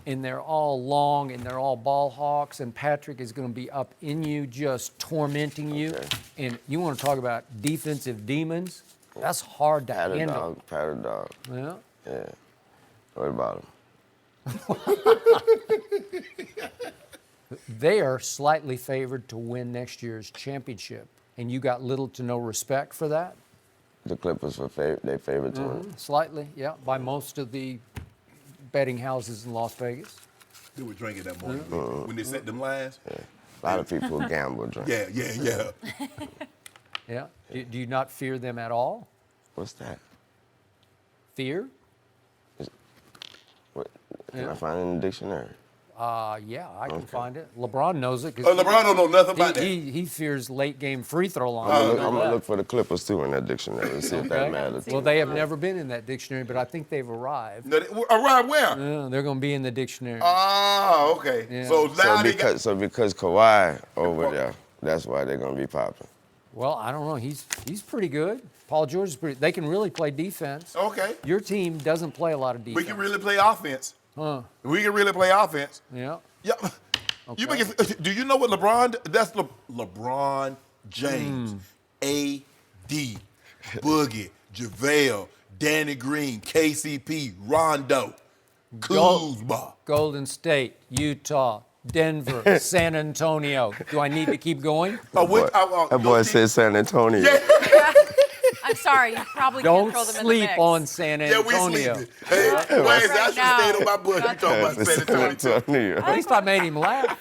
and they're all long and they're all ball hawks, and Patrick is going to be up in you just tormenting you, and you want to talk about defensive demons? That's hard to Pat a handle. dog. Pat a dog. Yeah. Yeah. What about him? They are slightly favored to win next year's championship, and you got little to no respect for that? The Clippers were they favored to win. Slightly, yeah, by most of the betting houses in Las Vegas. they were drinking that morning when they set them lines. A lot of people gamble, drink. Yeah. Yeah. Do you not fear them at all? What's that? Fear? What, can I find it in the dictionary? Yeah, I can find it. LeBron knows it. 'Cause LeBron don't know nothing about that. he fears late game free throw line. I'm gonna look for the Clippers too in that dictionary and see if that Okay. matters. Well, they have never been in that dictionary, but I think they've arrived. Arrive where? Yeah, they're going to be in the dictionary. Ah, okay. Yeah. So now they got. So because Kawhi over there, that's why they're gonna be popping. Well, I don't know. He's pretty good. Paul George is pretty. They can really play defense. Okay. Your team doesn't play a lot of defense. We can really play offense. We can really play offense. Yeah. Yeah. You make it, do you know what LeBron? That's LeBron James, AD, Boogie, JaVale, Danny Green, KCP, Rondo, Kuzma. Golden State, Utah, Denver, San Antonio. Do I need to keep going? That boy said San Antonio. Yeah. I'm sorry, you probably Don't can't throw them in the sleep mix. on San Yeah, we Antonio. sleeping. Hey, Wayne, I should have now. stayed on my butt. You talking about San Antonio. At least I made him laugh.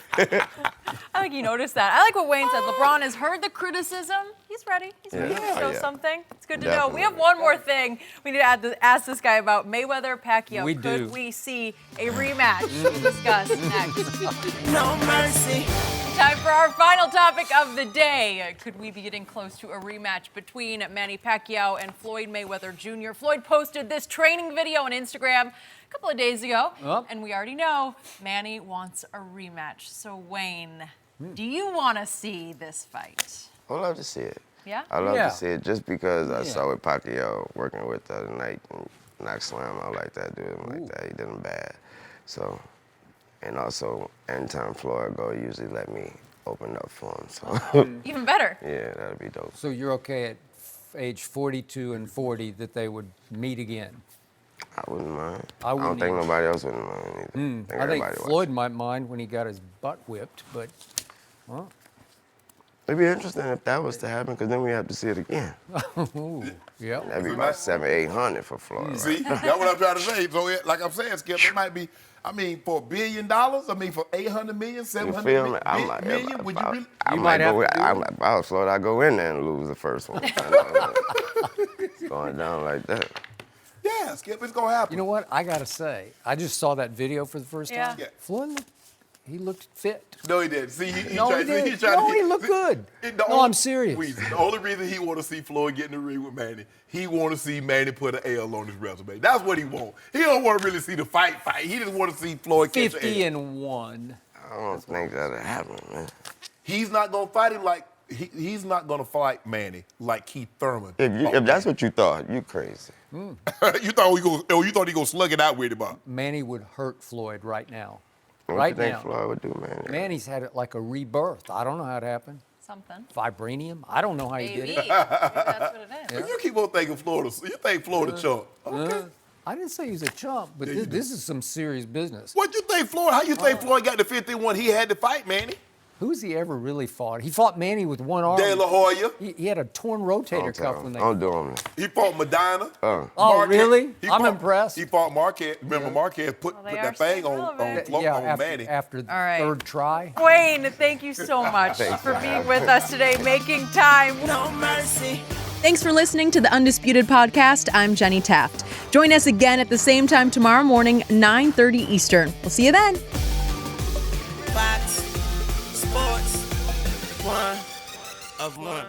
I think you noticed that. I like what Wayne said. LeBron has heard the criticism. He's ready. He's ready to show something. It's good to know. We have one more thing we need to ask this guy about. Mayweather, Pacquiao. We Could do. we see a rematch? We'll discuss next. No mercy. Time for our final topic of the day. Could we be getting close to a rematch between Manny Pacquiao and Floyd Mayweather Jr.? Floyd posted this training video on Instagram a couple of days ago, and we already know Manny wants a rematch. So, Wayne, do you want to see this fight? I love to see it. Yeah? I love to see it just because I saw with Pacquiao working with the other night and knock slam out like that, dude. Like that. He did him bad. So, and also, anytime Floyd go, he usually let me open up for him. So Even better. yeah, that'd be dope. So you're okay at age 42 and 40 that they would meet again? I wouldn't mind. I I don't wouldn't think either. nobody else wouldn't mind either. I think everybody Floyd might mind when he got his butt whipped, but well, It'd be interesting if that was to happen, because then we have to see it again. yeah. That'd be about 700-800 for Floyd. See, that's what I'm trying to say. So, like I'm saying, Skip, it might be, I mean, for $1 billion, I mean, for 800 million, You 700 feel me? I million, would you really? I You might might have go. to do If I was Floyd, I'd go in there and lose the first one. It's going down like that. Yeah, Skip, it's going to happen. You know what? I gotta say, I just saw that video for the first Yeah. time. Yeah. Floyd, he looked fit. No, he didn't. See, he No, tried, he didn't. He's trying No, to, he looked good. No, I'm serious. The only reason he want to see Floyd get in the ring with Manny, he want to see Manny put an L on his resume. That's what he want. He don't want to really see the fight. He just want to see Floyd catch an 50 L. and 1. I don't think that'll happen, man. He's not gonna fight him like he's not gonna fight Manny like Keith Thurman. If that's what you thought, you crazy. you thought he gonna slug it out with him, huh? Manny would hurt Floyd right now. What Right you think now. Floyd would do, man? Manny's had it like a rebirth. I don't know how it happened. Something. Vibranium? I don't know how he Maybe. did Maybe it. that's what it is. You keep on thinking Florida. You think Florida chump? Okay. I didn't say he was a chump, but this is some serious business. What you think Floyd? How you think Floyd got the 51 he had to fight, Manny? Who's he ever really fought? He fought Manny with one arm. De La Hoya. He had a torn rotator cuff when they. I'm doing it. He fought Medina. Oh, really? I'm impressed. He fought Marquez. Remember, Marquez put they that are thing still on relevant. on Manny. after the right. third try. Wayne, thank you so much for being with us today, making time. No mercy. Thanks for listening to the Undisputed Podcast. I'm Jenny Taft. Join us again at the same time tomorrow morning, 9:30 Eastern. We'll see you then. Fox Sports, one of one.